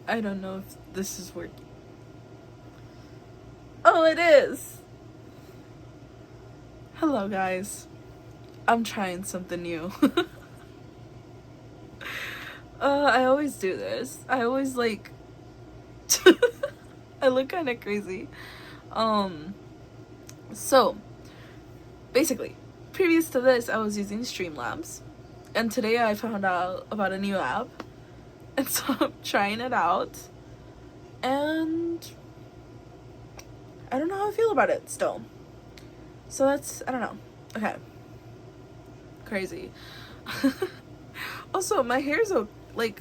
I don't know if this is working. Oh, it is! Hello, guys. I'm trying something new. I always do this. I always, like... I look kind of crazy. So, basically, previous to this, I was using Streamlabs. And today I found out about a new app. And so I'm trying it out. And I don't know how I feel about it still. So that's, I don't know. Okay. Crazy. Also, my hair's like,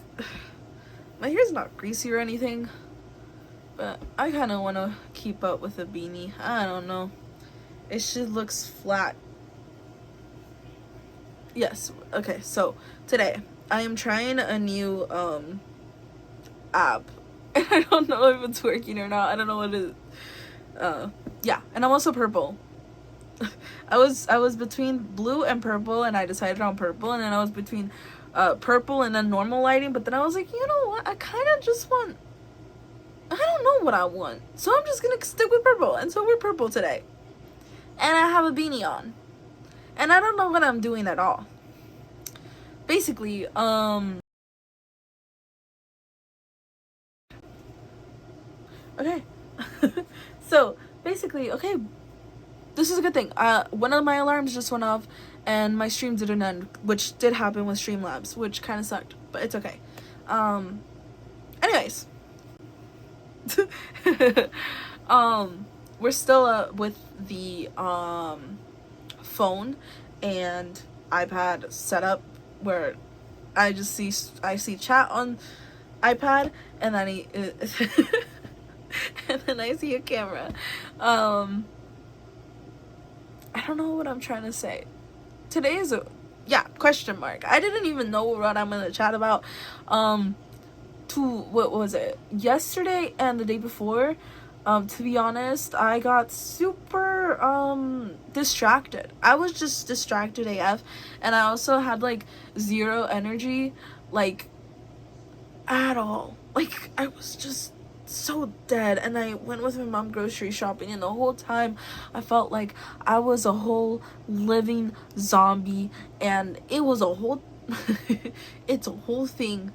my hair's not greasy or anything. But I kind of want to keep up with a beanie. I don't know. It just looks flat. Yes. Okay, so today I am trying a new app. And I don't know if it's working or not. I don't know what it is. Yeah, and I'm also purple. I was between blue and purple, and I decided on purple, and then I was between purple and then normal lighting, but then I was like, you know what? I kind of just want, I don't know what I want. So I'm just going to stick with purple. And so we're purple today. And I have a beanie on. And I don't know what I'm doing at all. Basically, okay. So, basically, okay, this is a good thing. One of my alarms just went off and my stream didn't end, which did happen with Streamlabs, which kind of sucked, but it's okay. Anyways. We're still with the phone and iPad setup where I see chat on iPad and then and then I see a camera. I don't know what I'm trying to say. Today is question mark. I didn't even know what I'm gonna chat about. What was it? Yesterday and the day before, to be honest, I got super distracted. I was just distracted AF, and I also had like zero energy, like at all. Like I was just so dead, and I went with my mom grocery shopping, and the whole time I felt like I was a whole living zombie, and it was a whole it's a whole thing.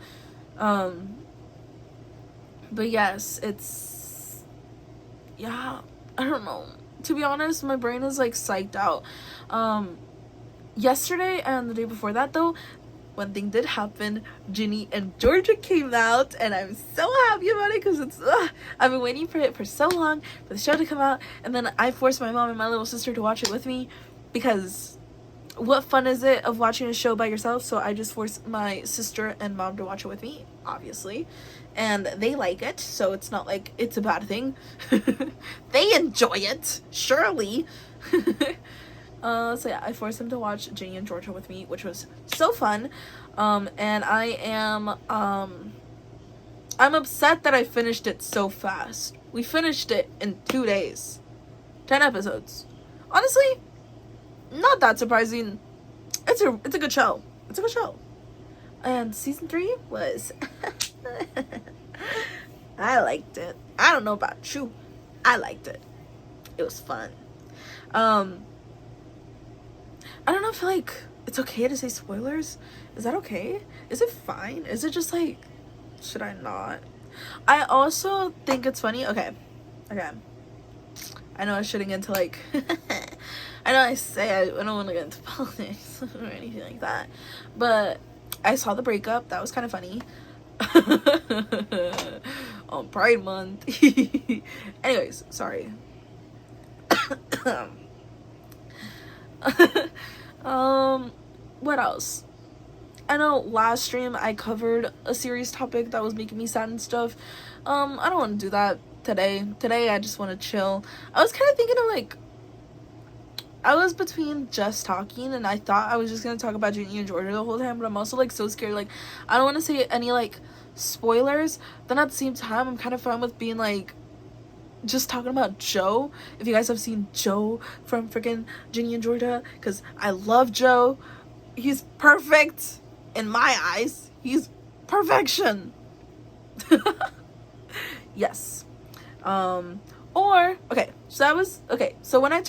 But yes, it's, yeah, I don't know. To be honest, my brain is like psyched out. Yesterday and the day before that though, one thing did happen. Ginny and Georgia came out, and I'm so happy about it because I've been waiting for it for so long for the show to come out, and then I forced my mom and my little sister to watch it with me because what fun is it of watching a show by yourself? So I just forced my sister and mom to watch it with me, obviously, and they like it, so it's not like it's a bad thing. They enjoy it, surely. So yeah, I forced them to watch Ginny and Georgia with me, which was so fun. And I am I'm upset that I finished it so fast. We finished it in 2 days. 10 episodes. Honestly, not that surprising. It's a good show. It's a good show. And season 3 was I liked it. I don't know about you. I liked it. It was fun. I don't know if like it's okay to say spoilers. Is that okay? Is it fine? Is it just like, should I not? I also think it's funny. Okay. I know I shouldn't get into like I know I say I don't want to get into politics or anything like that, but I saw the breakup. That was kind of funny. On Pride Month. Anyways, sorry. What else? I know last stream I covered a serious topic that was making me sad and stuff. I don't want to do that today. Today I just want to chill. I was kind of thinking of like, I was between just talking, and I thought I was just gonna talk about Ginny and Georgia the whole time, but I'm also like so scared. Like, I don't want to say any like spoilers. Then at the same time, I'm kind of fine with being like just talking about Joe. If you guys have seen Joe from freaking Ginny and Georgia, because I love Joe. He's perfect in my eyes. He's perfection. Yes. Or okay, so that was okay. So when I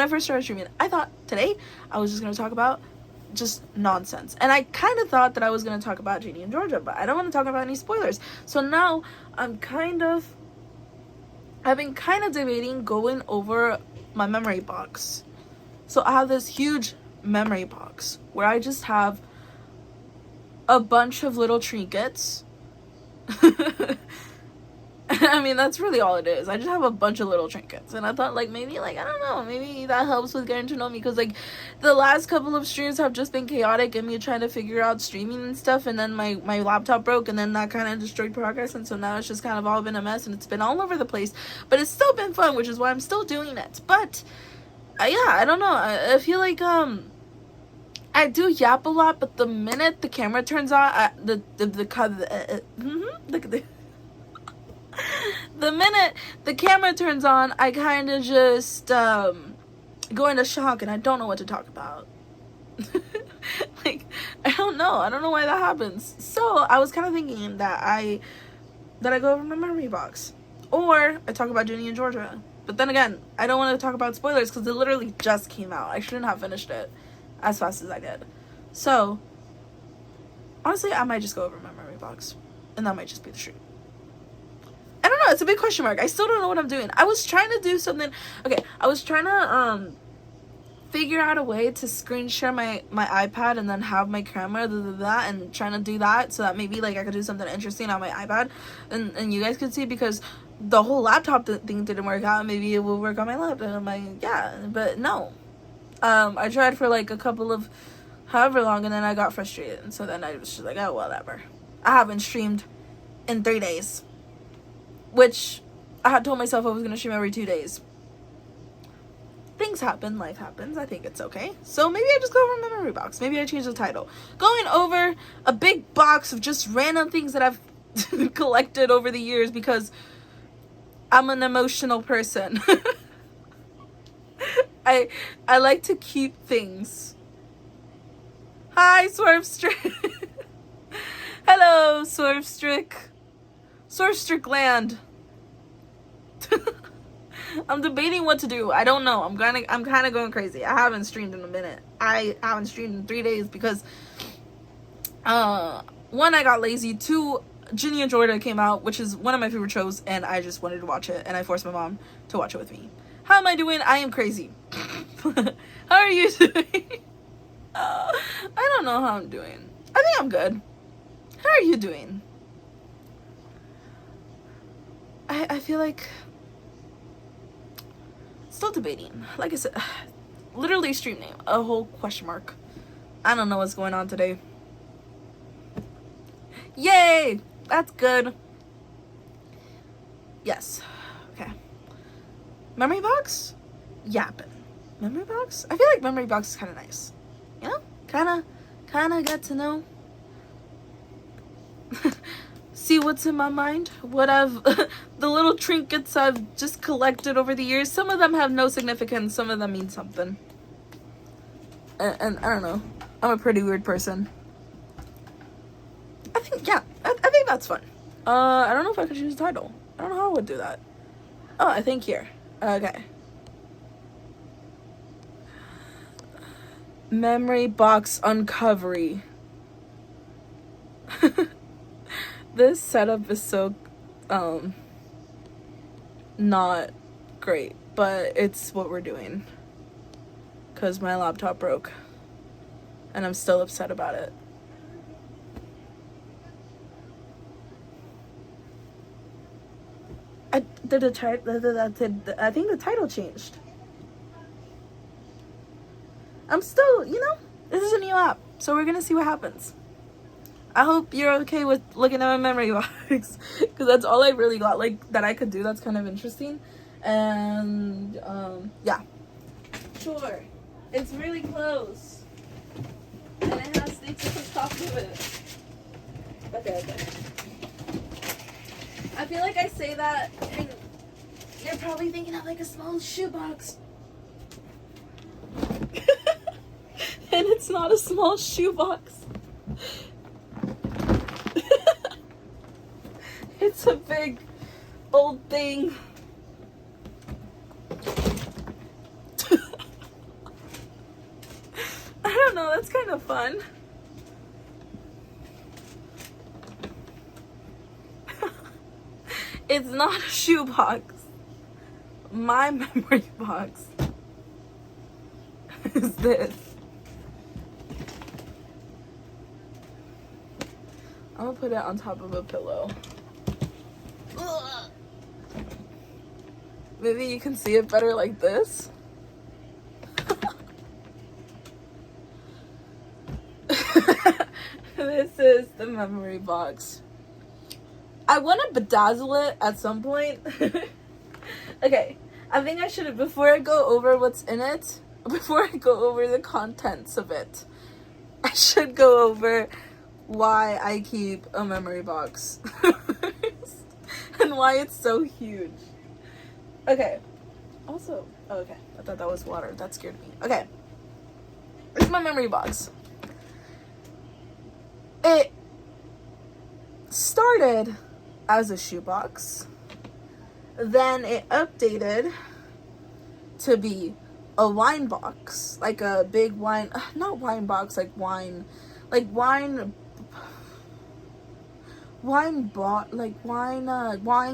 first started streaming, I thought today I was just gonna talk about just nonsense, and I kind of thought that I was gonna talk about Ginny and Georgia, but I don't want to talk about any spoilers. So now I've been kind of debating going over my memory box. So I have this huge memory box where I just have a bunch of little trinkets. I mean, that's really all it is. I just have a bunch of little trinkets, and I thought, like, maybe, like, I don't know, maybe that helps with getting to know me, because, like, the last couple of streams have just been chaotic, and me trying to figure out streaming and stuff, and then my laptop broke, and then that kind of destroyed progress, and so now it's just kind of all been a mess, and it's been all over the place, but it's still been fun, which is why I'm still doing it. But yeah, I don't know, I feel like, I do yap a lot, but the minute the camera turns on, the minute the camera turns on, I kind of just go into shock, and I don't know what to talk about. Like, I don't know why that happens. So I was kind of thinking that I go over my memory box, or I talk about Ginny and Georgia. But then again, I don't want to talk about spoilers because it literally just came out. I shouldn't have finished it as fast as I did. So honestly, I might just go over my memory box, and that might just be the stream. I don't know, it's a big question mark. I still don't know what I'm doing. I was trying to do something. Okay, I was trying to figure out a way to screen share my iPad and then have my camera, and trying to do that so that maybe, like, I could do something interesting on my iPad and you guys could see, because the whole laptop thing didn't work out. Maybe it will work on my laptop. And I'm like, yeah, but no. I tried for like a couple of however long, and then I got frustrated, and so then I was just like, oh, whatever. I haven't streamed in 3 days, which I had told myself I was going to stream every 2 days. Things happen, life happens, I think it's okay. So maybe I just go over my memory box. Maybe I change the title. Going over a big box of just random things that I've collected over the years, because I'm an emotional person. I like to keep things. Hi, Swervestrick. Hello, Swervestrick. Swervestrickland. I'm debating what to do. I don't know. I'm kind of going crazy. I haven't streamed in a minute. I haven't streamed in 3 days because one, I got lazy. Two, Ginny and Georgia came out, which is one of my favorite shows, and I just wanted to watch it, and I forced my mom to watch it with me. How am I doing? I am crazy. How are you doing? I don't know how I'm doing. I think I'm good. How are you doing? I feel like still debating. Like I said, literally stream name, a whole question mark. I don't know what's going on today. Yay! That's good. Yes. Okay. Memory box? Yapping. Memory box? I feel like memory box is kind of nice. You know? Kind of get to know. See what's in my mind. What I've... the little trinkets I've just collected over the years. Some of them have no significance. Some of them mean something. And I don't know. I'm a pretty weird person. I think, yeah. I think that's fun. I don't know if I could choose a title. I don't know how I would do that. Oh, I think here. Okay. Memory box uncovery. This setup is so not great, but it's what we're doing because my laptop broke and I'm still upset about it. I think the title changed. I'm still, you know, this is a new app, so we're gonna see what happens. I hope you're okay with looking at my memory box, because that's all I really got, like, that I could do. That's kind of interesting. And yeah, sure, it's really close, and it has things on top of it. Okay. I feel like I say that, and you're probably thinking of like a small shoebox. And it's not a small shoebox. It's a big old thing. I don't know, that's kind of fun. It's not a shoebox. My memory box is this. I'm gonna put it on top of a pillow. Ugh. Maybe you can see it better like this. This is the memory box. I want to bedazzle it at some point. Okay, I think I should, before I go over what's in it, before I go over the contents of it, I should go over why I keep a memory box and why it's so huge. Okay. Also, oh, okay, I thought that was water. That scared me. Okay. It's my memory box. It started as a shoebox. Then it updated to be a wine box. Like a big wine, not wine box, like wine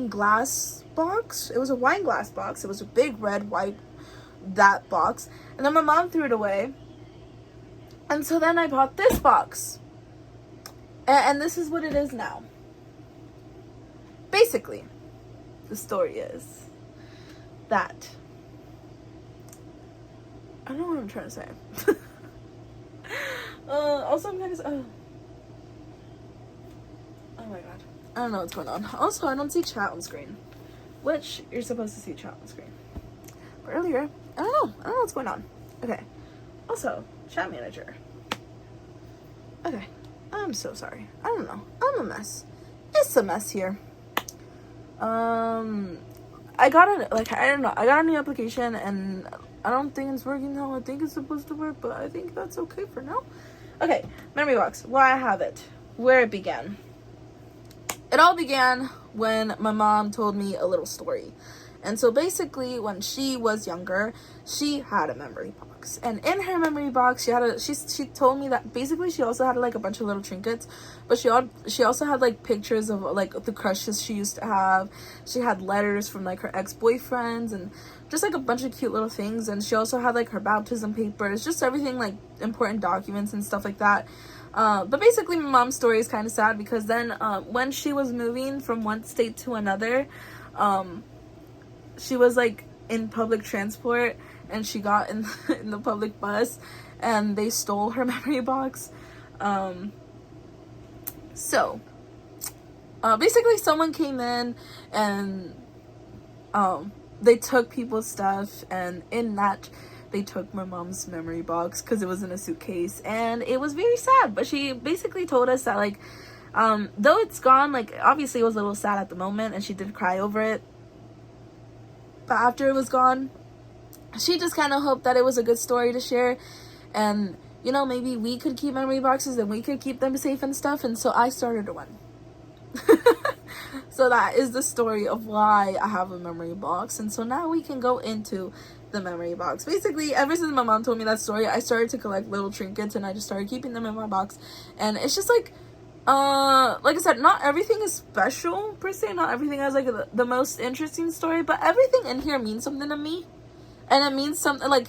glass box. It was a wine glass box. It was a big red, white, that box. And then my mom threw it away. And so then I bought this box. And this is what it is now. Basically, the story is that, I don't know what I'm trying to say. Also, I'm kind of, oh my god, I don't know what's going on. Also, I don't see chat on screen, which you're supposed to see chat on screen. But earlier, I don't know what's going on. Okay. Also, chat manager. Okay. I'm so sorry. I don't know. I'm a mess. It's a mess here. I got a new application, and I don't think it's working how I think it's supposed to work, but I think that's okay for now. Okay, memory box. Why I have it. Where it began. It all began when my mom told me a little story. And so basically, when she was younger, she had a memory box. And in her memory box, she told me that basically she also had like a bunch of little trinkets, but she also had like pictures of like the crushes she used to have. She had letters from like her ex-boyfriends and just like a bunch of cute little things. And she also had like her baptism papers, just everything, like important documents and stuff like that. But basically my mom's story is kind of sad because then when she was moving from one state to another, she was like in public transport and she got in the public bus and they stole her memory box. So basically someone came in and they took people's stuff, and in that they took my mom's memory box because it was in a suitcase, and it was very sad. But she basically told us that like though it's gone, like obviously it was a little sad at the moment and she did cry over it, but after it was gone, she just kind of hoped that it was a good story to share, and you know, maybe we could keep memory boxes and we could keep them safe and stuff. And so I started one. So that is the story of why I have a memory box. And so now we can go into the memory box. Basically, ever since my mom told me that story, I started to collect little trinkets and I just started keeping them in my box. And it's just like I said, not everything is special per se, not everything has like the most interesting story, but everything in here means something to me. And it means something, like,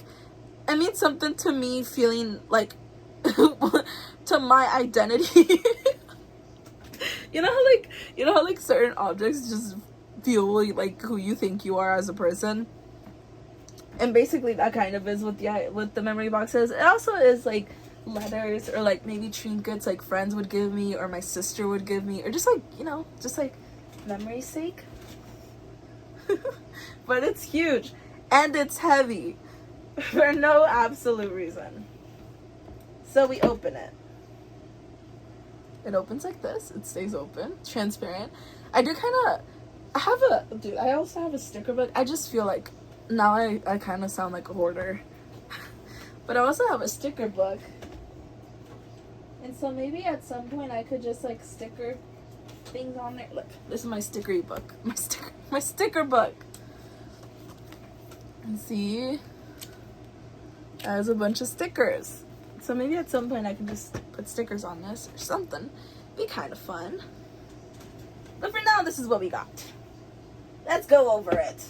it means something to me, feeling like to my identity. You know how certain objects just feel like who you think you are as a person? And basically that kind of is what the memory box is. It also is like letters or like maybe trinkets like friends would give me or my sister would give me, or just like, you know, just like memory's sake. But it's huge and it's heavy for no absolute reason. So we open it. It opens like this. It stays open, transparent. I also have a sticker book. I just feel like now I kind of sound like a hoarder. But I also have a sticker book. And so maybe at some point I could just like sticker things on there. Look, this is my stickery book. My sticker book. And see, there's a bunch of stickers. So maybe at some point I can just put stickers on this or something. Be kind of fun. But for now, this is what we got. Let's go over it.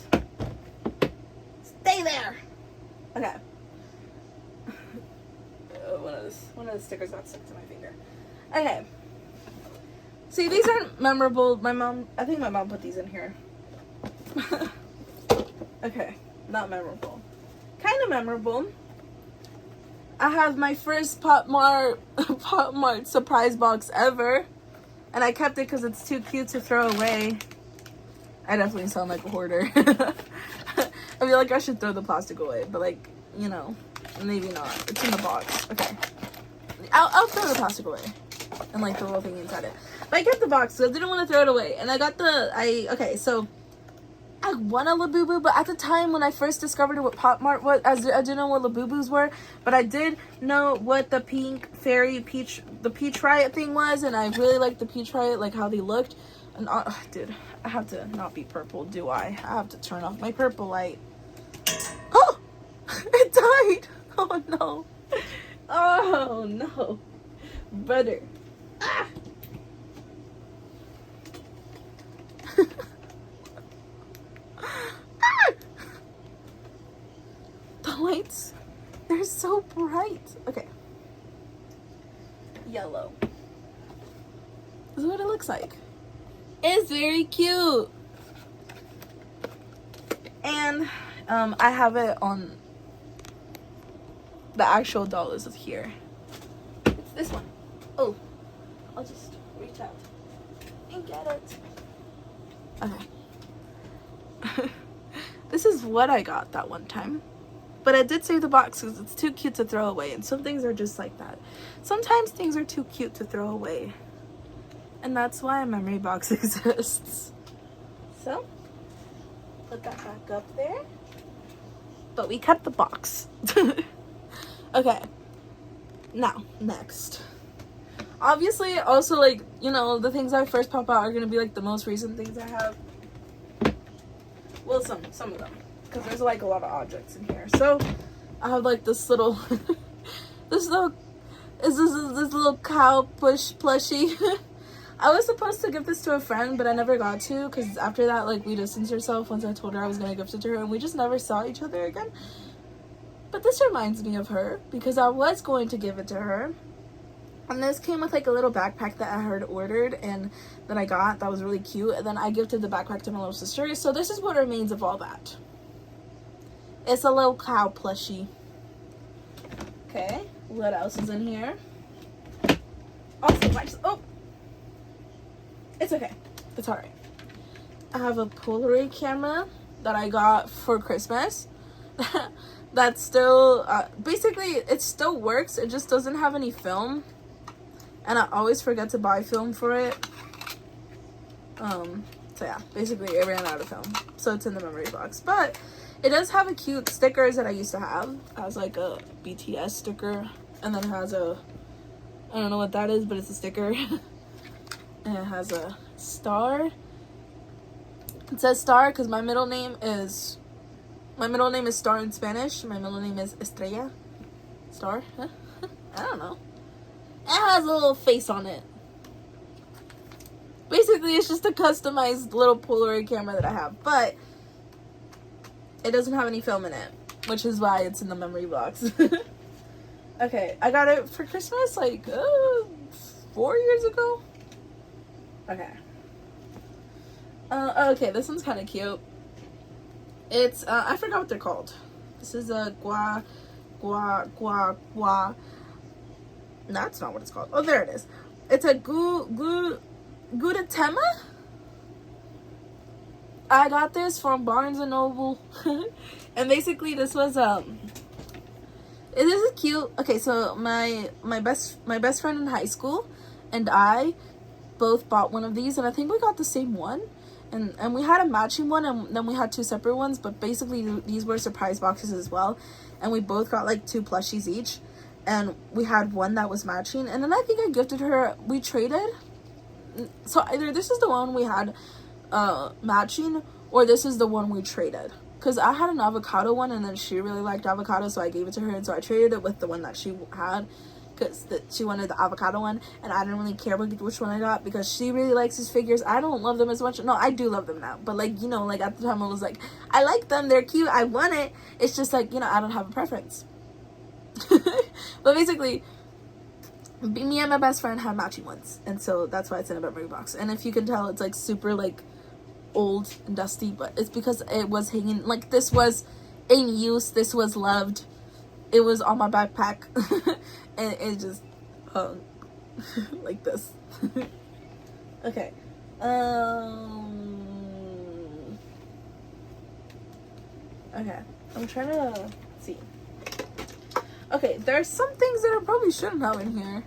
Stay there. Okay. One of the stickers got stuck to my finger. Okay. See, these aren't memorable. I think my mom put these in here. Okay, not memorable. Kind of memorable. I have my first Pop Mart surprise box ever. And I kept it because it's too cute to throw away. I definitely sound like a hoarder. I feel like I should throw the plastic away, but like, you know, maybe not. It's in the box. Okay. I'll throw the plastic away. And like the little thing inside it. But I kept the box, so I didn't want to throw it away. And I got so I want a Labubu, but at the time when I first discovered what Pop Mart was, I didn't know what Labubus were, but I did know what the pink fairy peach riot thing was, and I really liked the peach riot, like how they looked. And dude, I have to not be purple, do I? I have to turn off my purple light. Oh, it died. Oh no. Oh no. Butter. Ah. The lights, they're so bright. Okay. Yellow. This is what it looks like. It's very cute. And I have it on the actual doll is here. It's this one. Oh, I'll just reach out and get it. Okay. This is what I got that one time. But I did save the box because it's too cute to throw away. And some things are just like that. Sometimes things are too cute to throw away. And that's why a memory box exists. So, put that back up there. But we kept the box. Okay. Now, next. Obviously, also, like, you know, the things I first pop out are going to be, like, the most recent things I have. Well, some of them. Because there's, like, a lot of objects in here. So, I have, like, this little... this little cow plushie. I was supposed to give this to a friend, but I never got to. Because after that, like, we distanced ourselves once I told her I was going to gift it to her. And we just never saw each other again. But this reminds me of her. Because I was going to give it to her. And this came with, like, a little backpack that I had ordered and that I got that was really cute. And then I gifted the backpack to my little sister. So this is what remains of all that. It's a little cow plushie. Okay. What else is in here? Also, oh! It's okay. It's alright. I have a Polaroid camera that I got for Christmas. That's still, basically, it still works. It just doesn't have any film. And I always forget to buy film for it. So yeah, basically it ran out of film. So it's in the memory box. But it does have a cute stickers that I used to have. It has like a BTS sticker. And then it has a, I don't know what that is, but it's a sticker. And it has a star. It says star because my middle name is Star in Spanish. My middle name is Estrella. Star? Huh? I don't know. It has a little face on it. Basically, it's just a customized little Polaroid camera that I have. But it doesn't have any film in it. Which is why it's in the memory box. Okay, I got it for Christmas like 4 years ago. Okay. Okay, this one's kind of cute. It's, I forgot what they're called. This is a that's not what it's called. Oh, there it is. It's a Gudetama? I got this from Barnes & Noble. And basically this was, this is cute. Okay, so my best friend in high school and I both bought one of these, and I think we got the same one. And we had a matching one, and then we had two separate ones, but basically these were surprise boxes as well. And we both got like 2 plushies each, and we had one that was matching. And then I think I gifted her, we traded. so either this is the one we had matching, or this is the one we traded. Because I had an avocado one, and then she really liked avocado, so I gave it to her, and so I traded it with the one that she had, because she wanted the avocado one, and I didn't really care which one I got, because she really likes his figures. I don't love them as much. No, I do love them now, but like, you know, like at the time I was like, I like them, they're cute, I want it. It's just like, you know, I don't have a preference. But basically, me and my best friend had matching ones, and so that's why it's in a memory box. And if you can tell, it's like super like old and dusty, but it's because it was hanging, like, this was in use, this was loved, it was on my backpack. And it just hung like this. Okay, okay, I'm trying to see. Okay, there's some things that I probably shouldn't have in here,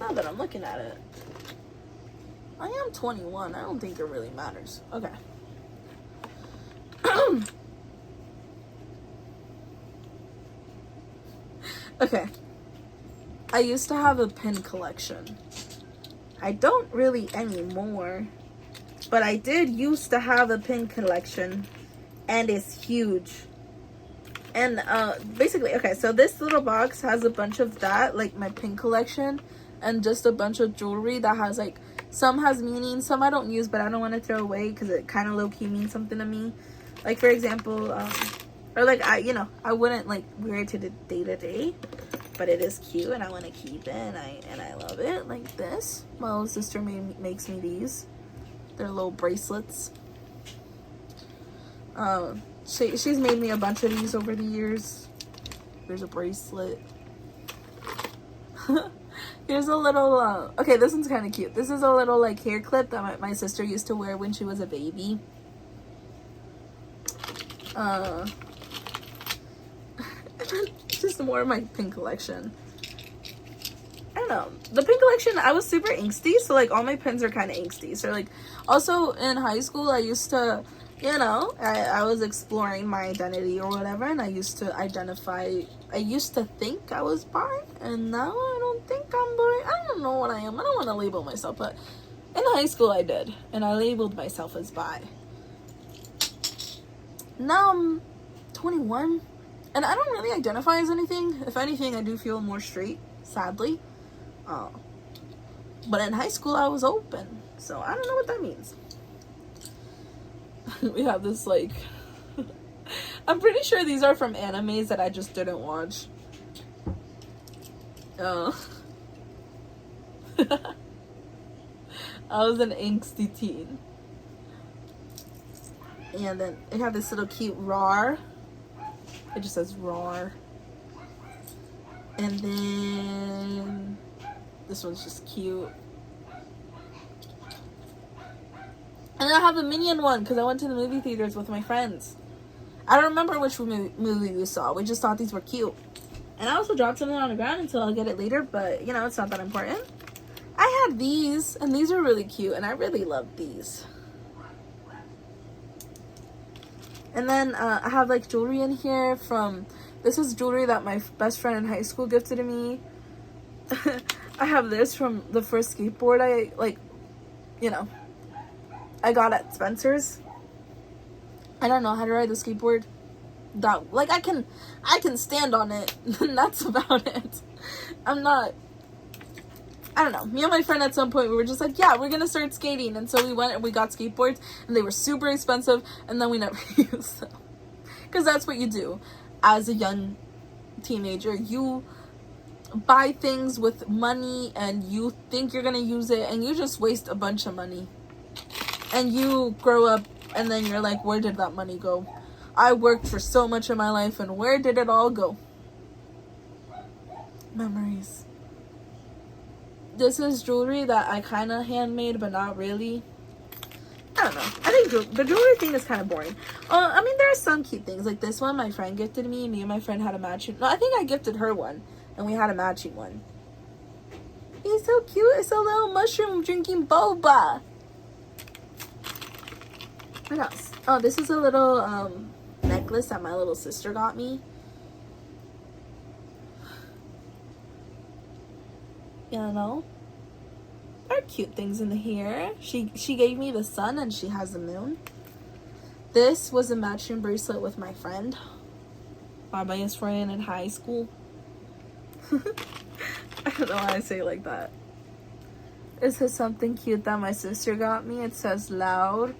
now that I'm looking at it. I am 21. I don't think it really matters. Okay. Okay. I used to have a pin collection. I don't really anymore. But I did used to have a pin collection. And it's huge. And basically, okay, so this little box has a bunch of that, like my pin collection. And just a bunch of jewelry that has like, some has meaning, some I don't use, but I don't want to throw away because it kind of low-key means something to me. Like, for example, or like, I wouldn't like wear it to the day-to-day, but it is cute and I want to keep it, and I love it. Like this, my little sister makes me these. They're little bracelets. She's made me a bunch of these over the years. There's a bracelet. Here's a little, okay, this one's kind of cute. This is a little, like, hair clip that my sister used to wear when she was a baby. Just more of my pin collection. I don't know. The pin collection, I was super angsty, so, like, all my pins are kind of angsty. So, like, also in high school, I used to, you know, I was exploring my identity or whatever, and I used to think I was bi, and now I don't think I'm bi. I don't know what I am. I don't want to label myself, but in high school I did, and I labeled myself as bi. Now I'm 21, and I don't really identify as anything. If anything, I do feel more straight, sadly. But in high school I was open, so I don't know what that means. We have this, like, I'm pretty sure these are from animes that I just didn't watch. I was an angsty teen. And then it had this little cute RAR. It just says RAR. And then this one's just cute. And I have a Minion one because I went to the movie theaters with my friends. I don't remember which movie we saw. We just thought these were cute. And I also dropped something on the ground until I'll get it later, but, you know, it's not that important. I had these, and these are really cute, and I really love these. And then I have, like, jewelry in here from... This is jewelry that my best friend in high school gifted to me. I have this from the first skateboard I, like, you know, I got at Spencer's. I don't know how to ride the skateboard. That, like, I can stand on it, and that's about it. I don't know. Me and my friend at some point, we were just like, yeah, we're gonna start skating. And so we went and we got skateboards, and they were super expensive, and then we never used them. Because that's what you do as a young teenager. You buy things with money, and you think you're gonna use it, and you just waste a bunch of money. And you grow up, and then you're like, where did that money go? I worked for so much in my life, and where did it all go? Memories. This is jewelry that I kind of handmade, but not really. I don't know. I think the jewelry thing is kind of boring. I mean, there are some cute things. Like this one, my friend gifted me. Me and my friend had a matching... No, I think I gifted her one, and we had a matching one. He's so cute. It's a little mushroom drinking boba. What else? Oh, this is a little necklace that my little sister got me. You know? are cute things in here. She gave me the sun and she has the moon. This was a matching bracelet with my friend. My best friend in high school. I don't know why I say it like that. This is something cute that my sister got me. It says loud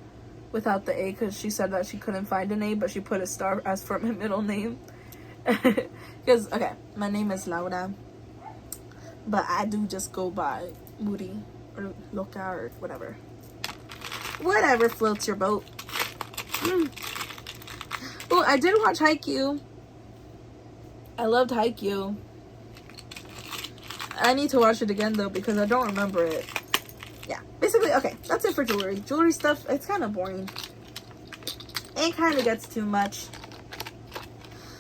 without the A because she said that she couldn't find an A, but she put a star as for my middle name. Because, okay, my name is Laura, but I do just go by Moody or Loca or whatever. Whatever floats your boat. Oh, I did watch Haikyuu. I loved Haikyuu. I need to watch it again though because I don't remember it. Yeah, basically, okay, that's it for jewelry. Jewelry stuff, it's kind of boring. It kind of gets too much.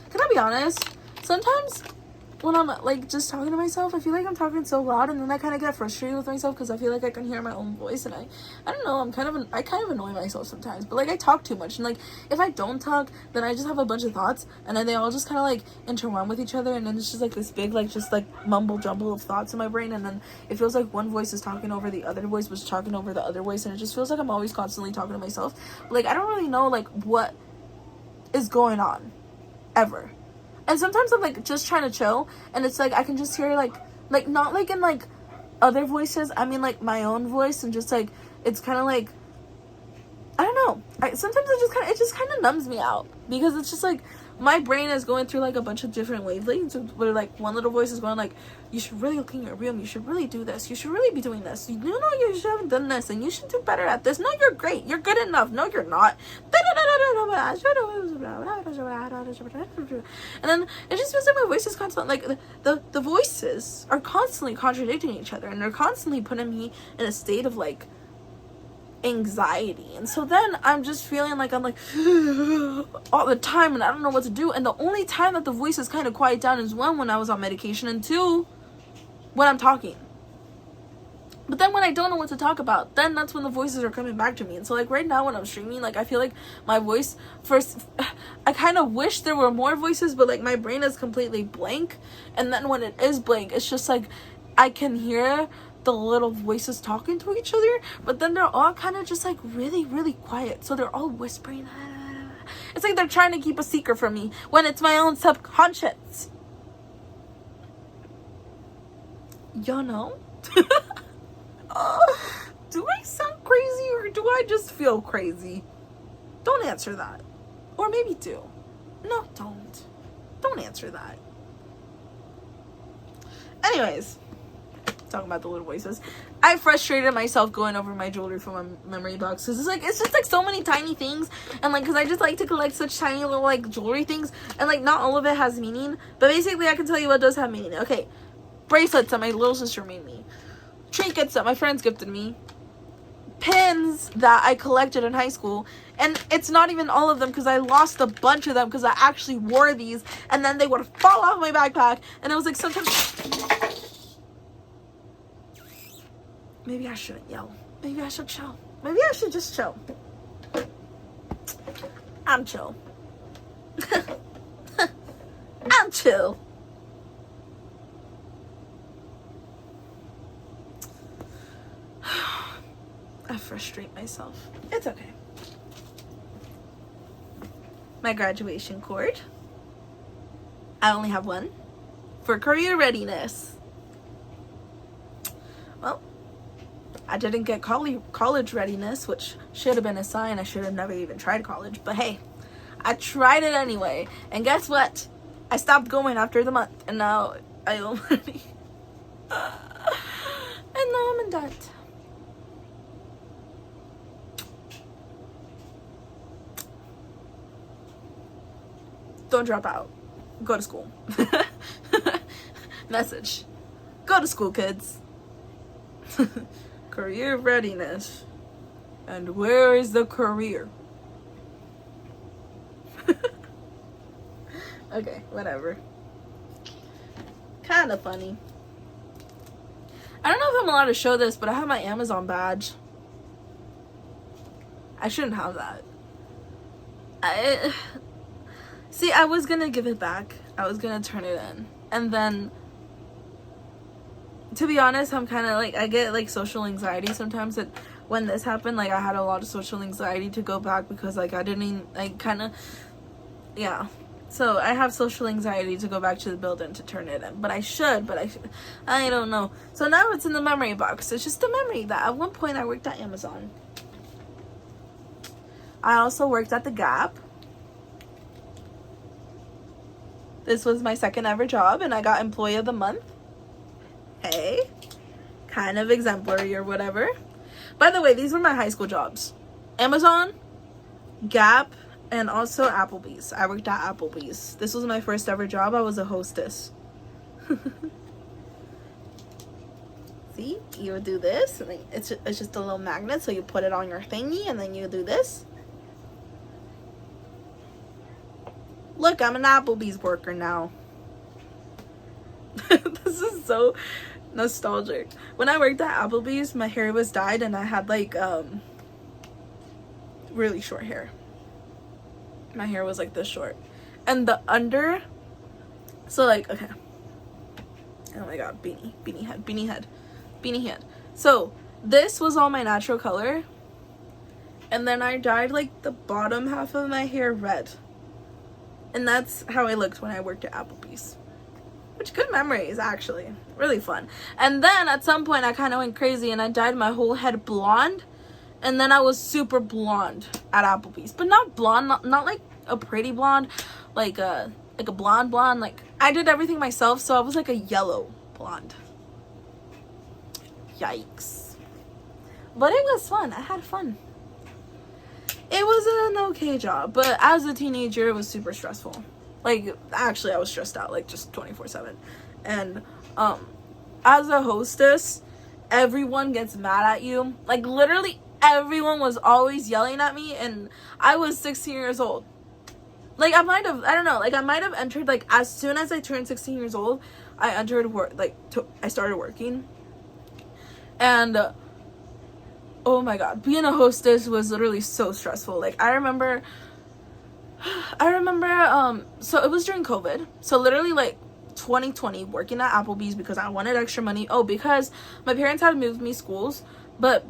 Can I be honest? Sometimes when I'm like just talking to myself, I feel like I'm talking so loud, and then I kind of get frustrated with myself because I feel like I can hear my own voice, and I don't know, I kind of annoy myself sometimes. But like I talk too much, and like if I don't talk, then I just have a bunch of thoughts, and then they all just kind of like intertwine with each other, and then it's just like this big like just like mumble jumble of thoughts in my brain, and then it feels like one voice is talking over the other voice, was talking over the other voice, and it just feels like I'm always constantly talking to myself. But, like I don't really know like what is going on ever. And sometimes I'm like just trying to chill, and it's like I can just hear like not like in like other voices, I mean like my own voice, and just like it's kind of like I don't know. Sometimes it just kind of numbs me out because it's just like my brain is going through like a bunch of different wavelengths where like one little voice is going like, you should really look in your room, you should really do this, you should really be doing this, you know you haven't done this, and you should do better at this, no you're great, you're good enough, no you're not, and then it just feels like my voice is constantly like the voices are constantly contradicting each other, and they're constantly putting me in a state of like anxiety. And so then I'm just feeling like I'm like all the time, and I don't know what to do. And the only time that the voices kind of quiet down is one, when I was on medication, and two, when I'm talking. But then when I don't know what to talk about, then that's when the voices are coming back to me. And so like right now when I'm streaming, like I feel like my voice first, I kind of wish there were more voices, but like my brain is completely blank. And then when it is blank, it's just like I can hear the little voices talking to each other, but then they're all kind of just like really, really quiet. So they're all whispering. It's like they're trying to keep a secret from me when it's my own subconscious. You know? Do I sound crazy, or do I just feel crazy? Don't answer that. Or maybe do. No, don't. Don't answer that. Anyways, talking about the little voices, I frustrated myself going over my jewelry from my memory box because it's just like so many tiny things, and like because I just like to collect such tiny little like jewelry things, and like not all of it has meaning, but basically I can tell you what does have meaning. Okay, bracelets that my little sister made me, trinkets that my friends gifted me, pins that I collected in high school, and it's not even all of them because I lost a bunch of them because I actually wore these and then they would fall off my backpack, and it was like sometimes. Maybe I shouldn't yell. Maybe I should chill. Maybe I should just chill. I'm chill. I'm chill. I frustrate myself. It's okay. My graduation cord. I only have one. For career readiness. Well, I didn't get college readiness, which should have been a sign I should have never even tried college. But hey, I tried it anyway. And guess what? I stopped going after the month. And now I owe money. And now I'm in debt. Don't drop out. Go to school. Message. Go to school, kids. Career readiness. And where is the career? Okay, whatever. Kind of funny. I don't know if I'm allowed to show this, but I have my Amazon badge. I shouldn't have that. See, I was gonna give it back. I was gonna turn it in. And then to be honest, I'm kind of like, I get like social anxiety sometimes. That when this happened, like I had a lot of social anxiety to go back because like I didn't even, like kind of, yeah. So I have social anxiety to go back to the building to turn it in, but I should, I don't know. So now it's in the memory box. It's just a memory that at one point I worked at Amazon. I also worked at the Gap. This was my second ever job, and I got Employee of the Month. Hey, kind of exemplary or whatever. By the way, these were my high school jobs. Amazon, Gap, and also Applebee's. I worked at Applebee's. This was my first ever job. I was a hostess. See, you would do this, and it's just a little magnet, so you put it on your thingy, and then you do this. Look, I'm an Applebee's worker now. This is so nostalgic. When I worked at Applebee's, my hair was dyed, and I had like really short hair. My hair was like this short, and the under, so like, okay, oh my god, beanie head. So this was all my natural color, and then I dyed like the bottom half of my hair red, and that's how I looked when I worked at Applebee's. Which, good memories, actually. Really fun. And then at some point I kind of went crazy and I dyed my whole head blonde, and then I was super blonde at Applebee's, but not blonde, not like a pretty blonde, like a blonde, like I did everything myself, so I was like a yellow blonde. Yikes. But it was fun. I had fun. It was an okay job, but as a teenager it was super stressful. Like, actually I was stressed out, like just 24/7. And as a hostess, everyone gets mad at you. Like, literally everyone was always yelling at me, and I was 16 years old. Like, I might have entered, like, as soon as I turned 16 years old, I entered work, like, I started working. And oh my god, being a hostess was literally so stressful. Like, I remember so it was during COVID, so literally like 2020, working at Applebee's because I wanted extra money. Oh, because my parents had moved me schools, but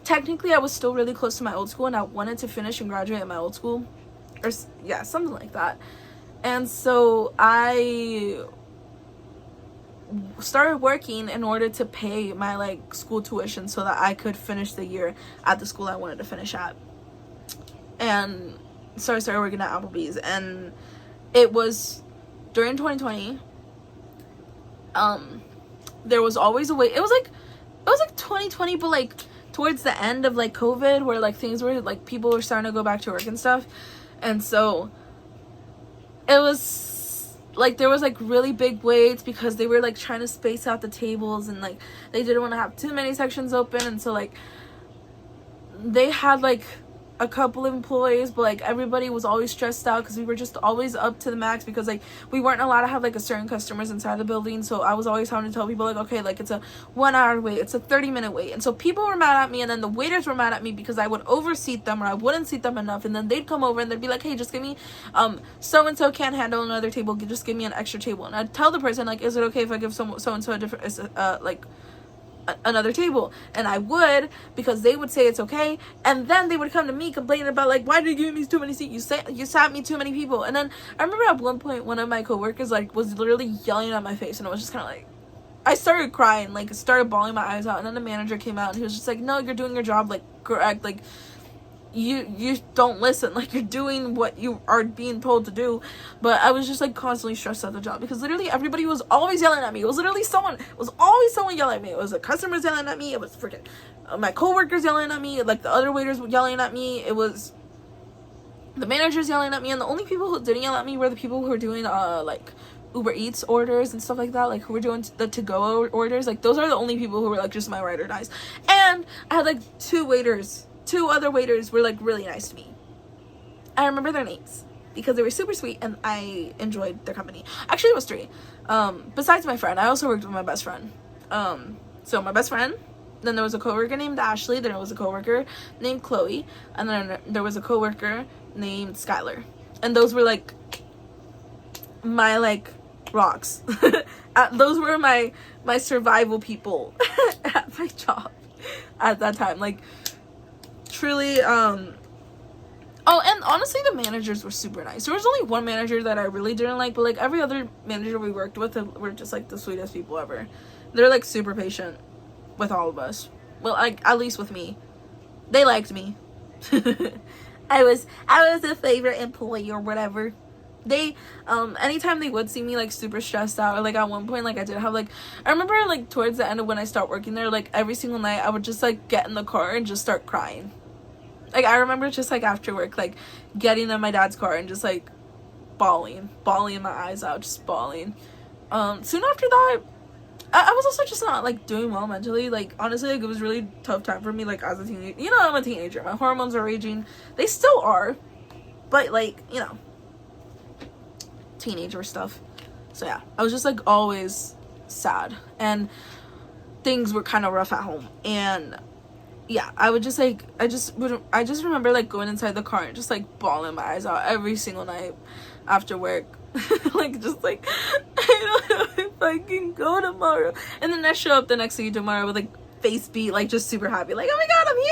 technically I was still really close to my old school, and I wanted to finish and graduate at my old school, or yeah, something like that. And so I started working in order to pay my like school tuition so that I could finish the year at the school I wanted to finish at. And so I started working at Applebee's, and it was during 2020. There was always a wait. It was like 2020, but like towards the end of like COVID, where like things were like, people were starting to go back to work and stuff. And so it was like there was like really big waits because they were like trying to space out the tables, and like they didn't want to have too many sections open. And so like they had like a couple of employees, but like everybody was always stressed out because we were just always up to the max, because like we weren't allowed to have like a certain customers inside the building. So I was always having to tell people like, okay, like it's a 1 hour wait, it's a 30-minute wait. And so people were mad at me, and then the waiters were mad at me because I would overseat them, or I wouldn't seat them enough, and then they'd come over and they'd be like, hey, just give me so and so can't handle another table, just give me an extra table. And I'd tell the person like, is it okay if I give so and so a different like another table? And I would, because they would say it's okay, and then they would come to me complaining about like, why did you give me too many seats, you sat me too many people. And then I remember at one point one of my coworkers like was literally yelling at my face, and I was just kind of like, I started crying, like started bawling my eyes out. And then the manager came out and he was just like, no, you're doing your job like correct, like you don't listen, like you're doing what you are being told to do. But I was just like constantly stressed at the job because literally everybody was always yelling at me. It was always someone yelling at me. It was the customers yelling at me, it was freaking my coworkers yelling at me, like the other waiters yelling at me, it was the managers yelling at me. And the only people who didn't yell at me were the people who were doing like Uber Eats orders and stuff like that, like who were doing the to-go orders. Like those are the only people who were like just my ride or dies. And I had like two other waiters were like really nice to me. I remember their names because they were super sweet and I enjoyed their company. Actually, it was 3. Besides my friend, I also worked with my best friend. So my best friend, then there was a coworker named Ashley, then there was a coworker named Chloe, and then there was a coworker named Skylar. And those were like my like rocks. Those were my survival people at my job at that time. Like, truly, oh, and honestly, the managers were super nice. There was only one manager that I really didn't like, but like every other manager we worked with were just like the sweetest people ever. They're like super patient with all of us. Well, like, at least with me. They liked me. I was a favorite employee or whatever. They anytime they would see me like super stressed out, or like at one point, like I did have like, I remember like towards the end of when I started working there, like every single night I would just like get in the car and just start crying. Like, I remember just like after work, like getting in my dad's car and just like bawling my eyes out, just bawling. Soon after that, I was also just not like doing well mentally. Like, honestly, like it was really tough time for me, like as a teenager. You know, I'm a teenager, my hormones are raging. They still are, but like, you know, teenager stuff. So yeah, I was just like always sad, and things were kind of rough at home. And yeah, I would just like, I just remember like going inside the car and just like bawling my eyes out every single night after work. Like, just like, I don't know if I can go tomorrow. And then I show up the next day tomorrow with like face beat, like just super happy, like, oh my god, I'm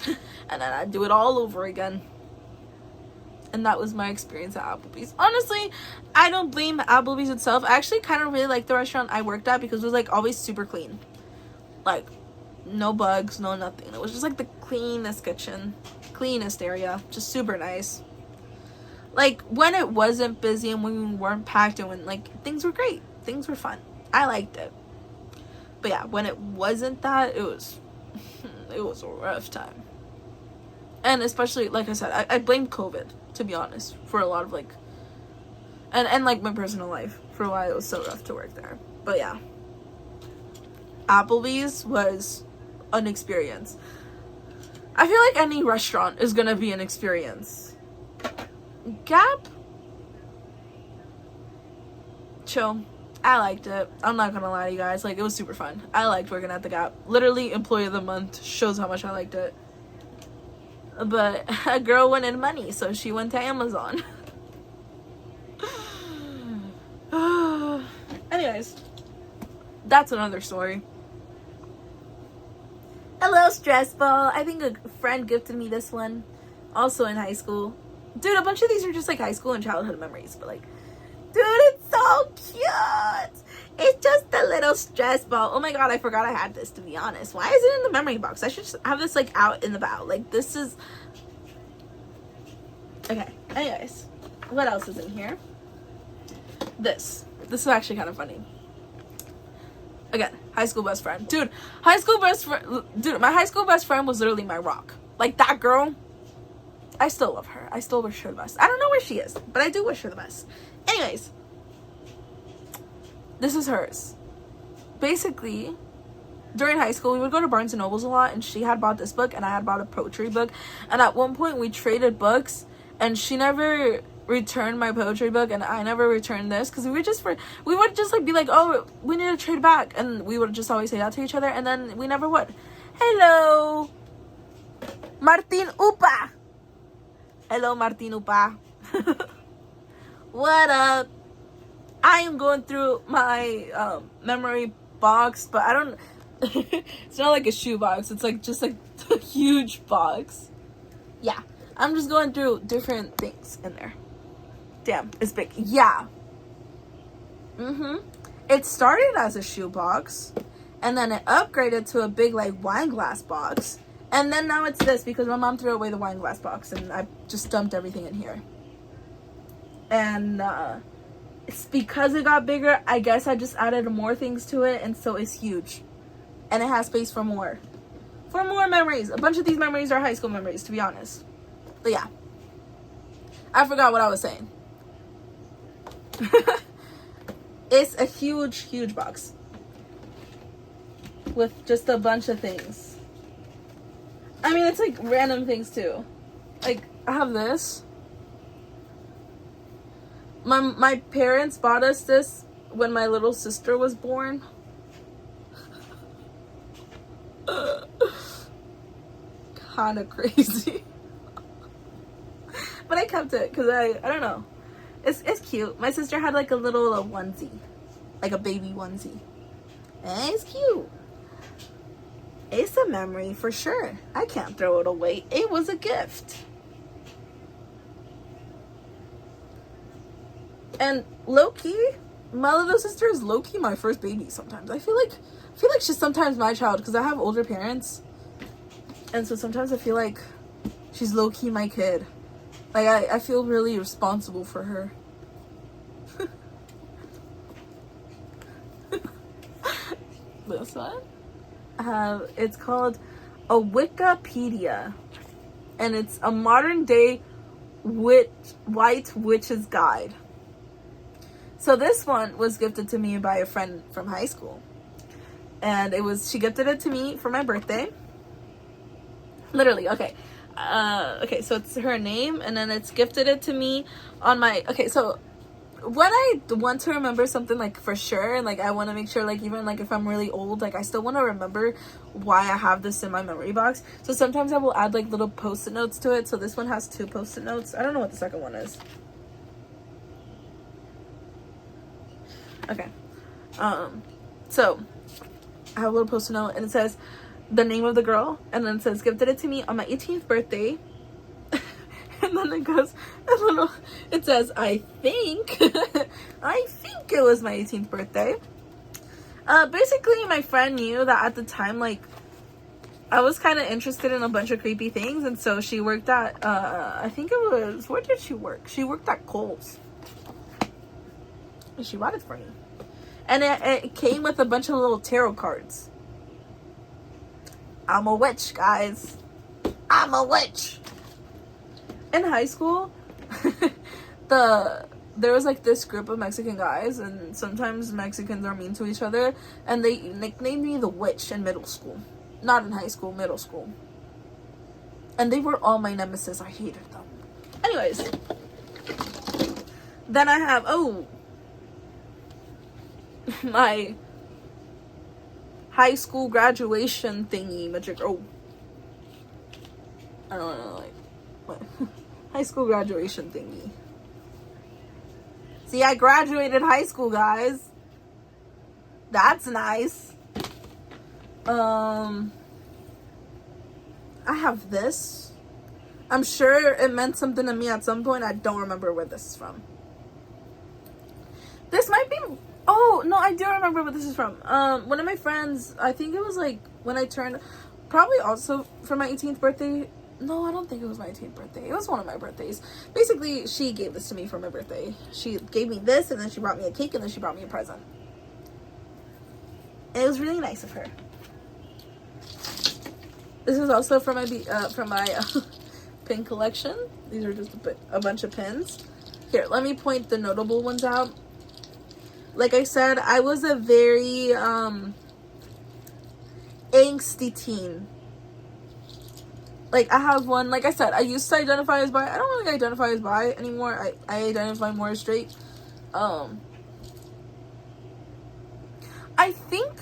here. And then I do it all over again. And that was my experience at Applebee's. Honestly, I don't blame Applebee's itself. I actually kind of really liked the restaurant I worked at because it was like always super clean. Like, no bugs, no nothing. It was just like the cleanest kitchen, cleanest area, just super nice. Like, when it wasn't busy and when we weren't packed and when like things were great, things were fun, I liked it. But yeah, when it wasn't that, it was a rough time. And especially, like I said, I blame COVID, to be honest, for a lot of like, and like my personal life for why it was so rough to work there. But yeah, Applebee's was an experience. I feel like any restaurant is gonna be an experience. Gap, chill. I liked it. I'm not gonna lie to you guys, like it was super fun. I liked working at the Gap. Literally employee of the month, shows how much I liked it. But a girl wanted money, so she went to Amazon. Anyways, that's another story. A little stress ball. I think a friend gifted me this one, also in high school. Dude, a bunch of these are just like high school and childhood memories, but like, dude, it's so cute. It's just a little stress ball. Oh my god, I forgot I had this, to be honest. Why is it in the memory box? I should just have this like out in the bow. Like, this is okay. Anyways, what else is in here? This is actually kind of funny. Again, high school best friend. Dude, my high school best friend was literally my rock. Like, that girl, I still love her. I still wish her the best. I don't know where she is, but I do wish her the best. Anyways, this is hers. Basically, during high school, we would go to Barnes & Nobles a lot, and she had bought this book, and I had bought a poetry book. And at one point, we traded books, and she never returned my poetry book, and I never returned this, because we would just like be like, oh, we need to trade back, and we would just always say that to each other, and then we never would. Hello, Martin Upa. Hello, Martin Upa. What up? I am going through my memory box, but I don't it's not like a shoe box, it's like just like a huge box. Yeah, I'm just going through different things in there. Damn, it's big. Yeah. It started as a shoe box, and then it upgraded to a big like wine glass box, and then now it's this because my mom threw away the wine glass box and I just dumped everything in here. And it's because it got bigger, I guess I just added more things to it, and so it's huge. And it has space for more memories. A bunch of these memories are high school memories, to be honest. But yeah, I forgot what I was saying. It's a huge box with just a bunch of things. I mean, it's like random things too. Like, I have this. My parents bought us this when my little sister was born. Kind of crazy. But I kept it because I don't know. It's cute. My sister had like a little onesie, like a baby onesie. And it's cute. It's a memory for sure. I can't throw it away. It was a gift. And low-key, my little sister is low-key my first baby sometimes. I feel like she's sometimes my child because I have older parents. And so sometimes I feel like she's low-key my kid. Like, I feel really responsible for her. This one? It's called a Wikipedia. And it's a modern-day white witch's guide. So this one was gifted to me by a friend from high school. And she gifted it to me for my birthday. Literally, okay. Okay, so it's her name, and then it's gifted it to me on my... Okay, so when I want to remember something, like, for sure, and, like, I want to make sure, like, even, like, if I'm really old, like, I still want to remember why I have this in my memory box. So sometimes I will add, like, little post-it notes to it. So this one has 2 post-it notes. I don't know what the second one is. Okay. So I have a little post-it note, and it says the name of the girl, and then it says gifted it to me on my 18th birthday. And then it goes it says I think it was my 18th birthday. Basically my friend knew that at the time, like, I was kind of interested in a bunch of creepy things, and so she worked at I think it was, where did she work? She worked at Kohl's. And she bought it for me. And it came with a bunch of little tarot cards. I'm a witch, guys. I'm a witch. In high school, there was like this group of Mexican guys, and sometimes Mexicans are mean to each other, and they nicknamed me the witch in middle school. Not in high school, middle school. And they were all my nemesis. I hated them. Anyways. Then I have, my high school graduation thingy magic. I don't know, like, what? High school graduation thingy. See, I graduated high school, guys. That's nice. I have this. I'm sure it meant something to me at some point. I don't remember where this is from. This might be... Oh, no, I do remember what this is from. One of my friends, I think it was like when I turned... Probably also for my 18th birthday. No, I don't think it was my 18th birthday. It was one of my birthdays. Basically, she gave this to me for my birthday. She gave me this, and then she brought me a cake, and then she brought me a present. And it was really nice of her. This is also from my pin collection. These are just a bunch of pins. Here, let me point the notable ones out. Like I said, I was a very angsty teen. Like, I have one, like I said, I used to identify as bi. I don't really identify as bi anymore. I identify more as straight. I think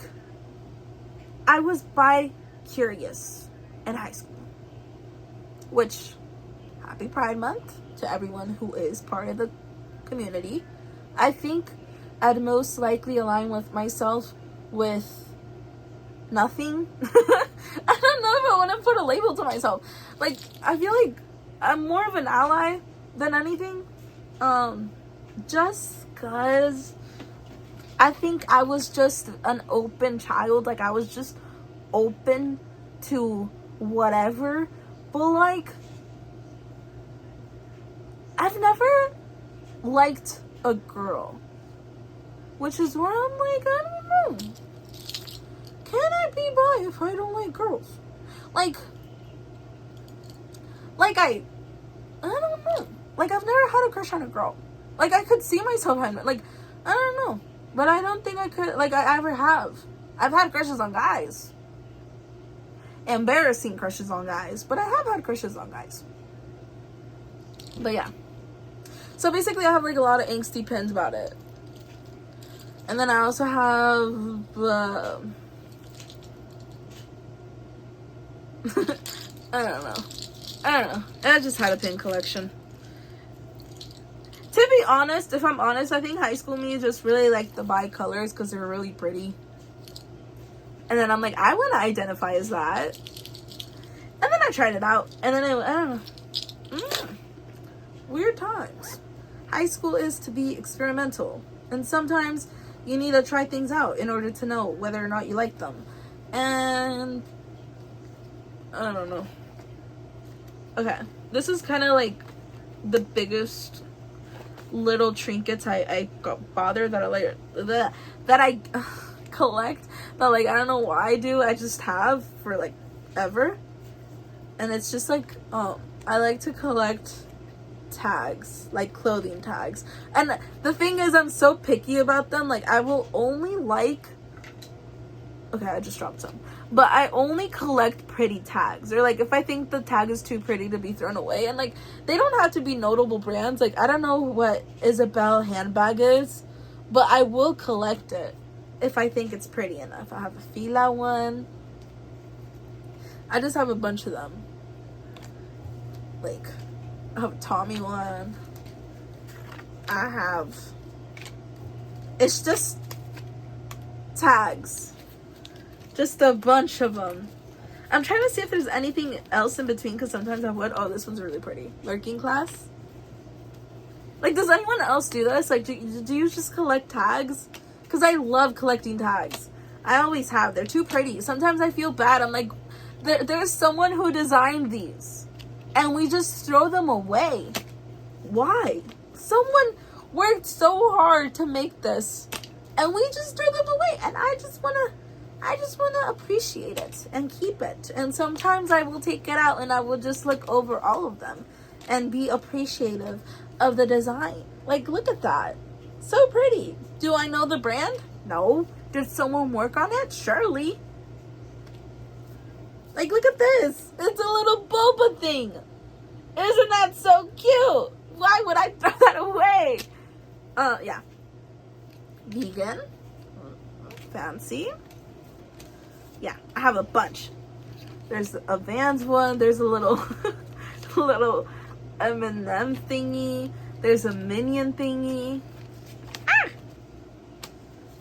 I was bi-curious in high school. Which, happy Pride Month to everyone who is part of the community. I think I'd most likely align with myself with nothing. I don't know if I want to put a label to myself. Like, I feel like I'm more of an ally than anything. Just because I think I was just an open child. Like, I was just open to whatever. But, like, I've never liked a girl. Which is where I'm like, I don't know. Can I be bi if I don't like girls? Like I don't know. Like, I've never had a crush on a girl. Like, I could see myself having, like, I don't know. But I don't think I could, like, I ever have. I've had crushes on guys. Embarrassing crushes on guys. But I have had crushes on guys. But yeah. So basically I have, like, a lot of angsty pins about it. And then I also have, I don't know. I just had a pin collection. To be honest, if I'm honest, I think high school me just really like the bi-colors because they're really pretty. And then I'm like, I want to identify as that. And then I tried it out. And then I don't know. Weird times. High school is to be experimental. And sometimes you need to try things out in order to know whether or not you like them. And I don't know. Okay. This is kind of like the biggest little trinkets I got bothered that I like that I collect, but like I don't know why I do. I just have for like ever, and it's just like I like to collect tags, like clothing tags. And the thing is, I'm so picky about them. Like I will only like. Okay, I just dropped some. But I only collect pretty tags. Or like if I think the tag is too pretty to be thrown away. And like they don't have to be notable brands. Like I don't know what Isabel handbag is, but I will collect it if I think it's pretty enough. I have a Fila one. I just have a bunch of them. Like I have a Tommy one. I have, it's just tags. Just a bunch of them. I'm trying to see if there's anything else in between, because sometimes I would. Oh, this one's really pretty. Lurking Class. Like, does anyone else do this? Like, do you just collect tags? Because I love collecting tags. I always have. They're too pretty. Sometimes I feel bad. I'm like, there's someone who designed these. And we just throw them away. Why? Someone worked so hard to make this. And we just throw them away. And I just want to appreciate it and keep it. And sometimes I will take it out and I will just look over all of them and be appreciative of the design. Like, look at that. So pretty. Do I know the brand? No. Did someone work on it? Surely. Like, look at this. It's a little boba thing. Isn't that so cute? Why would I throw that away? Yeah. Vegan. Fancy. Yeah, I have a bunch. There's a Vans one. There's a little little M&M thingy. There's a Minion thingy.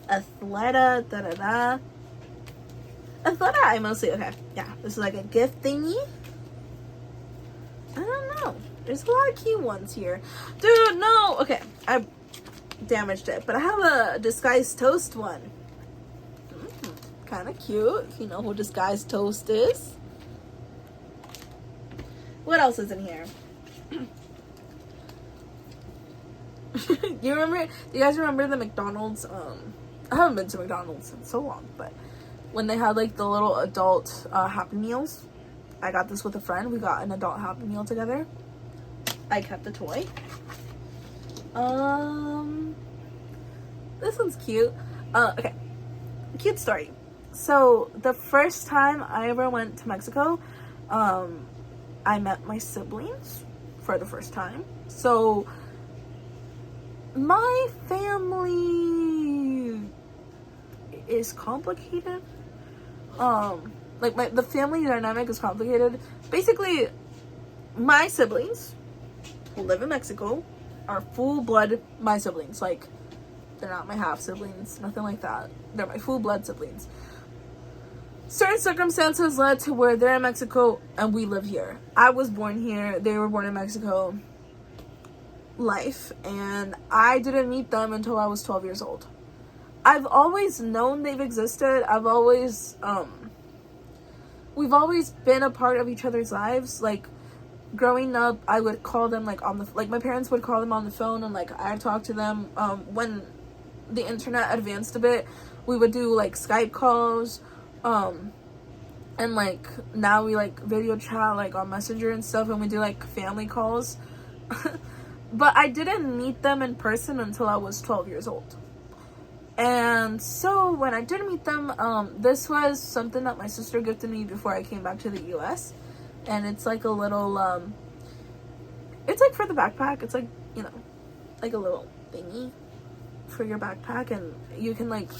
Athleta, da-da-da. Athleta, I mostly, okay. Yeah, this is like a gift thingy. I don't know. There's a lot of cute ones here. Dude, no. Okay, I damaged it. But I have a Disguised Toast one. Kind of cute, if you know who Disguised Toast is. What else is in here? Do you guys remember the McDonald's? I haven't been to McDonald's in so long, but when they had like the little adult Happy Meals, I got this with a friend. We got an adult Happy Meal together. I kept the toy. This one's cute. Okay, cute story. So the first time I ever went to Mexico, I met my siblings for the first time. So my family is complicated. Like the family dynamic is complicated. Basically, my siblings who live in Mexico are full-blood my siblings. Like, they're not my half siblings, nothing like that. They're my full-blood siblings. Certain circumstances led to where they're in Mexico and we live here. I was born here, they were born in Mexico. Life. And I didn't meet them until I was 12 years old. I've always known they've existed. We've always been a part of each other's lives. Like, growing up, I would call them like my parents would call them on the phone, and like I'd talk to them. When the internet advanced a bit, we would do like Skype calls. And like now we like video chat like on Messenger and stuff, and we do like family calls. But I didn't meet them in person until I was 12 years old. And so when I did meet them, this was something that my sister gifted me before I came back to the US. And it's like a little, it's like for the backpack. It's like, you know, like a little thingy for your backpack. And you can like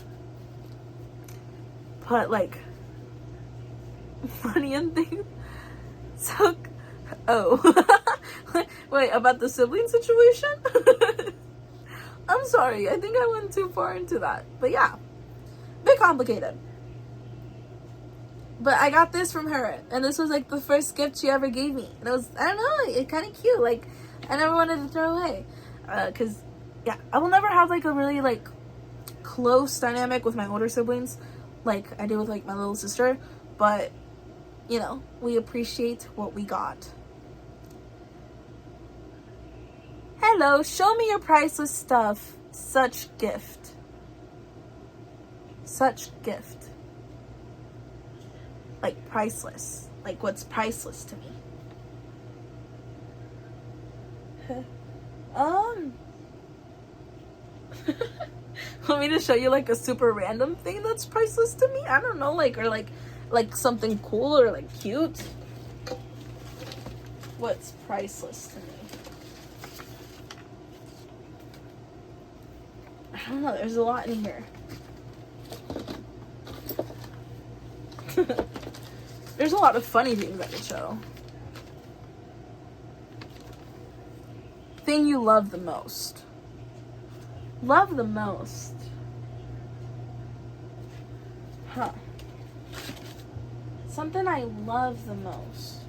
put like money and things. So, oh. Wait, about the sibling situation? I'm sorry. I think I went too far into that. But yeah, a bit complicated. But I got this from her, and this was like the first gift she ever gave me. And it was, I don't know, it kind of cute. Like, I never wanted to throw away. Because, yeah, I will never have like a really like close dynamic with my older siblings like I do with like my little sister. But, you know, we appreciate what we got. Hello, show me your priceless stuff. Such gift. Such gift. Like priceless. Like what's priceless to me. Want me to show you like a super random thing that's priceless to me? I don't know, like, or like something cool or like cute. What's priceless to me? I don't know, there's a lot in here. There's a lot of funny things I could show. Thing you love the most. Love the most. Huh. Something I love the most.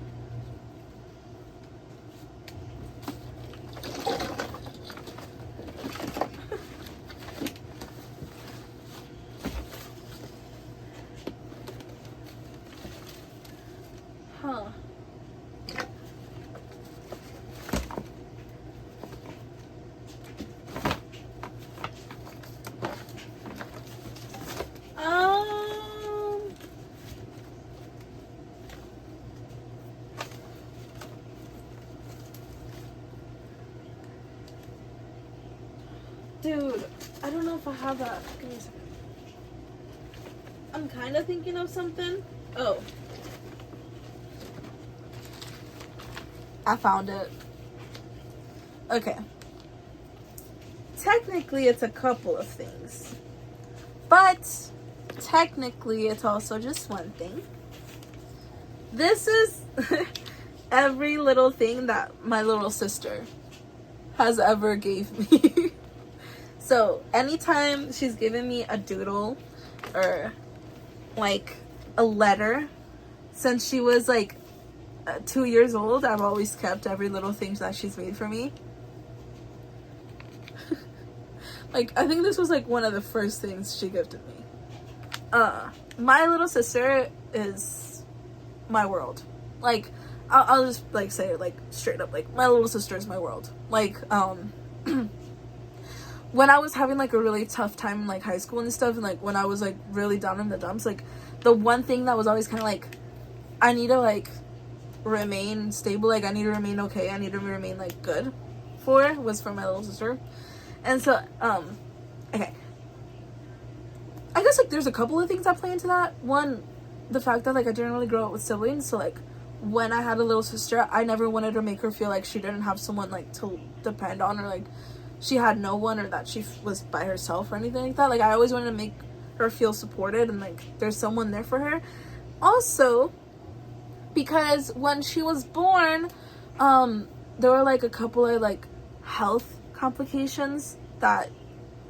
Huh. Dude, I don't know if I have that. Give me a second. I'm kind of thinking of something. Oh. I found it. Okay. Technically, it's a couple of things. But, technically, it's also just one thing. This is every little thing that my little sister has ever gave me. So, anytime she's given me a doodle or, like, a letter, since she was, like, 2 years old, I've always kept every little thing that she's made for me. Like, I think this was, like, one of the first things she gifted me. My little sister is my world. Like, I'll just, like, say it, like, straight up. Like, my little sister is my world. Like, when I was having, like, a really tough time in, like, high school and stuff, and, like, when I was, like, really down in the dumps, like, the one thing that was always kind of, like, I need to, like, remain stable, like, I need to remain okay, I need to remain, like, good was for my little sister. And so, okay. I guess, like, there's a couple of things that play into that. One, the fact that, like, I didn't really grow up with siblings, so, like, when I had a little sister, I never wanted to make her feel like she didn't have someone, like, to depend on, or, like, she had no one, or that she was by herself or anything like that. Like, I always wanted to make her feel supported and, like, there's someone there for her. Also, because when she was born, there were, like, a couple of, like, health complications that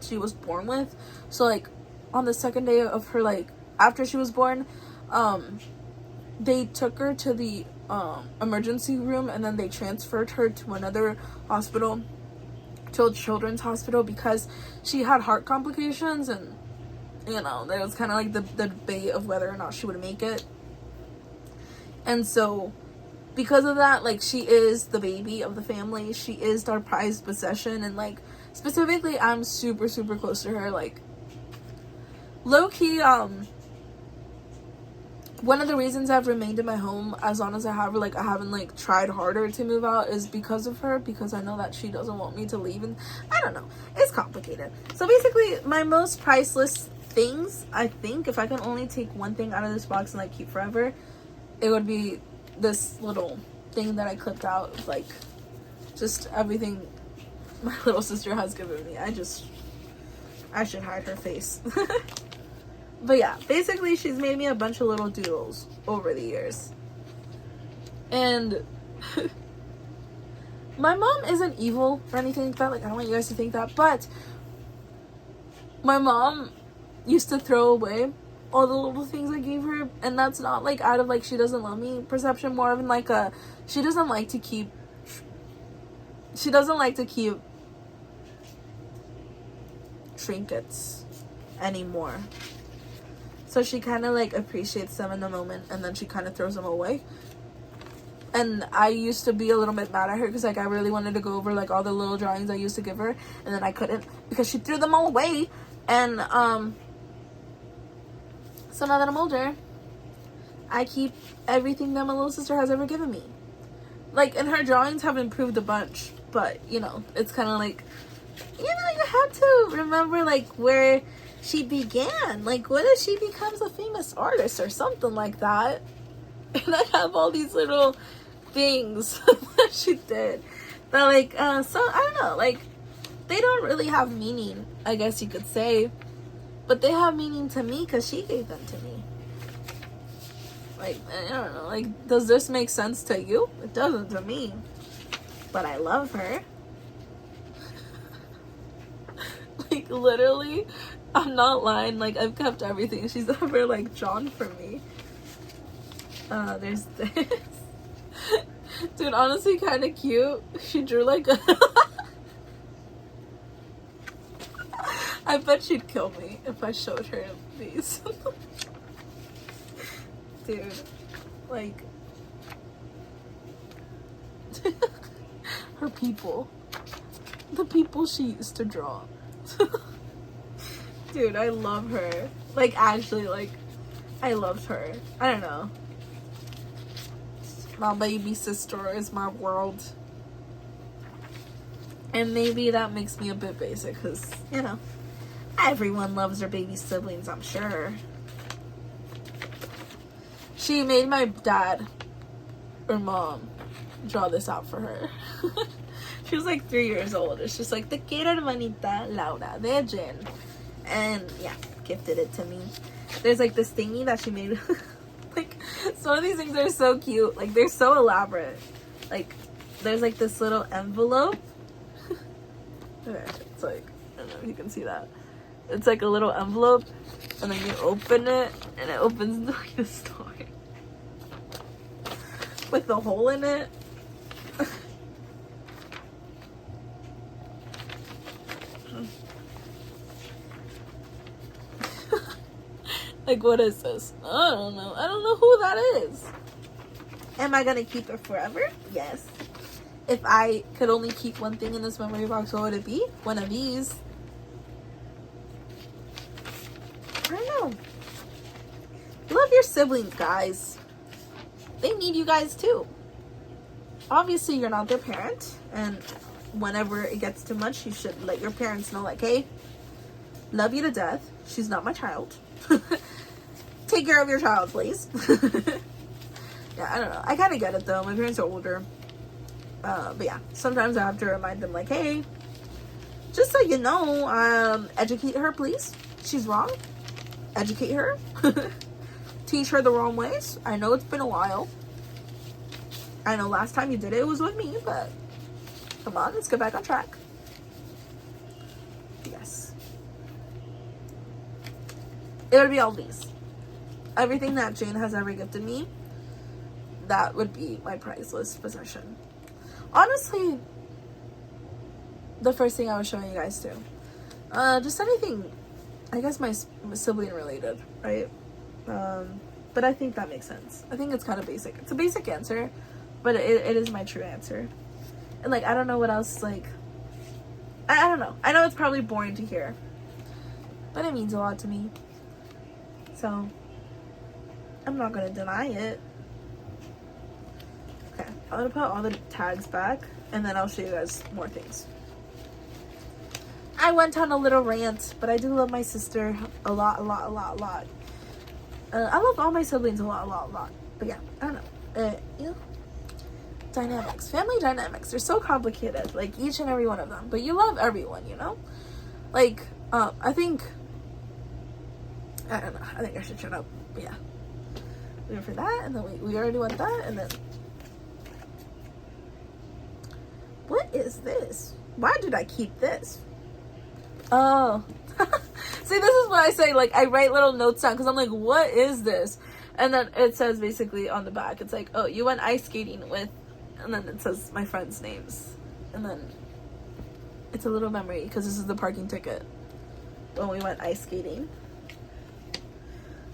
she was born with. So, like, on the second day of her, like, after she was born, they took her to the emergency room, and then they transferred her to another hospital, to a children's hospital, because she had heart complications, and, you know, there was kind of like the debate of whether or not she would make it. And so, because of that, like, she is the baby of the family, she is our prized possession, and, like, specifically, I'm super, super close to her. Like, low-key, one of the reasons I've remained in my home as long as I have, like, I haven't, like, tried harder to move out, is because of her, because I know that she doesn't want me to leave, and I don't know, it's complicated. So basically, my most priceless things, I think, if I can only take one thing out of this box and, like, keep forever, it would be this little thing that I clipped out of, like, just everything my little sister has given me. I should hide her face. But yeah, basically, she's made me a bunch of little doodles over the years. And my mom isn't evil or anything like that. Like, I don't want you guys to think that. But My mom used to throw away all the little things I gave her, and that's not like out of like she doesn't love me perception, more of in like a she doesn't like to keep trinkets anymore. So she kind of like appreciates them in the moment, and then she kind of throws them away. And I used to be a little bit mad at her because like I really wanted to go over like all the little drawings I used to give her, and then I couldn't because she threw them all away. And so now that I'm older, I keep everything that my little sister has ever given me. Like, and her drawings have improved a bunch, but you know, it's kind of like, you know, you have to remember like where she began. Like, what if she becomes a famous artist or something like that? And I have all these little things that she did that like so I don't know, like they don't really have meaning, I guess you could say, but they have meaning to me because she gave them to me. Like, I don't know, like, does this make sense to you? It doesn't to me, but I love her. Like, literally, I'm not lying, like I've kept everything she's ever like drawn for me. There's this. Dude, honestly, kind of cute. She drew like a I bet she'd kill me if I showed her these. Dude, like her people, the people she used to draw. Dude, I love her. Like, actually, like, I loved her. I don't know. My baby sister is my world. And maybe that makes me a bit basic because, you know, everyone loves their baby siblings, I'm sure. She made my dad or mom draw this out for her. She was like 3 years old. It's just like, te quiero hermanita Laura de Jen. And yeah, gifted it to me. There's like this thingy that she made. Like, some of these things are so cute. Like, they're so elaborate. Like, there's like this little envelope. It's like, I don't know if you can see that. It's like a little envelope, and then you open it, and it opens like a star with the hole in it. Like, what is this? I don't know. I don't know who that is. Am I gonna keep it forever? Yes. If I could only keep one thing in this memory box, what would it be? One of these. I don't know. Love your siblings, guys. They need you guys too. Obviously, you're not their parent, and whenever it gets too much, you should let your parents know, like, hey, love you to death. She's not my child. Take care of your child, please. Yeah, I don't know. I kind of get it, though. My parents are older. But yeah, sometimes I have to remind them, like, hey, just so you know, educate her, please. She's wrong. Educate her. Teach her the wrong ways. I know it's been a while. I know last time you did it was with me, but come on, let's get back on track. Yes. It would be all these. Everything that Jane has ever gifted me, that would be my priceless possession. Honestly, the first thing I was showing you guys too. Just anything, I guess my sibling related, right? But I think that makes sense. I think it's kind of basic. It's a basic answer, but it is my true answer. And like, I don't know what else, like, I don't know. I know it's probably boring to hear, but it means a lot to me. So, I'm not gonna deny it. Okay, I'm gonna put all the tags back, and then I'll show you guys more things. I went on a little rant, but I do love my sister a lot. I love all my siblings a lot. But yeah, I don't know. You know, dynamics, family dynamics, they're so complicated, like each and every one of them. But you love everyone, you know? Like, I think, I don't know, I think I should shut up. But yeah. We went for that, and then we already went that, and then... What is this? Why did I keep this? Oh. See, this is what I say, like, I write little notes down, because I'm like, what is this? And then it says, basically, on the back, it's like, oh, you went ice skating with, and then it says my friends' names. And then it's a little memory, because this is the parking ticket when we went ice skating.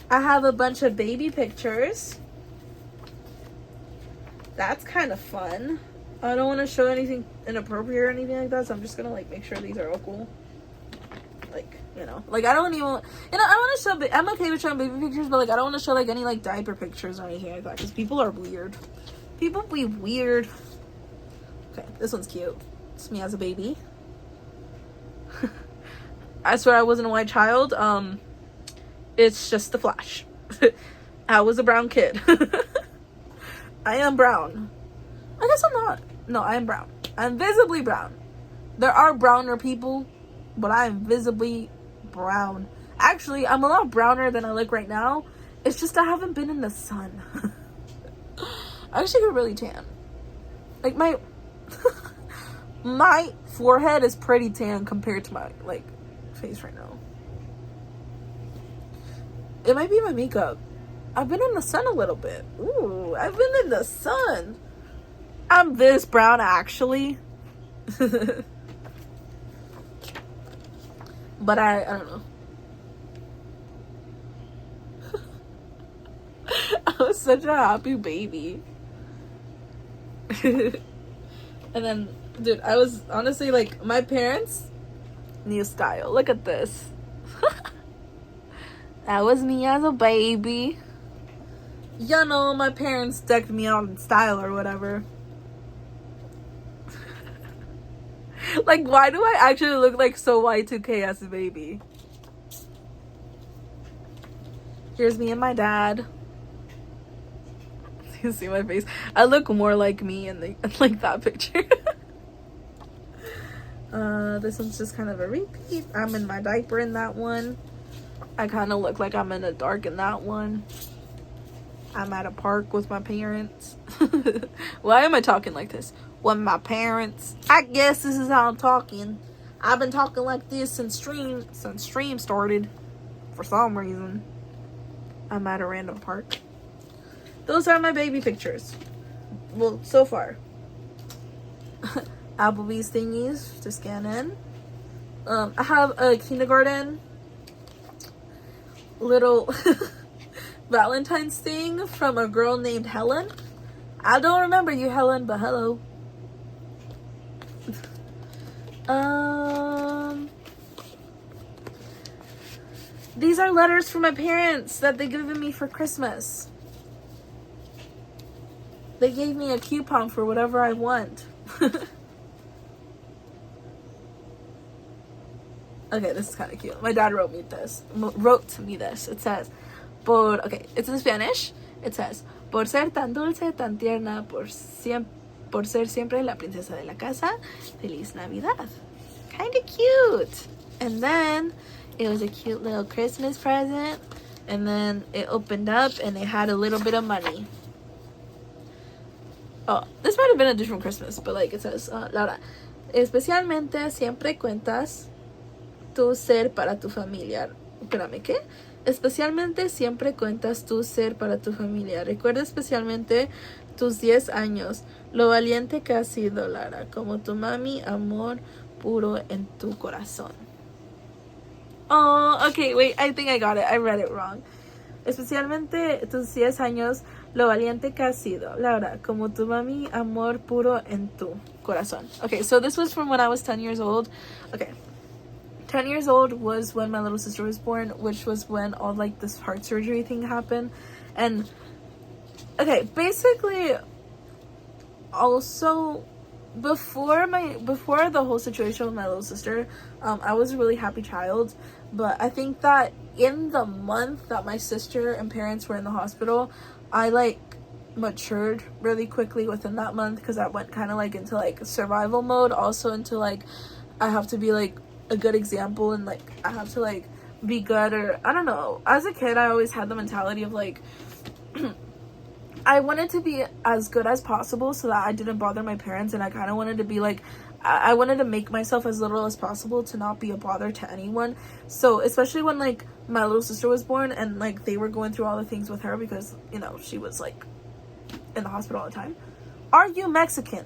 I have a bunch of baby pictures. That's kind of fun. I don't want to show anything inappropriate or anything like that, so I'm just gonna like make sure these are all cool. Like, you know, like I don't even, I want to show, I'm okay with showing baby pictures, but like I don't want to show like any like diaper pictures or anything like that, because people are weird. People be weird. Okay, this one's cute. It's me as a baby. I swear I wasn't a white child. It's just the Flash. I was a brown kid. I am brown. I guess I'm not. No, I am brown. I'm visibly brown. There are browner people, but I am visibly brown. Actually, I'm a lot browner than I look right now. It's just I haven't been in the sun. I actually get really tan. Like my my forehead is pretty tan compared to my like face right now. It might be my makeup. I've been in the sun a little bit. Ooh, I've been in the sun. I'm this brown actually. But I don't know. I was such a happy baby. And then, dude, I was honestly like, my parents, new style. Look at this. That was me as a baby. You know, my parents decked me out in style or whatever. Like, why do I actually look like so Y2K as a baby? Here's me and my dad. You see my face? I look more like me in like that picture. This one's just kind of a repeat. I'm in my diaper in that one. I kind of look like I'm in the dark in that one. I'm at a park with my parents. Why am I talking like this? With my parents. I guess this is how I'm talking. I've been talking like this since stream started. For some reason. I'm at a random park. Those are my baby pictures. Well, so far. Applebee's thingies to scan in. I have a kindergarten little Valentine's thing from a girl named Helen. I don't remember you, Helen, but hello. These are letters from my parents that they given me for Christmas. They gave me a coupon for whatever I want. Okay, this is kind of cute. My dad wrote to me this. It says, okay, it's in Spanish. It says, por ser tan dulce, tan tierna, por ser siempre la princesa de la casa, Feliz Navidad. Kind of cute. And then it was a cute little Christmas present. And then it opened up and it had a little bit of money. Oh, this might have been a different Christmas, but like it says, Laura, especialmente siempre cuentas tu ser para tu familia. Espérame, ¿qué? Especialmente siempre cuentas tu ser para tu familia. Recuerda especialmente tus 10 años, lo valiente que has sido, Lara, como tu mami, amor puro en tu corazón. Oh, okay, wait, I think I got it. I read it wrong. Especialmente tus 10 años, lo valiente que has sido, Laura, como tu mami, amor puro en tu corazón. Okay, so this was from when I was 10 years old. Okay. 10 years old was when my little sister was born, which was when all like this heart surgery thing happened. And okay, basically also before the whole situation with my little sister, I was a really happy child, but I think that in the month that my sister and parents were in the hospital, I like matured really quickly within that month, because I went kind of like into like survival mode, also into like I have to be like a good example, and like I have to like be good, or I don't know. As a kid, I always had the mentality of like I wanted to be as good as possible so that I didn't bother my parents, and I kind of wanted to be like I wanted to make myself as little as possible to not be a bother to anyone. So especially when like my little sister was born and like they were going through all the things with her because, you know, she was like in the hospital all the time. Are you Mexican?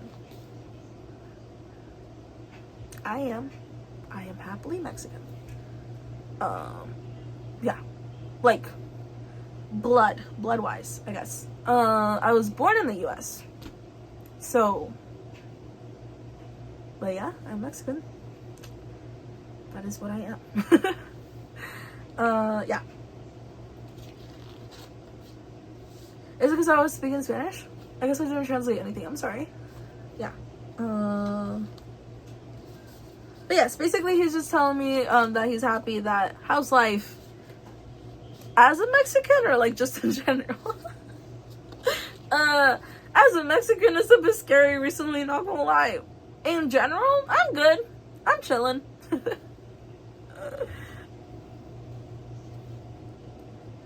I am happily Mexican. Yeah, like blood wise, I guess. I was born in the US, so, but yeah, I'm Mexican. That is what I am. Yeah. Is it because I was speaking Spanish? I guess I didn't translate anything, I'm sorry. Yeah. But yes, basically he's just telling me that he's happy that how's life as a Mexican or like just in general. As a Mexican, it's a bit scary recently, not gonna lie. In general, I'm good. I'm chilling.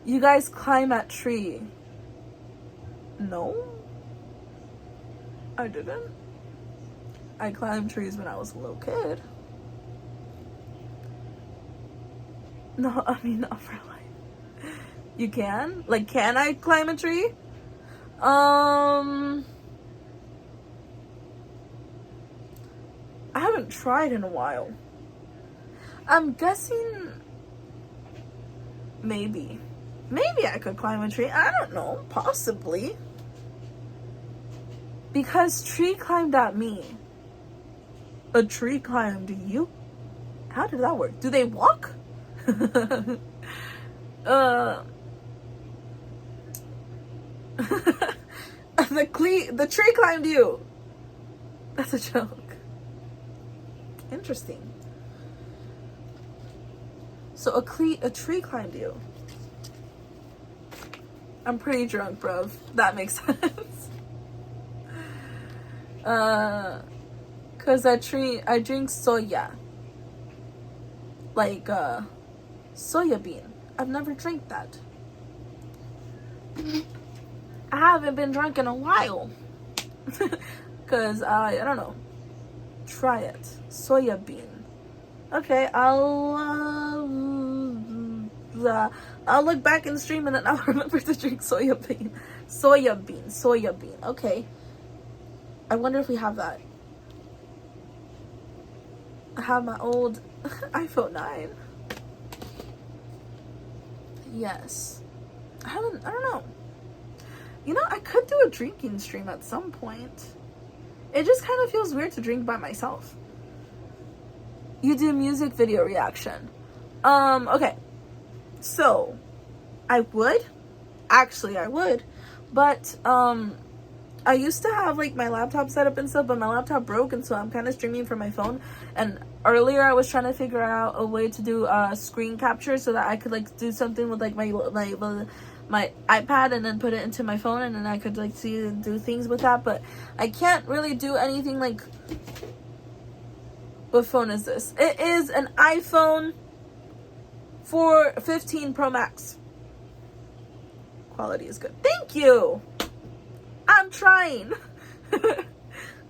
You guys climb at tree. No, I didn't. I climbed trees when I was a little kid. No, I mean, not for life. You can? Like, can I climb a tree? I haven't tried in a while. I'm guessing maybe I could climb a tree. I don't know, possibly. Because tree climbed at me. A tree climbed you? How did that work? Do they walk? The tree climbed you. That's a joke. Interesting. So a tree climbed you. I'm pretty drunk, bruv. That makes sense. Cause I drink soya. Like soya bean. I've never drank that. I haven't been drunk in a while. Cause I don't know. Try it. Soya bean. Okay, I'll look back in the stream and then I'll remember to drink soya bean. Soya bean. Okay. I wonder if we have that. I have my old iPhone 9. Yes. I don't know. You know, I could do a drinking stream at some point. It just kind of feels weird to drink by myself. You do music video reaction. Okay. So, I would. Actually, I would. But, I used to have, like, my laptop set up and stuff, but my laptop broke, and so I'm kind of streaming from my phone. And earlier, I was trying to figure out a way to do screen capture so that I could, like, do something with, like, my iPad and then put it into my phone, and then I could, like, see and do things with that. But I can't really do anything, like... What phone is this? It is an iPhone 15 Pro Max. Quality is good. Thank you! I'm trying.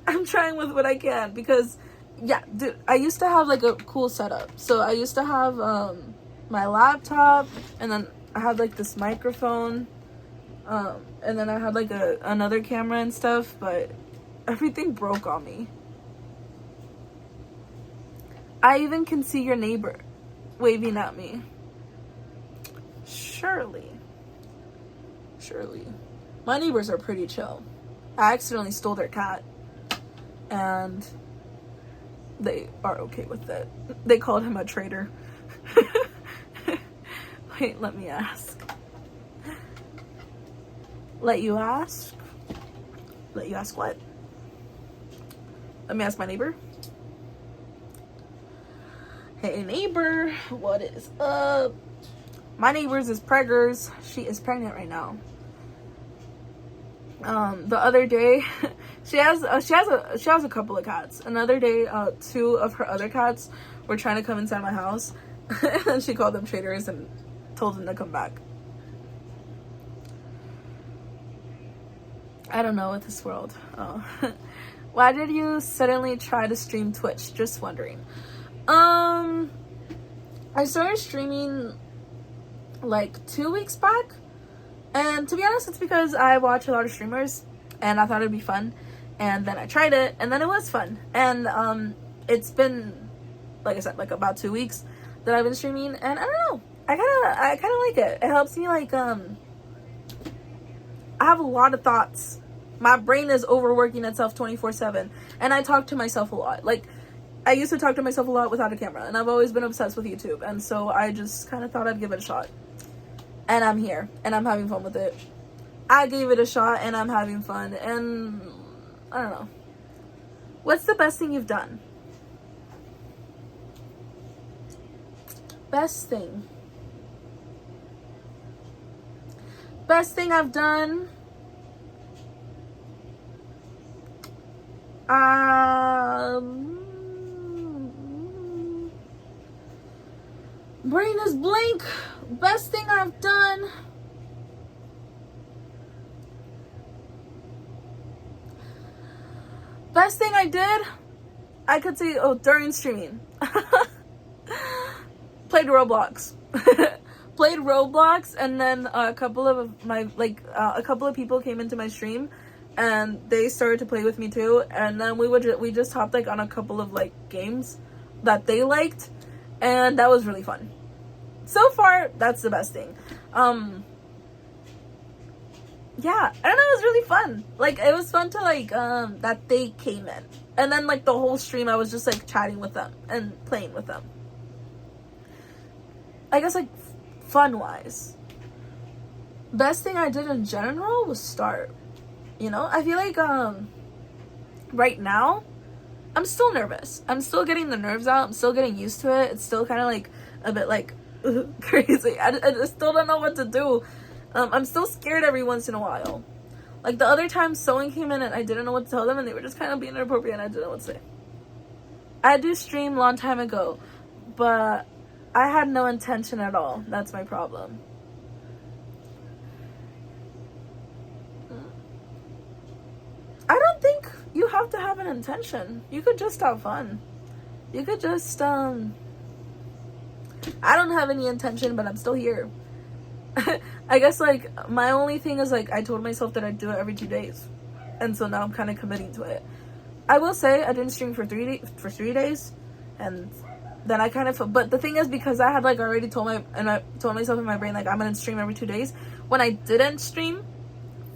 I'm trying with what I can because, yeah, dude, I used to have, like, a cool setup. So I used to have my laptop, and then I had, like, this microphone, and then I had, like, another camera and stuff, but everything broke on me. I even can see your neighbor waving at me. Shirley. My neighbors are pretty chill. I accidentally stole their cat. And they are okay with it. They called him a traitor. Wait, let me ask. Let you ask? Let you ask what? Let me ask my neighbor. Hey neighbor, what is up? My neighbor's is preggers. She is pregnant right now. The other day, she has a couple of cats. Another day, 2 of her other cats were trying to come inside my house, and she called them traitors and told them to come back. I don't know with this world. Oh. Why did you suddenly try to stream Twitch? Just wondering. I started streaming like 2 weeks back, and to be honest, it's because I watch a lot of streamers and I thought it'd be fun, and then I tried it and then it was fun, and it's been, like I said, like about 2 weeks that I've been streaming, and I don't know, I kind of like it. It helps me, like, I have a lot of thoughts. My brain is overworking itself 24/7, and I talk to myself a lot. Like, I used to talk to myself a lot without a camera, and I've always been obsessed with YouTube, and so I just kind of thought I'd give it a shot. And I'm here, and I'm having fun with it. I gave it a shot, and I'm having fun, and I don't know. What's the best thing you've done? Best thing. Best thing I've done? Brain is blank. Best thing I've done. Best thing I did, I could say, during streaming. Played Roblox. Played Roblox, and then a couple of people came into my stream, and they started to play with me too, and then we just hopped like on a couple of like games that they liked, and that was really fun. So far, that's the best thing. Yeah, I don't know, it was really fun. Like, it was fun to, like, that they came in. And then, like, the whole stream, I was just, like, chatting with them and playing with them. I guess, like, fun-wise. Best thing I did in general was start. You know? I feel like, right now, I'm still nervous. I'm still getting the nerves out. I'm still getting used to it. It's still kind of, like, a bit, like, crazy. I still don't know what to do. I'm still scared every once in a while. Like, the other time someone came in and I didn't know what to tell them, and they were just kind of being inappropriate, and I didn't know what to say. I do stream long time ago, but I had no intention at all. That's my problem. I don't think you have to have an intention. You could just have fun. You could just, I don't have any intention, but I'm still here. I guess, like, my only thing is, like, I told myself that I'd do it every 2 days, and so now I'm kind of committing to it. I will say I didn't stream for 3 days, and then I kind of, but the thing is, because I had, like, already told myself in my brain, like, I'm gonna stream every 2 days. When I didn't stream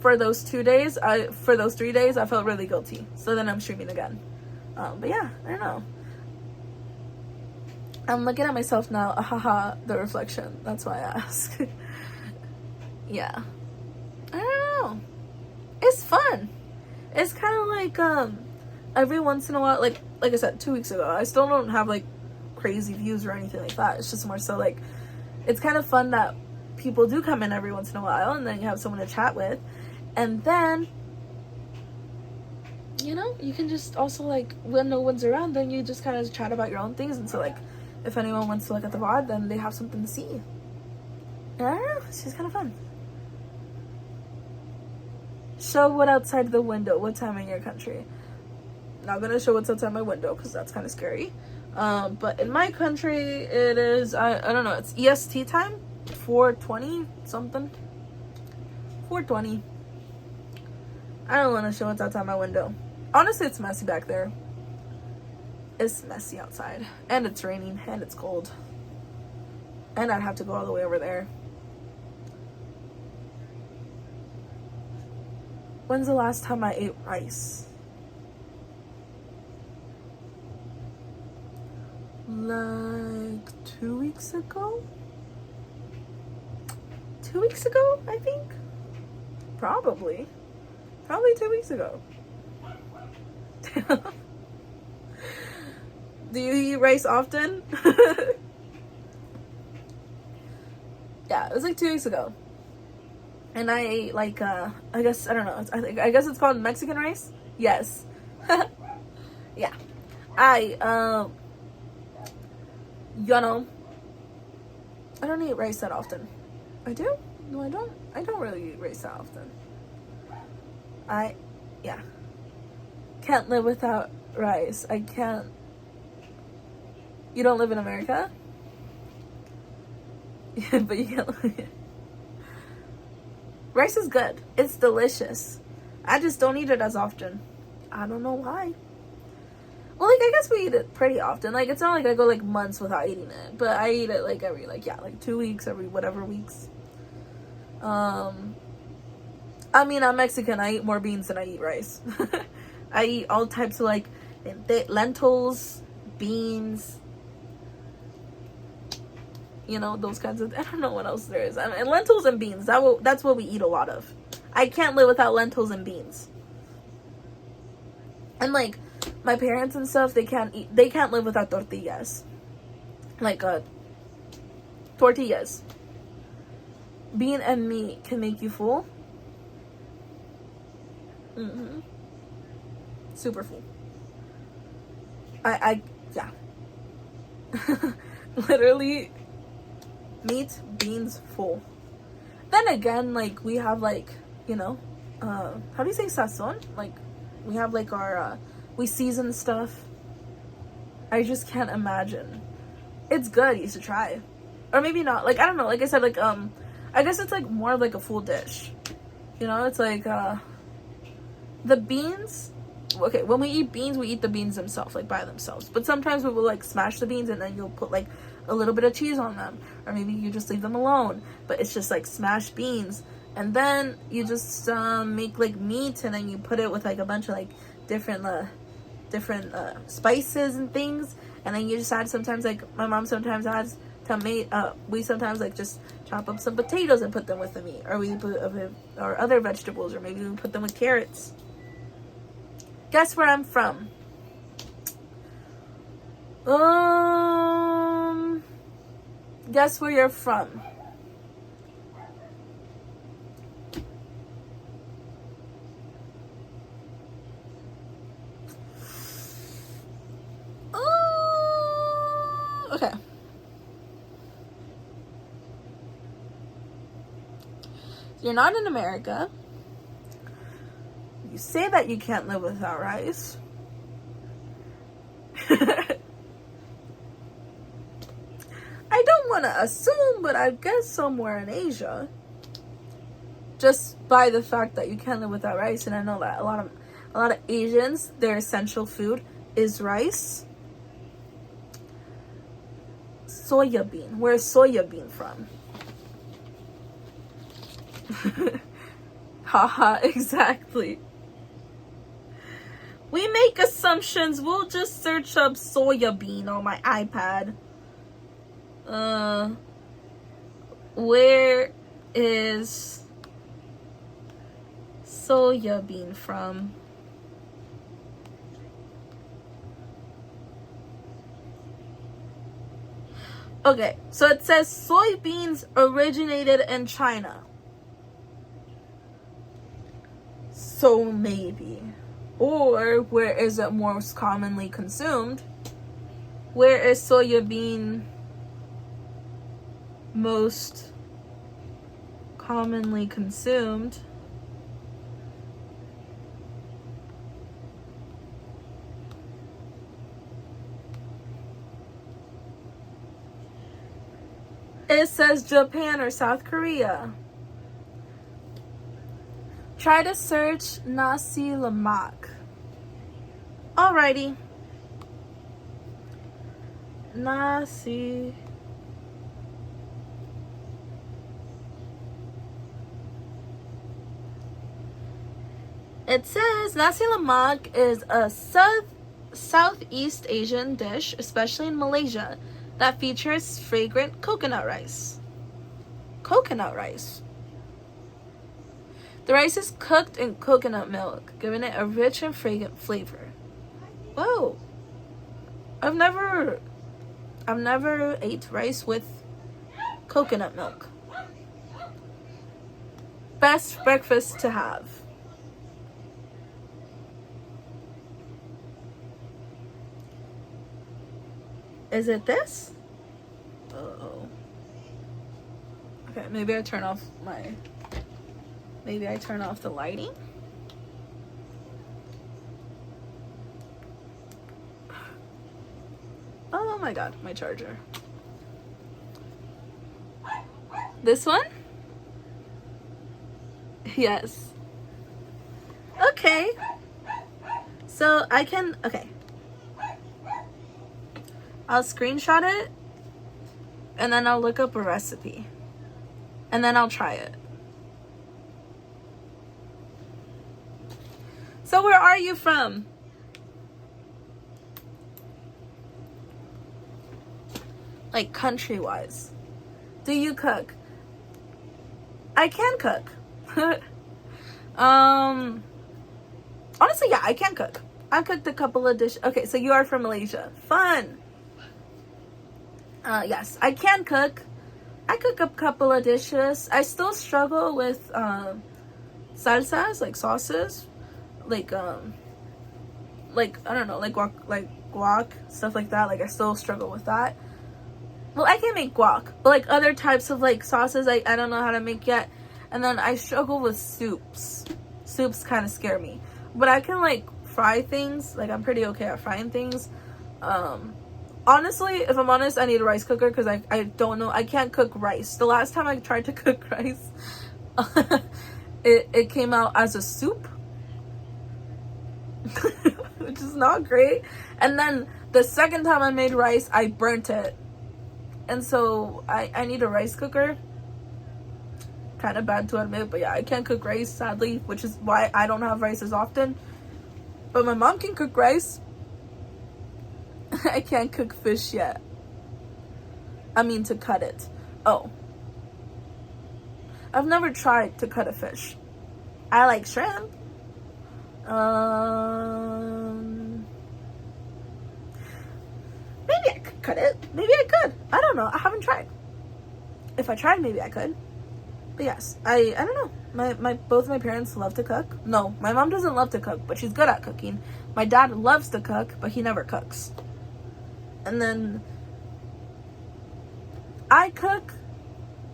for those 3 days, I felt really guilty. So then I'm streaming again. But yeah, I don't know. I'm looking at myself now. Haha, the reflection. That's why I ask. Yeah. I don't know. It's fun. It's kind of like, every once in a while, like I said, 2 weeks ago, I still don't have, like, crazy views or anything like that. It's just more so, like, it's kind of fun that people do come in every once in a while, and then you have someone to chat with. And then, you know, you can just also, like, when no one's around, then you just kind of chat about your own things. And so, like, if anyone wants to look at the VOD, then they have something to see. And I don't know, it's just kind of fun. Show what outside the window. What time in your country? Not gonna show what's outside my window because that's kind of scary. But in my country, it is, I don't know, it's EST time? 4:20 something? 4:20. I don't want to show what's outside my window. Honestly, it's messy back there. It's messy outside. And it's raining. And it's cold. And I'd have to go all the way over there. When's the last time I ate rice? Like 2 weeks ago? 2 weeks ago, I think? Probably 2 weeks ago. Do you eat rice often? Yeah, it was like 2 weeks ago. And I ate, like, I guess, I don't know. I guess it's called Mexican rice? Yes. Yeah. You know, I don't eat rice that often. I do? No, I don't. I don't really eat rice that often. Yeah. can't live without rice. I can't. You don't live in America? Yeah, but you can't. Rice is good. It's delicious. I just don't eat it as often. I don't know why. Well, like, I guess we eat it pretty often. Like, it's not like I go, like, months without eating it. But I eat it, like, every, like, yeah, like 2 weeks, every whatever weeks. I mean, I'm Mexican. I eat more beans than I eat rice. I eat all types of, like, lentils, beans, you know, those kinds of, I don't know what else there is. I mean, lentils and beans, that's what we eat a lot of. I can't live without lentils and beans. And, like, my parents and stuff, they can't live without tortillas. Like, tortillas. Bean and meat can make you full. Super full. Yeah. Literally, meat, beans, full. Then again, like, we have, like, you know, how do you say sazon? Like, we have, like, our, we season stuff. I just can't imagine. It's good, you should try. Or maybe not. Like, I don't know. Like I said, like, I guess it's, like, more of, like, a full dish. You know, it's, like, the beans, okay, when we eat beans, we eat the beans themselves, like, by themselves. But sometimes we will, like, smash the beans and then you'll put, like, a little bit of cheese on them. Or maybe you just leave them alone. But it's just, like, smashed beans. And then you just make, like, meat and then you put it with, like, a bunch of, like, different spices and things. And then you just add sometimes, like, my mom sometimes adds tomato. We sometimes, like, just chop up some potatoes and put them with the meat. Or we put or other vegetables. Or maybe we put them with carrots. Guess where I'm from? Guess where you're from? Okay. You're not in America. You say that you can't live without rice. I don't want to assume, but I guess somewhere in Asia. Just by the fact that you can't live without rice, and I know that a lot of Asians, their essential food is rice. Soya bean. Where's soya bean from? Haha, exactly. We make assumptions. We'll just search up soya bean on my iPad. Where is soya bean from? Okay, so it says soybeans originated in China. So maybe. Or where is it most commonly consumed? Where is soya bean most commonly consumed? It says Japan or South Korea. Try to search nasi lemak. Alrighty. Nasi. It says nasi lemak is a Southeast Asian dish, especially in Malaysia, that features fragrant coconut rice. Coconut rice. The rice is cooked in coconut milk, giving it a rich and fragrant flavor. Whoa. I've never ate rice with coconut milk. Best breakfast to have. Is it this? Uh-oh. Okay, maybe I turn off the lighting. Oh my god, my charger. This one? Yes. Okay. So I can, okay. I'll screenshot it and then I'll look up a recipe and then I'll try it. So where are you from? Like country-wise. Do you cook? I can cook. Honestly, yeah, I can cook. I've cooked a couple of dishes. Okay, so you are from Malaysia. Fun. Yes, I can cook. I cook a couple of dishes. I still struggle with salsas, like sauces, like I don't know, like guac, stuff like that. Like I still struggle with that. Well, I can make guac, but like other types of like sauces, I don't know how to make yet. And then I struggle with soups. Soups kind of scare me, but I can like fry things. Like I'm pretty okay at frying things. Honestly, if I'm honest, I need a rice cooker because I don't know. I can't cook rice. The last time I tried to cook rice, it came out as a soup, which is not great. And then the second time I made rice, I burnt it. And so I need a rice cooker. Kind of bad to admit, but yeah, I can't cook rice, sadly, which is why I don't have rice as often. But my mom can cook rice. I can't cook fish yet. I mean, to cut it. Oh. I've never tried to cut a fish. I like shrimp. Maybe I could cut it. Maybe I could. I don't know. I haven't tried. If I tried, maybe I could. But yes, I don't know. Both my parents love to cook. No, my mom doesn't love to cook, but she's good at cooking. My dad loves to cook, but he never cooks. And then I cook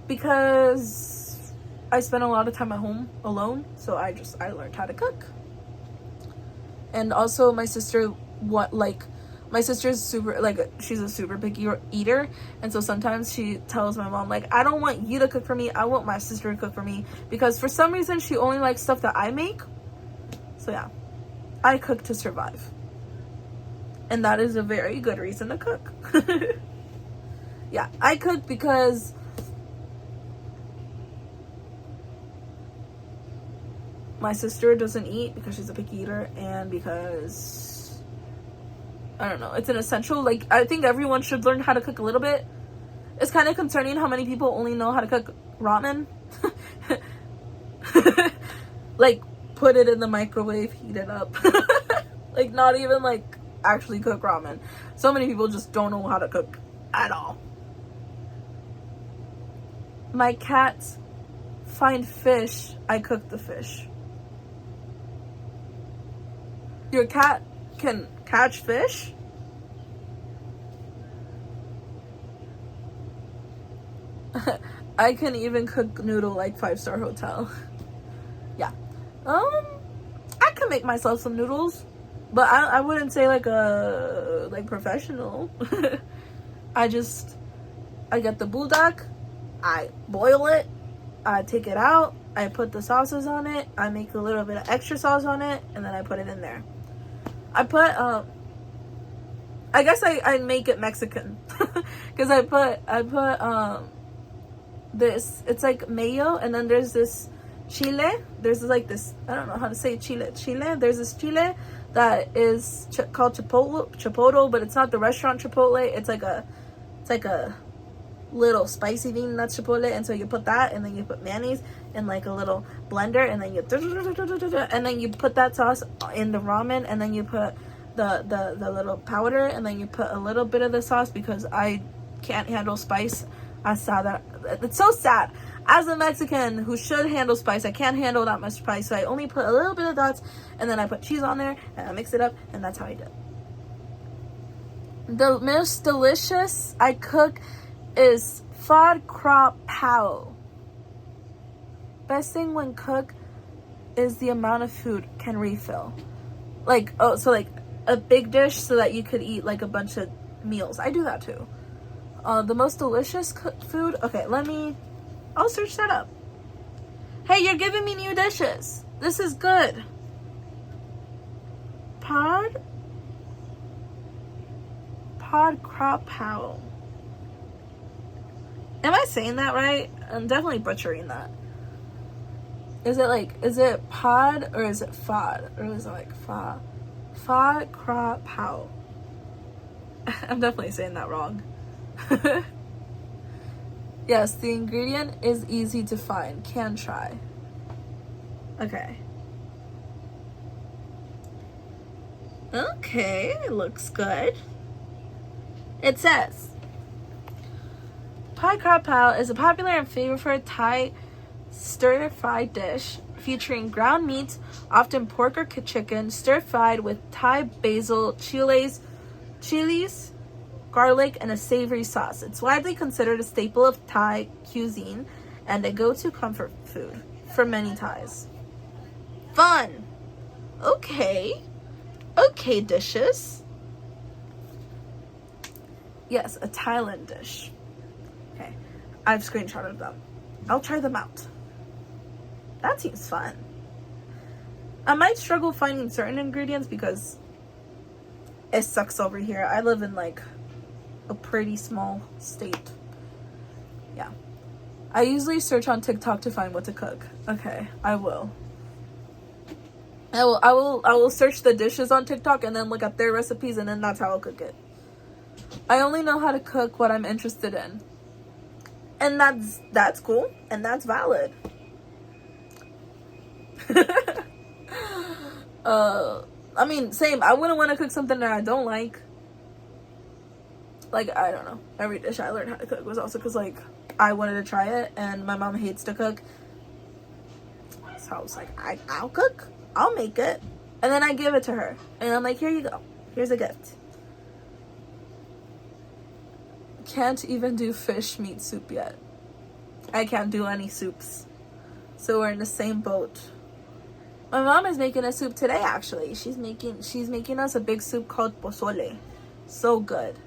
because I spend a lot of time at home alone, so I learned how to cook. And also my sister my sister's super, like, she's a super picky eater, and so sometimes she tells my mom, like, I don't want you to cook for me, I want my sister to cook for me, because for some reason she only likes stuff that I make. So yeah, I cook to survive, and that is a very good reason to cook. Yeah, I cook because my sister doesn't eat because she's a picky eater, and because I don't know, it's an essential. Like, I think everyone should learn how to cook a little bit. It's kind of concerning how many people only know how to cook ramen. Like, put it in the microwave, heat it up. Like, not even, like, actually cook ramen. So many people just don't know how to cook at all. My cats find fish, I cook the fish. Your cat can catch fish? I can even cook noodle like 5-star hotel. Yeah. I can make myself some noodles, but I wouldn't say like professional. I get the buldak, I boil it, I take it out, I put the sauces on it, I make a little bit of extra sauce on it, and then I put it in there. I put I guess I make it Mexican because I put this, it's like mayo, and then there's this chile, there's like this, I don't know how to say chile, there's this chile that is called chipotle, but it's not the restaurant chipotle, it's like a little spicy thing that's chipotle, and so you put that, and then you put mayonnaise in like a little blender, and then you put that sauce in the ramen, and then you put the little powder, and then you put a little bit of the sauce because I can't handle spice. I saw that. It's so sad. As a Mexican who should handle spice, I can't handle that much spice, so I only put a little bit of that, and then I put cheese on there, and I mix it up, and that's how I do it. The most delicious I cook is phar krap pao. Best thing when cook is the amount of food can refill. Like, oh, so like a big dish so that you could eat like a bunch of meals. I do that too. The most delicious food. Okay, I'll search that up. Hey, you're giving me new dishes. This is good. Pad Kra Pao. Am I saying that right? I'm definitely butchering that. Is it pod or is it fod? Or is it like fa? Fa Kra Pao. I'm definitely saying that wrong. Yes, the ingredient is easy to find. Can try. Okay. Okay, it looks good. It says, Pad Kra Pao is a popular and favorite Thai stir-fried dish featuring ground meat, often pork or chicken, stir-fried with Thai basil, chilies, garlic, and a savory sauce. It's widely considered a staple of Thai cuisine and a go-to comfort food for many Thais. Fun! Okay, dishes. Yes, a Thailand dish. Okay, I've screenshotted them. I'll try them out. That seems fun. I might struggle finding certain ingredients because it sucks over here. I live in like a pretty small state. Yeah. I usually search on TikTok to find what to cook. Okay, I will search the dishes on TikTok and then look at their recipes, and then that's how I'll cook it. I only know how to cook what I'm interested in. And that's cool and that's valid. I mean, same. I wouldn't want to cook something that I don't like. Like, I don't know. Every dish I learned how to cook was also because, like, I wanted to try it, and my mom hates to cook. So I was like, I'll cook. I'll make it. And then I give it to her. And I'm like, here you go. Here's a gift. Can't even do fish meat soup yet. I can't do any soups. So we're in the same boat. My mom is making a soup today, actually. She's making us a big soup called pozole. So good.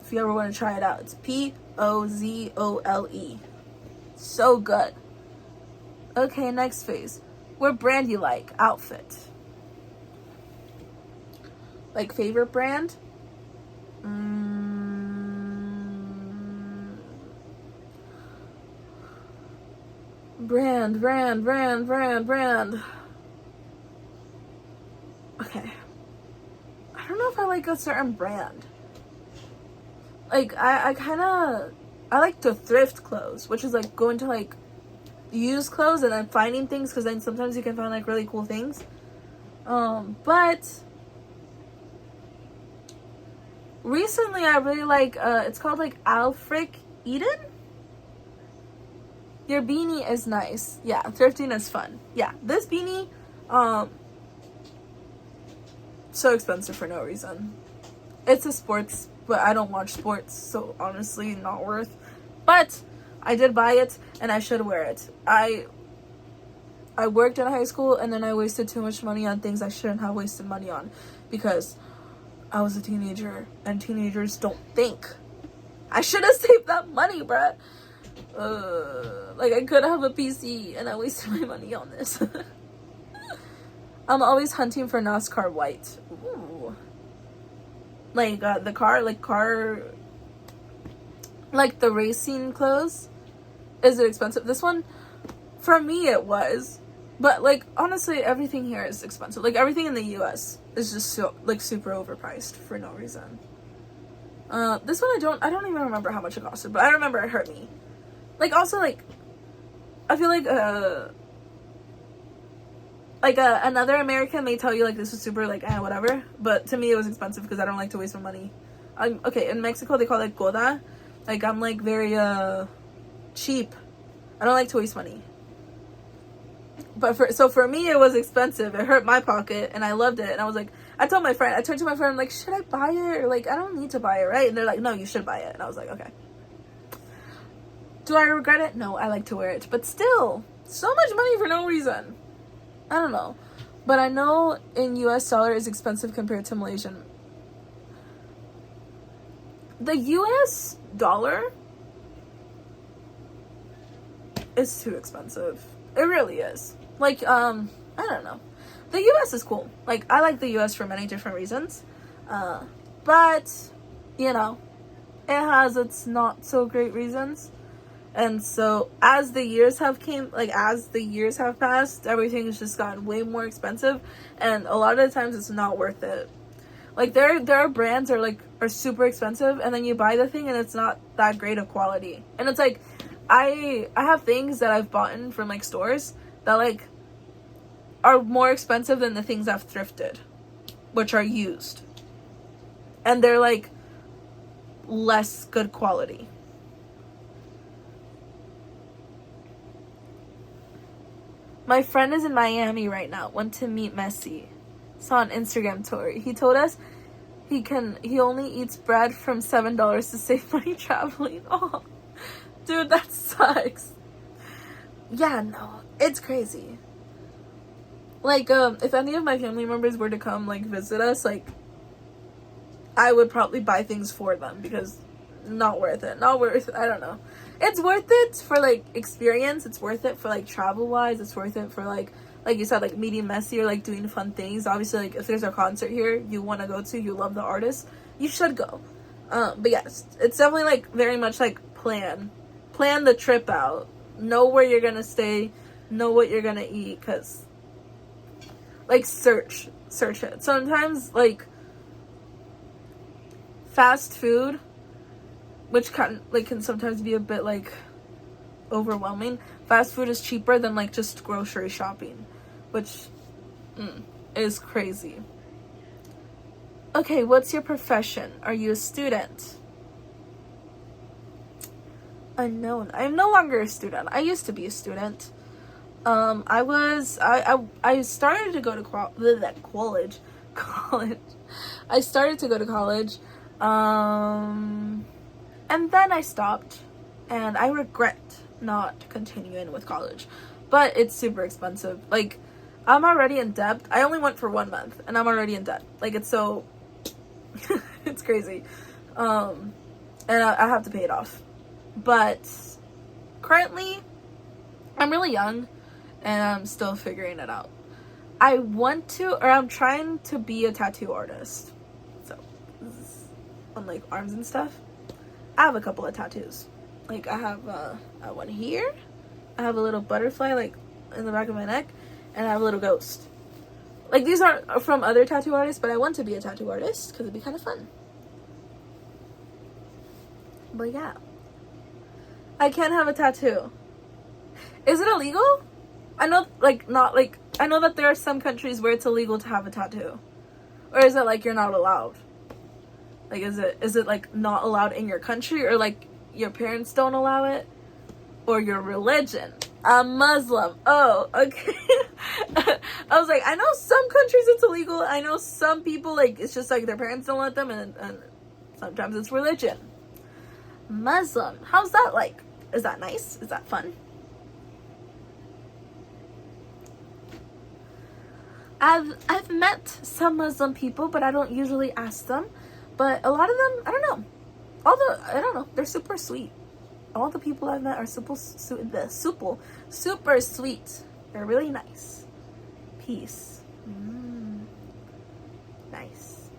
If you ever want to try it out, it's Pozole. So good. Okay, next phase. What brand you like? Outfit. Like favorite brand? Brand. Okay. I don't know if I like a certain brand. Like, I like to thrift clothes, which is like going to like used clothes and then finding things, because then sometimes you can find like really cool things. But recently I really like, it's called like Alfric Eden. Your beanie is nice. Yeah, thrifting is fun. Yeah, this beanie, so expensive for no reason. It's a sports, but I don't watch sports, so honestly, not worth. But I did buy it, and I should wear it. I worked in high school, and then I wasted too much money on things I shouldn't have wasted money on, because I was a teenager, and teenagers don't think. I should have saved that money, bruh. Like, I could have a PC, and I wasted my money on this. I'm always hunting for NASCAR white. Ooh. Like, the car, like the racing clothes. Is it expensive? This one, for me, it was. But, like, honestly, everything here is expensive. Like, everything in the US is just so, like, super overpriced for no reason. This one I don't even remember how much it costed, but I remember it hurt me. Like, also, like, I feel like, another American may tell you, like, this was super, like, whatever. But to me, it was expensive because I don't like to waste my money. Okay, in Mexico, they call it coda. Like, I'm, like, very, cheap. I don't like to waste money. But for me, it was expensive. It hurt my pocket, and I loved it. And I was like, I turned to my friend, I'm like, should I buy it? Or, like, I don't need to buy it, right? And they're like, no, you should buy it. And I was like, okay. Do I regret it? No, I like to wear it. But still, so much money for no reason. I don't know. But I know in US dollar is expensive compared to Malaysian. the US dollar is too expensive. It really is. Like, I don't know. The US is cool. Like, I like the US for many different reasons. But, you know, it has its not so great reasons. And so as the years have passed, everything has just gotten way more expensive, and a lot of the times it's not worth it. Like, there are brands are super expensive, and then you buy the thing and it's not that great of quality. And it's like, I have things that I've bought in from like stores that like are more expensive than the things I've thrifted, which are used. And they're like less good quality. My friend is in Miami right now. Went to meet Messi. Saw an Instagram story. He told us he only eats bread from $7 to save money traveling. Oh, dude, that sucks. Yeah, no, it's crazy. Like, if any of my family members were to come like visit us, like, I would probably buy things for them because not worth it. I don't know. It's worth it for like experience. It's worth it for like travel wise. It's worth it for like you said, like meeting Messi or like doing fun things. Obviously, like if there's a concert here you want to go to, you love the artist, you should go. But yes, it's definitely like very much like plan the trip out. Know where you're gonna stay. Know what you're gonna eat. Cause like search it. Sometimes like fast food, which can sometimes be a bit like overwhelming. Fast food is cheaper than like just grocery shopping, which is crazy. Okay, what's your profession? Are you a student? Unknown. I'm no longer a student. I used to be a student. I started to go to college. I started to go to college. And then I stopped, and I regret not continuing with college. But it's super expensive. Like, I'm already in debt. I only went for 1 month, and I'm already in debt. Like, it's so... it's crazy. And I have to pay it off. But currently, I'm really young, and I'm still figuring it out. I'm trying to be a tattoo artist. So, on, like, arms and stuff. I have a couple of tattoos. Like, I have one here. I have a little butterfly, like, in the back of my neck. And I have a little ghost. Like, these aren't from other tattoo artists, but I want to be a tattoo artist because it'd be kind of fun. But, yeah. I can't have a tattoo. Is it illegal? I know, like, not, like... I know that there are some countries where it's illegal to have a tattoo. Or is it, like, you're not allowed? Like, is it like not allowed in your country, or like your parents don't allow it, or your religion? I'm Muslim. Oh, okay. I was like, I know some countries it's illegal. I know some people, like, it's just like their parents don't let them, and sometimes it's religion. Muslim. How's that like? Is that nice? Is that fun? I've met some Muslim people, but I don't usually ask them. But a lot of them, I don't know. They're super sweet. All the people I've met are super sweet. They're really nice. Peace. Nice.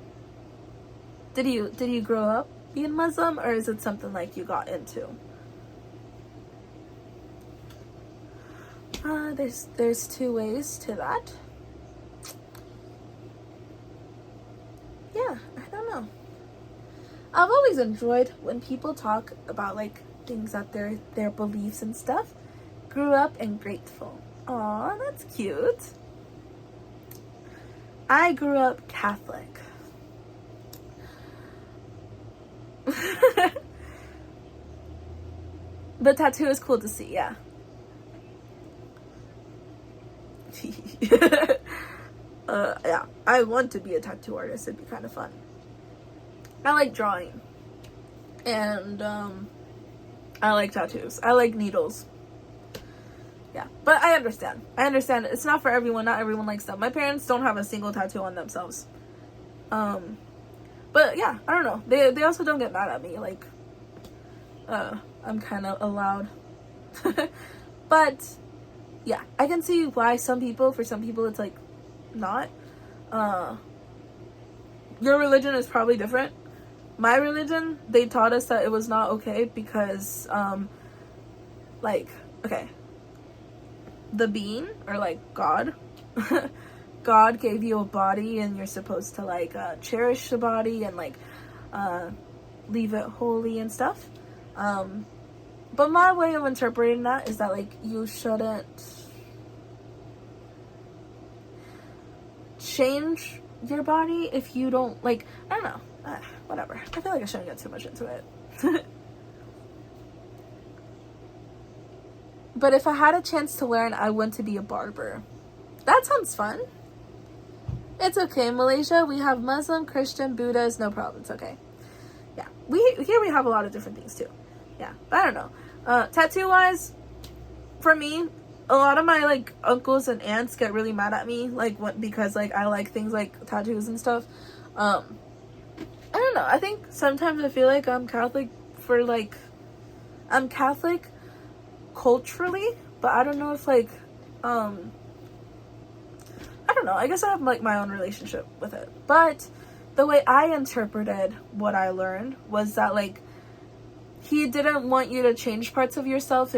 Did you grow up being Muslim, or is it something like you got into? There's two ways to that. Yeah, I don't know. I've always enjoyed when people talk about like things that their beliefs and stuff. Grew up and grateful. Aw, that's cute. I grew up Catholic. The tattoo is cool to see, yeah. Yeah, I want to be a tattoo artist. It'd be kind of fun. I like drawing, and I like tattoos. I like needles. Yeah, but I understand. It's not for everyone. Not everyone likes them. My parents don't have a single tattoo on themselves. But But yeah, I don't know. They also don't get mad at me. Like, I'm kind of allowed. But yeah, I can see why for some people it's like not. Your religion is probably different. My religion, they taught us that it was not okay because like, okay, the being, or like God, God gave you a body, and you're supposed to like cherish the body and like leave it holy and stuff. But my way of interpreting that is that like you shouldn't change your body if you don't like, I don't know, whatever. I feel like I shouldn't get too much into it. But if I had a chance to learn, I want to be a barber. That sounds fun. It's okay, Malaysia. We have Muslim, Christian, Buddhist. No problem. It's okay. Yeah, here we have a lot of different things too. Yeah, but I don't know. Tattoo wise, for me, a lot of my like uncles and aunts get really mad at me, like because like I like things like tattoos and stuff. I don't know. I think sometimes I feel like I'm Catholic I'm Catholic culturally, but I don't know if like I don't know. I guess I have like my own relationship with it. But the way I interpreted what I learned was that like he didn't want you to change parts of yourself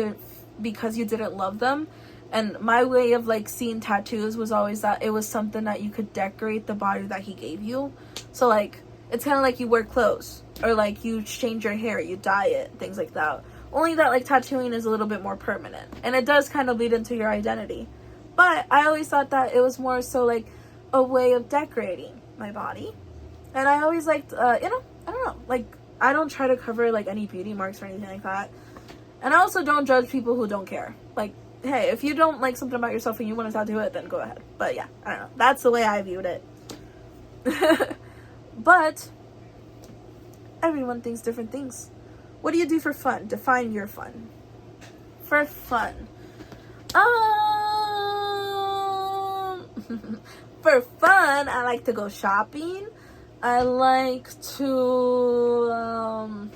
because you didn't love them. And my way of like seeing tattoos was always that it was something that you could decorate the body that he gave you. So like it's kind of like you wear clothes, or like you change your hair, you dye it, things like that. Only that like tattooing is a little bit more permanent, and it does kind of lead into your identity. But I always thought that it was more so like a way of decorating my body. And I always liked, I don't know, like I don't try to cover like any beauty marks or anything like that. And I also don't judge people who don't care. Like, hey, if you don't like something about yourself and you want to tattoo it, then go ahead. But yeah, I don't know. That's the way I viewed it. But everyone thinks different things. What do you do for fun? Define your fun. For fun. For fun, I like to go shopping. I like to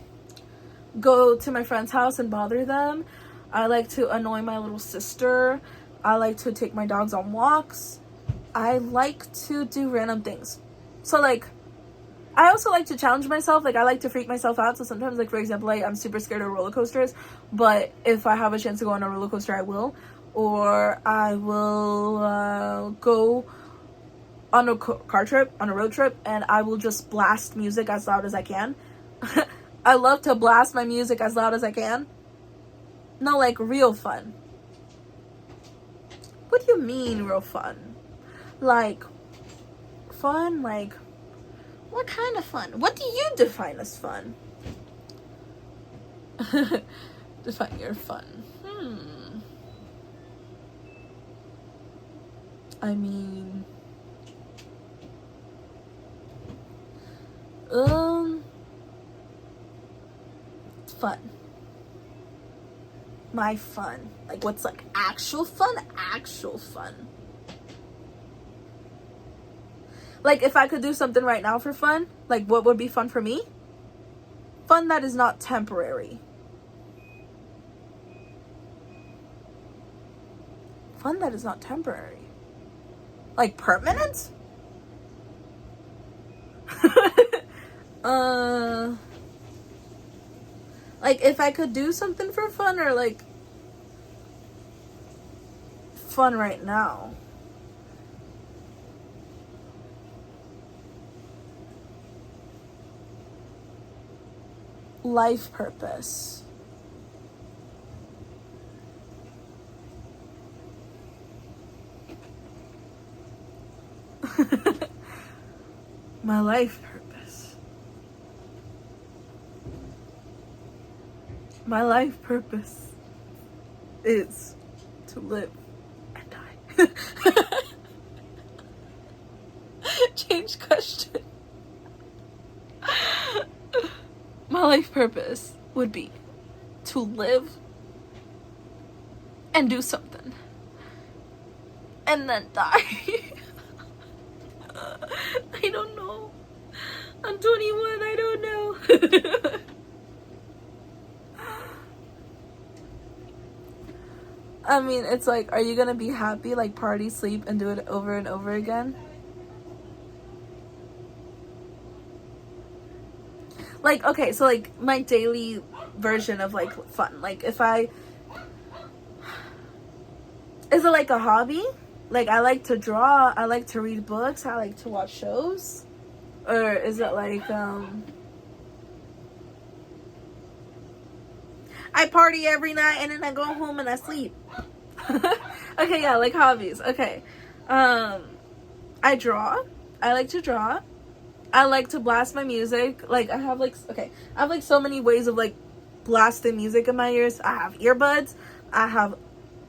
go to my friend's house and bother them. I like to annoy my little sister. I like to take my dogs on walks. I like to do random things. So like, I also like to challenge myself. Like, I like to freak myself out. So sometimes, like, for example, like, I'm super scared of roller coasters. But if I have a chance to go on a roller coaster, I will. Or I will go on a car trip, on a road trip, and I will just blast music as loud as I can. I love to blast my music as loud as I can. No, like, real fun. What do you mean, real fun? Like, fun, like... What kind of fun? What do you define as fun? Define your fun. I mean... Fun. My fun. Like, what's like actual fun? Actual fun. Like, if I could do something right now for fun, like, what would be fun for me? Fun that is not temporary. Fun that is not temporary. Like, permanent? Like, if I could do something for fun, or, like, fun right now. Life purpose. My life purpose. My life purpose is to live and die. Change question. My life purpose would be to live and do something and then die. I don't know. I'm 21, I don't know. I mean, it's like, are you gonna be happy, like party, sleep, and do it over and over again? Like, okay, so like my daily version of like fun. Like, if I, is it like a hobby? Like, I like to draw, I like to read books, I like to watch shows? Or is it like, I party every night and then I go home and I sleep? Okay, yeah, like hobbies. Okay. I draw. I like to draw. I like to blast my music. Like, I have like, okay, I have like so many ways of like blasting music in my ears. I have earbuds, I have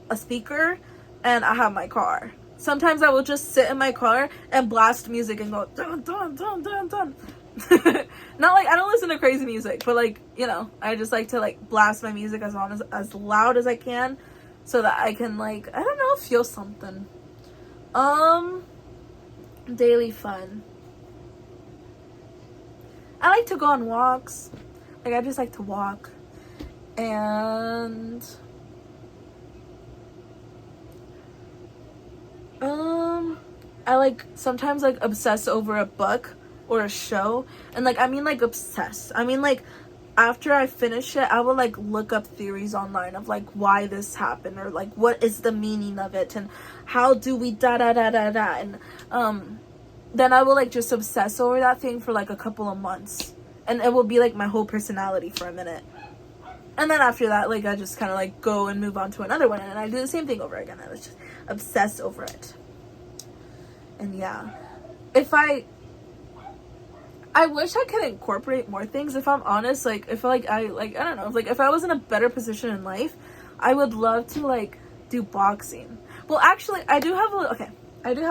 a speaker, and I have my car. Sometimes I will just sit in my car and blast music and go dun dun dun dun dun. Not like, I don't listen to crazy music, but like, you know, I just like to like blast my music as loud as I can, so that I can like, I don't know, feel something. Daily fun. I like to go on walks. Like, I just like to walk. And I like sometimes like obsess over a book or a show. And like, I mean like obsessed. I mean like, after I finish it, I will like look up theories online of like why this happened, or like what is the meaning of it, and how do we da da da da da, and then I will like just obsess over that thing for like a couple of months, and it will be like my whole personality for a minute. And then after that, like, I just kind of like go and move on to another one, and I do the same thing over again. I was just obsessed over it. And yeah, if I wish I could incorporate more things, if I'm honest. Like, if like I don't know, if I was in a better position in life, I would love to like do boxing. Well, actually, I do have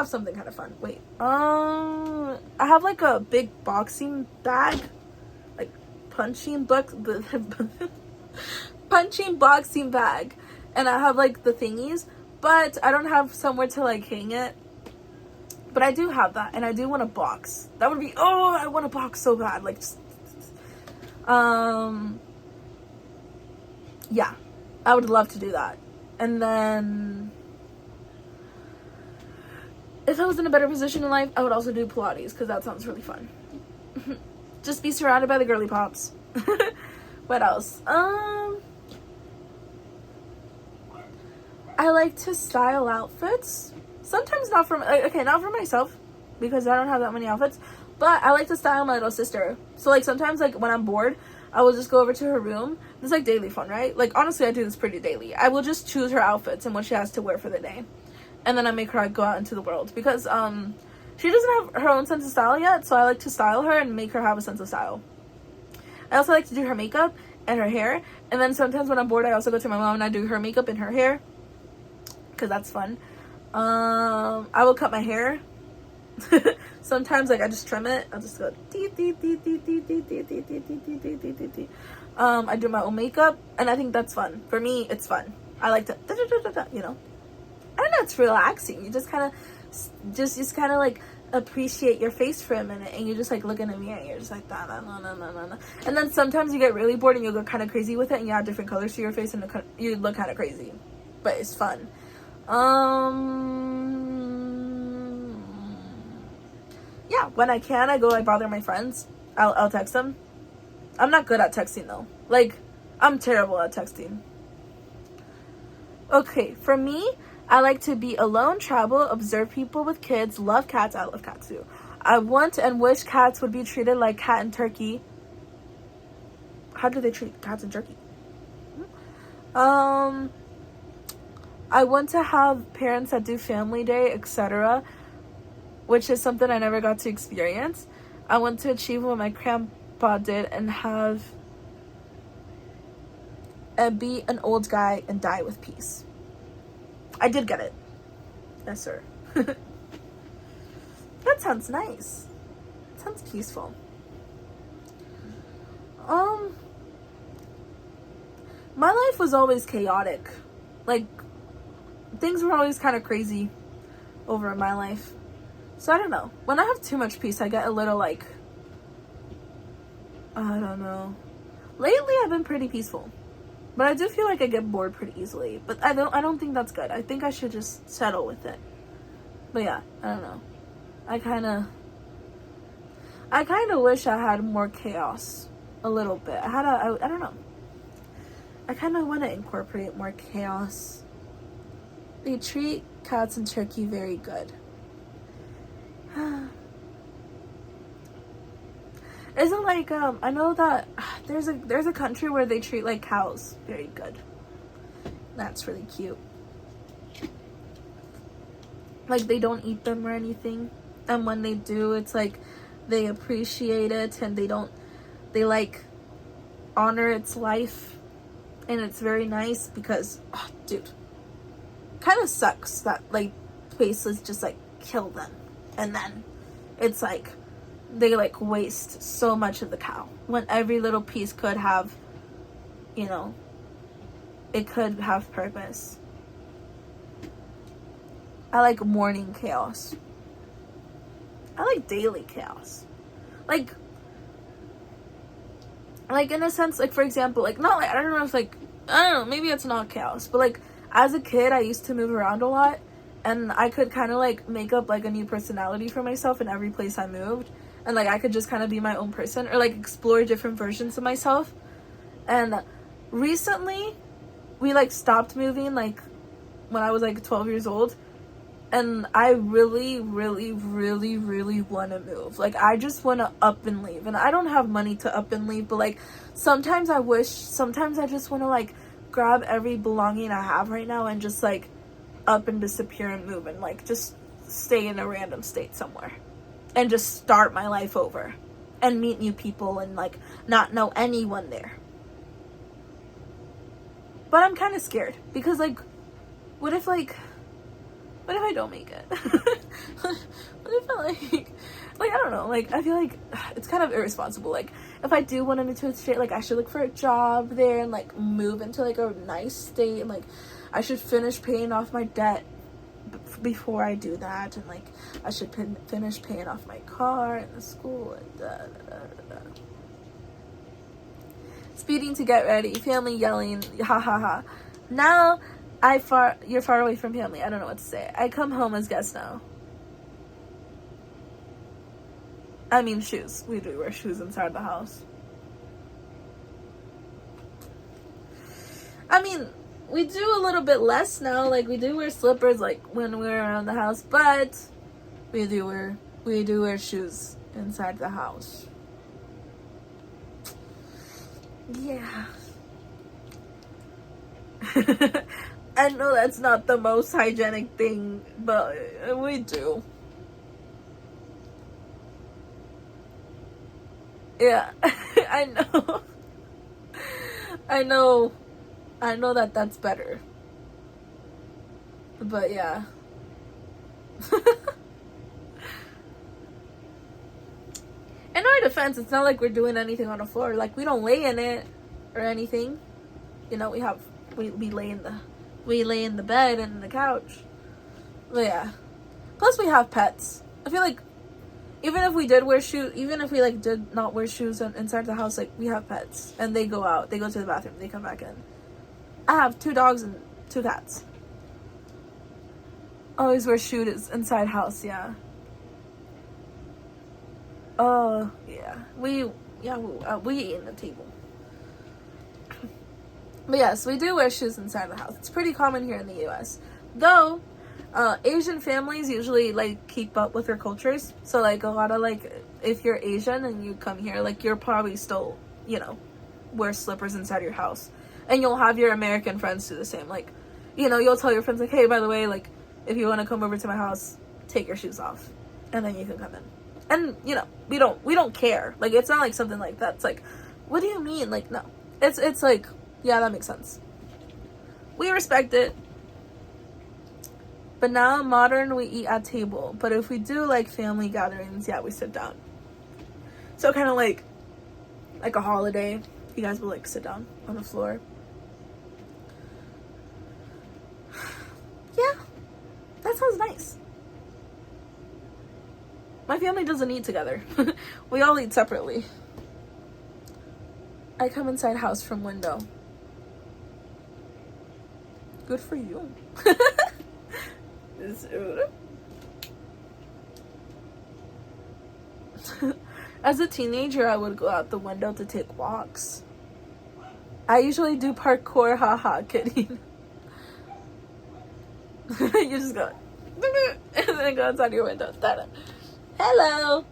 something kind of fun. Wait, I have like a big boxing bag, like punching boxing bag, and I have like the thingies, but I don't have somewhere to like hang it. But I do have that, and I do want to box. That would be, oh, I want to box so bad. Like, just, yeah, I would love to do that. And then, if I was in a better position in life, I would also do Pilates, because that sounds really fun. Just be surrounded by the girly pops. What else? I like to style outfits. Sometimes not for myself, because I don't have that many outfits, but I like to style my little sister. So like sometimes like when I'm bored, I will just go over to her room. It's like daily fun, right? Like, honestly, I do this pretty daily. I will just choose her outfits and what she has to wear for the day, and then I make her go out into the world, because she doesn't have her own sense of style yet, so I like to style her and make her have a sense of style. I also like to do her makeup and her hair, and then sometimes when I'm bored, I also go to my mom and I do her makeup and her hair, because that's fun. I will cut my hair. Sometimes like I just trim it. I'll just go I do my own makeup, and I think that's fun. For me, it's fun. I like to you know. I don't know, it's relaxing. You just kind of like appreciate your face for a minute, and you just like look in the mirror and you're just like da, da, da, da, da, da. And then sometimes you get really bored and you go kind of crazy with it, and you add different colors to your face and you look kind of crazy, but it's fun. Yeah, when I can, I go like bother my friends. I'll text them. I'm not good at texting though. Like, I'm terrible at texting. Okay, for me, I like to be alone, travel, observe people with kids, love cats. I love cats too. I want and wish cats would be treated like cat and turkey. How do they treat cats and turkey? I want to have parents that do family day, etc., which is something I never got to experience. I want to achieve what my grandpa did and be an old guy and die with peace. I did get it. Yes, sir. That sounds nice. Sounds peaceful. My life was always chaotic. Like, things were always kind of crazy over in my life. So I don't know. When I have too much peace, I get a little like I don't know. Lately, I've been pretty peaceful. But I do feel like I get bored pretty easily. But I don't think that's good. I think I should just settle with it. But yeah, I don't know. I kind of wish I had more chaos. A little bit. I don't know. I kind of want to incorporate more chaos. They treat cats in Turkey very good. Isn't like I know that there's a country where they treat like cows very good. That's really cute. Like they don't eat them or anything, and when they do, it's like they appreciate it and they like honor its life, and it's very nice because dude, kind of sucks that like places just like kill them, and then it's like they like waste so much of the cow when every little piece could have, it could have purpose. I like morning chaos. I like daily chaos. Like in a sense, like for example, like not like I don't know if like I don't know, maybe it's not chaos, but like as a kid I used to move around a lot, and I could kind of like make up like a new personality for myself in every place I moved, and like I could just kind of be my own person or like explore different versions of myself. And recently we like stopped moving like when I was like 12 years old, and I really, really, really, really want to move. Like, I just want to up and leave. And I don't have money to up and leave, but, like, sometimes I just want to, like, grab every belonging I have right now and just, like, up and disappear and move and, like, just stay in a random state somewhere. And just start my life over. And meet new people and, like, not know anyone there. But I'm kind of scared. Because, like, what if I don't make it? What if I like I don't know, like I feel like it's kind of irresponsible. Like if I do want to move to a state, like I should look for a job there and like move into like a nice state, and like I should finish paying off my debt before I do that, and like I should finish paying off my car and the school and speeding to get ready, family yelling, ha ha ha. Now you're far away from family. I don't know what to say. I come home as guest now. I mean shoes. We do wear shoes inside the house. I mean, we do a little bit less now. Like we do wear slippers like when we're around the house, but we do wear shoes inside the house. Yeah. I know that's not the most hygienic thing, but we do. Yeah, I know. I know that that's better. But yeah. In our defense, it's not like we're doing anything on the floor. Like, we don't lay in it or anything. We lay in the bed and the couch. But yeah. Plus we have pets. I feel like even if we did wear shoes, even if we like did not wear shoes inside the house, like we have pets and they go out, they go to the bathroom, they come back in. I have 2 dogs and 2 cats. Always wear shoes inside house, yeah. Yeah. We eat in the table. But yes, we do wear shoes inside the house. It's pretty common here in the US. Though, Asian families usually, like, keep up with their cultures. So, like, a lot of, like, if you're Asian and you come here, like, you're probably still, wear slippers inside your house. And you'll have your American friends do the same. Like, you'll tell your friends, like, hey, by the way, like, if you want to come over to my house, take your shoes off. And then you can come in. And, we don't care. Like, it's not, like, something like that. It's like, what do you mean? Like, no. It's like... Yeah, that makes sense. We respect it. But now, modern, we eat at table. But if we do, like, family gatherings, yeah, we sit down. So kind of like a holiday. You guys will, like, sit down on the floor. Yeah. That sounds nice. My family doesn't eat together. We all eat separately. I come inside house from window. Good for you. As a teenager, I would go out the window to take walks. I usually do parkour, haha, kidding. You just go, and then go outside your window. Hello.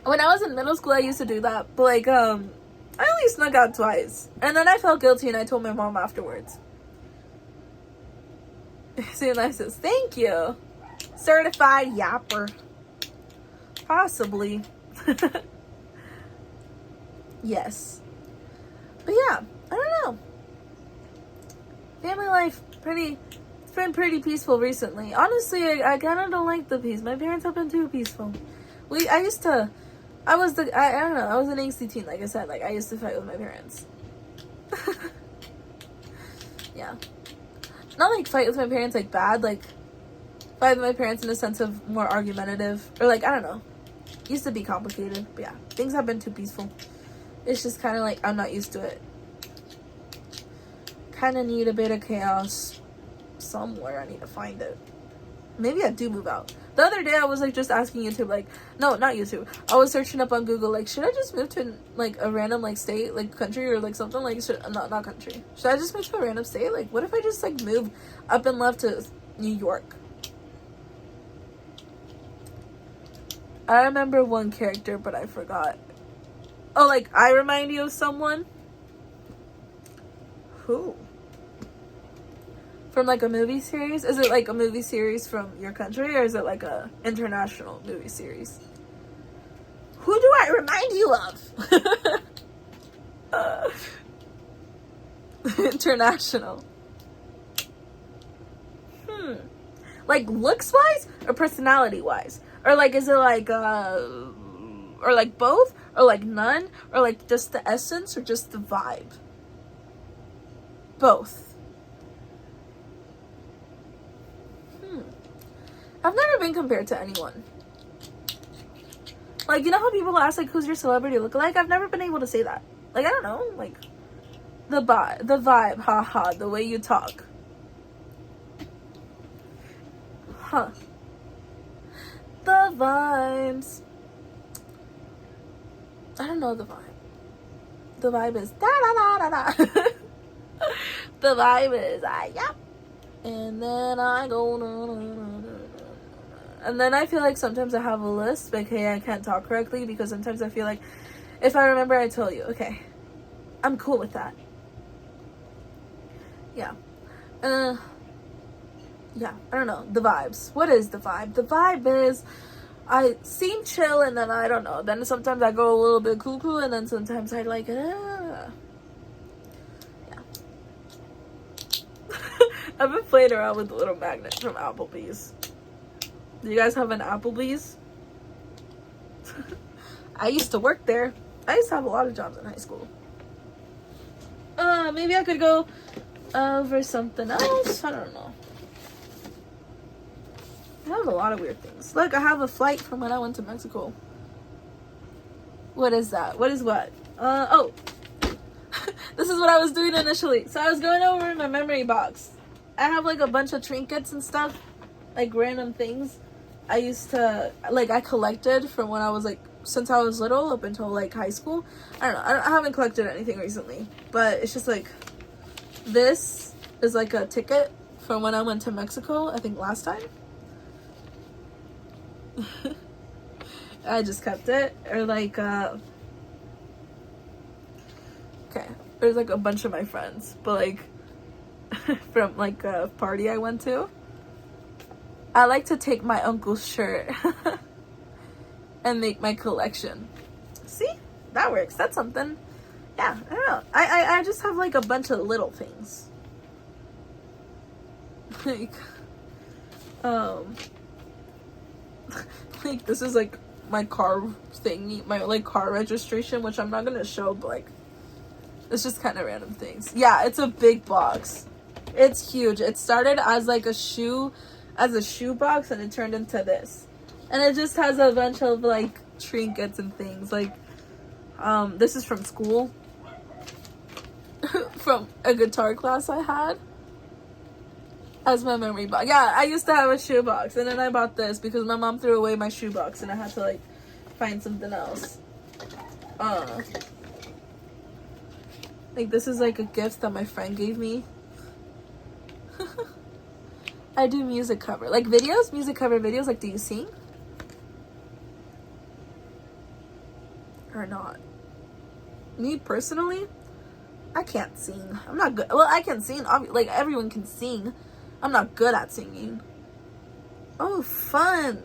When I was in middle school, I used to do that, but like, I only snuck out twice, and then I felt guilty, and I told my mom afterwards. See, and I says, "Thank you, certified yapper." Possibly. Yes. But yeah, I don't know. Family life, it's been pretty peaceful recently. Honestly, I kind of don't like the peace. My parents have been too peaceful. I was an angsty teen, like I said. Like, I used to fight with my parents. Yeah. Not like fight with my parents like bad, like fight with my parents in the sense of more argumentative. Or like, I don't know. Used to be complicated. But yeah, things have been too peaceful. It's just kind of like, I'm not used to it. Kind of need a bit of chaos somewhere. I need to find it. Maybe I do move out. The other day I was like just asking YouTube, like, no, not YouTube. I was searching up on Google, like, should I just move to like a random like state, like country, or like something like, not country. Should I just move to a random state? Like, what if I just like move up and left to New York? I remember one character, but I forgot. Oh, like, I remind you of someone? Who? From like a movie series? Is it like a movie series from your country, or is it like a international movie series? Who do I remind you of? International. Like looks wise or personality wise? Or like, is it like or like both, or like none, or like just the essence, or just the vibe? Both. I've never been compared to anyone. Like, you know how people ask like, who's your celebrity lookalike? I've never been able to say that. Like, I don't know, like the vibe, haha, the way you talk. Huh. The vibes. I don't know the vibe. The vibe is da da da da da. The vibe is yeah. And then I go da, da, da, da. And then I feel like sometimes I have a list, but okay, I can't talk correctly because sometimes I feel like if I remember, I tell you. Okay, I'm cool with that. Yeah. Yeah, I don't know. The vibes. What is the vibe? The vibe is I seem chill, and then I don't know. Then sometimes I go a little bit cuckoo, and then sometimes I like Yeah. I've been playing around with the little magnet from Applebee's. Do you guys have an Applebee's? I used to work there. I used to have a lot of jobs in high school. Maybe I could go over something else. I don't know. I have a lot of weird things. Look, I have a flight from when I went to Mexico. What is that? What is what? Oh. This is what I was doing initially. So I was going over my memory box. I have like a bunch of trinkets and stuff. Like random things. I used to, like, I collected from when I was like, since I was little up until like high school. I don't know. I haven't collected anything recently. But it's just like, this is like a ticket from when I went to Mexico, I think last time. I just kept it. Or like okay, there's like a bunch of my friends, but like from like a party I went to, I like to take my uncle's shirt and make my collection. See, that works. That's something. Yeah, I don't know. I just have like a bunch of little things. Like like this is like my car thingy, my like car registration, which I'm not gonna show, but like it's just kind of random things. Yeah, it's a big box. It's huge. It started as like a shoe box, and it turned into this, and it just has a bunch of like trinkets and things. Like This is from school. From a guitar class I had. As my memory box. Yeah, I used to have a shoebox, and then I bought this because my mom threw away my shoebox and I had to like find something else. Like this is like a gift that my friend gave me. I do music cover. Like videos, music cover videos. Like, do you sing? Or not? Me personally, I can't sing. I'm not good. Well, I can sing. Like everyone can sing. I'm not good at singing. Oh, fun.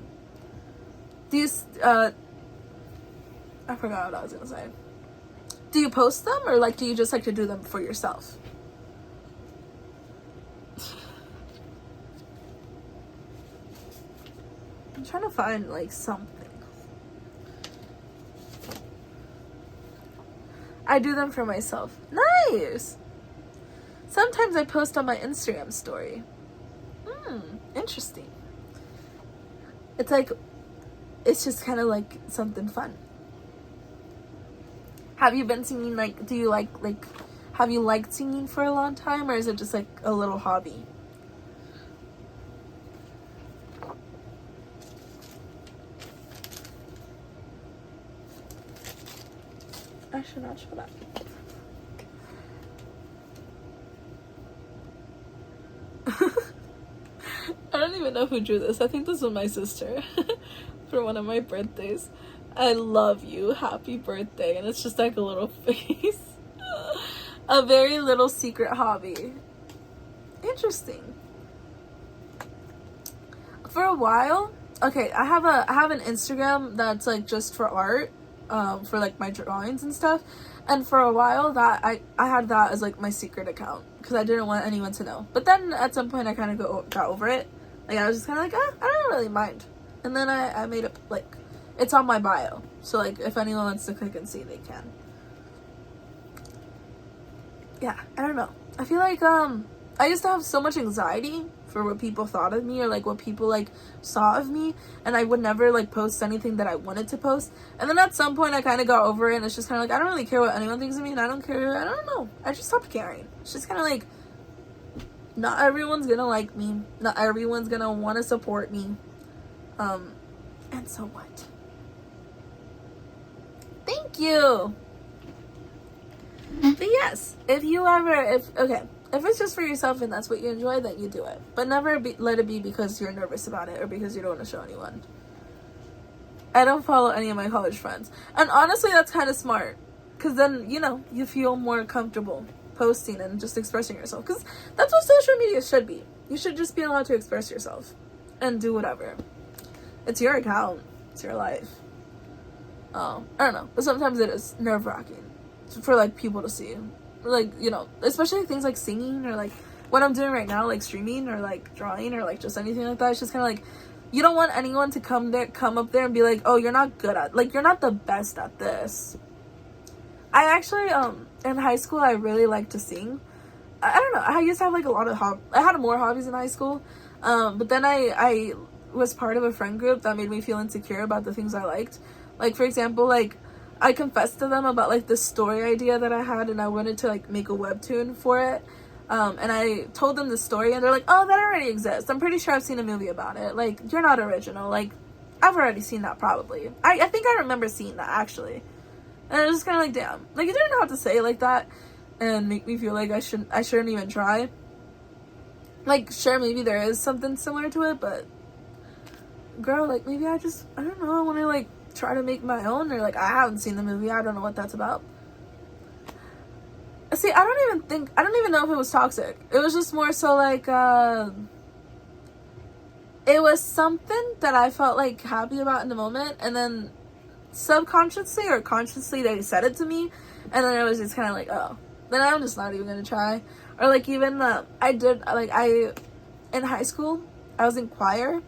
Do you, I forgot what I was gonna say. Do you post them, or like do you just like to do them for yourself? I'm trying to find like something. I do them for myself. Nice. Sometimes I post on my Instagram story. Interesting. It's like, it's just kind of like something fun. Have you been singing, like, do you like, have you liked singing for a long time, or is it just like a little hobby? I should not show that. I don't even know who drew this. I think this was my sister for one of my birthdays. I love you. Happy birthday. And it's just like a little face. A very little secret hobby. Interesting. For a while, okay, I have an Instagram that's like just for art, for like my drawings and stuff. And for a while that I had that as like my secret account because I didn't want anyone to know. But then at some point I kind of got over it. Like I was just kind of like, I don't really mind. And then I made it like, it's on my bio. So like if anyone wants to click and see, they can. Yeah, I don't know. I feel like I used to have so much anxiety for what people thought of me or like what people like saw of me, and I would never like post anything that I wanted to post. And then at some point I kind of got over it, and it's just kind of like I don't really care what anyone thinks of me, and I don't know, I just stopped caring. It's just kind of like not everyone's gonna like me, not everyone's gonna want to support me, and so what? Thank you. But yes, if it's just for yourself and that's what you enjoy, then you do it. But never let it be because you're nervous about it or because you don't want to show anyone. I don't follow any of my college friends. And honestly, that's kind of smart. Because then, you feel more comfortable posting and just expressing yourself. Because that's what social media should be. You should just be allowed to express yourself. And do whatever. It's your account. It's your life. I don't know. But sometimes it is nerve-wracking. For like people to see, like especially things like singing or like what I'm doing right now, like streaming or like drawing or like just anything like that. It's just kind of like you don't want anyone to come up there and be like, oh, you're not good at, like, you're not the best at this. I actually in high school I really liked to sing. I don't know, I used to have like a lot of I had more hobbies in high school, but then I was part of a friend group that made me feel insecure about the things I liked. Like, for example, like I confessed to them about like this story idea that I had, and I wanted to like make a webtoon for it. And I told them the story, and they're like, oh, that already exists. I'm pretty sure I've seen a movie about it. Like, you're not original. Like, I've already seen that probably. I think I remember seeing that actually. And I was just kind of like, damn. Like, you didn't have to say it like that and make me feel like I shouldn't even try. Like, sure, maybe there is something similar to it, but girl, like, maybe I don't know, I want to like try to make my own, or like I haven't seen the movie, I don't know what that's about. See, I don't even know if it was toxic. It was just more so like it was something that I felt like happy about in the moment, and then subconsciously or consciously they said it to me, and then it was just kind of like, oh, then I'm just not even gonna try. Or like even in high school I was in choir,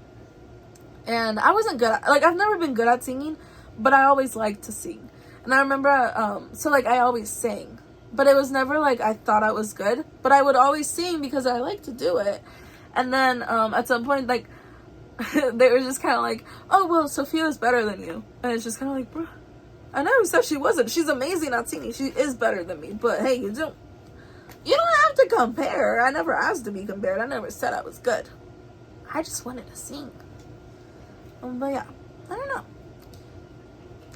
and I wasn't good at, like, I've never been good at singing, but I always liked to sing. And I remember, so, like, I always sang. But it was never, like, I thought I was good. But I would always sing because I liked to do it. And then, at some point, like, they were just kind of like, oh, well, Sophia's better than you. And it's just kind of like, bro, I never said she wasn't. She's amazing at singing. She is better than me. But hey, you don't have to compare. I never asked to be compared. I never said I was good. I just wanted to sing. But yeah, I don't know.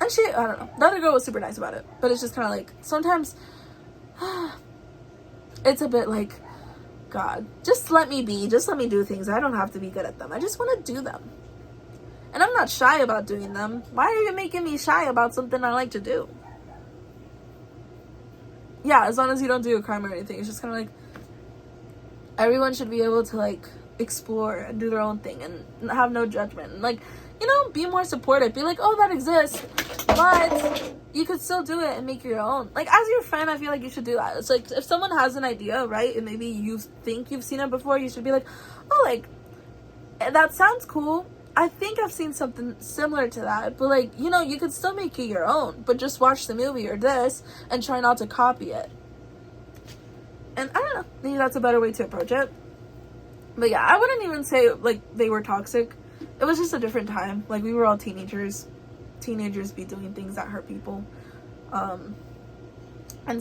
And I don't know. The other girl was super nice about it. But it's just kind of like, sometimes it's a bit like, God, just let me be. Just let me do things. I don't have to be good at them. I just want to do them. And I'm not shy about doing them. Why are you making me shy about something I like to do? Yeah, as long as you don't do a crime or anything. It's just kind of like, everyone should be able to, like, explore and do their own thing and have no judgment. And, like, you know, be more supportive. Be like, oh, that exists. But you could still do it and make your own. Like, as your friend, I feel like you should do that. It's like, if someone has an idea, right, and maybe you think you've seen it before, you should be like, oh, like, that sounds cool. I think I've seen something similar to that. But, like, you know, you could still make it your own. But just watch the movie or this and try not to copy it. And I don't know. Maybe that's a better way to approach it. But yeah, I wouldn't even say, like, they were toxic. It was just a different time. Like, we were all teenagers. Teenagers be doing things that hurt people. And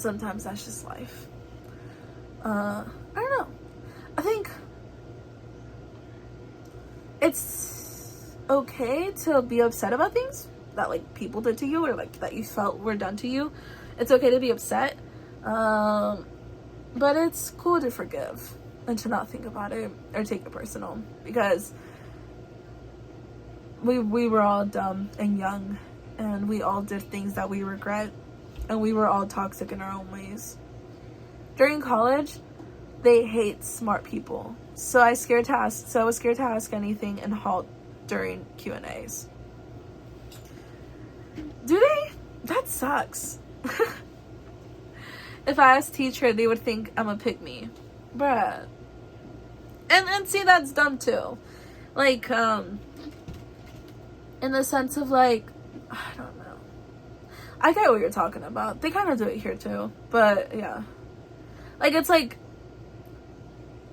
sometimes that's just life. I don't know. I think it's okay to be upset about things that, like, people did to you or, like, that you felt were done to you. It's okay to be upset. But it's cool to forgive and to not think about it or take it personal, because we were all dumb and young, and we all did things that we regret, and we were all toxic in our own ways. During college, they hate smart people, so I was scared to ask anything and halt during Q&As. Do they? That sucks. If I asked teacher, they would think I'm a pick-me. Bruh. And see, that's dumb too. Like, in the sense of, like, I don't know. I get what you're talking about. They kind of do it here too. But, yeah. Like, it's like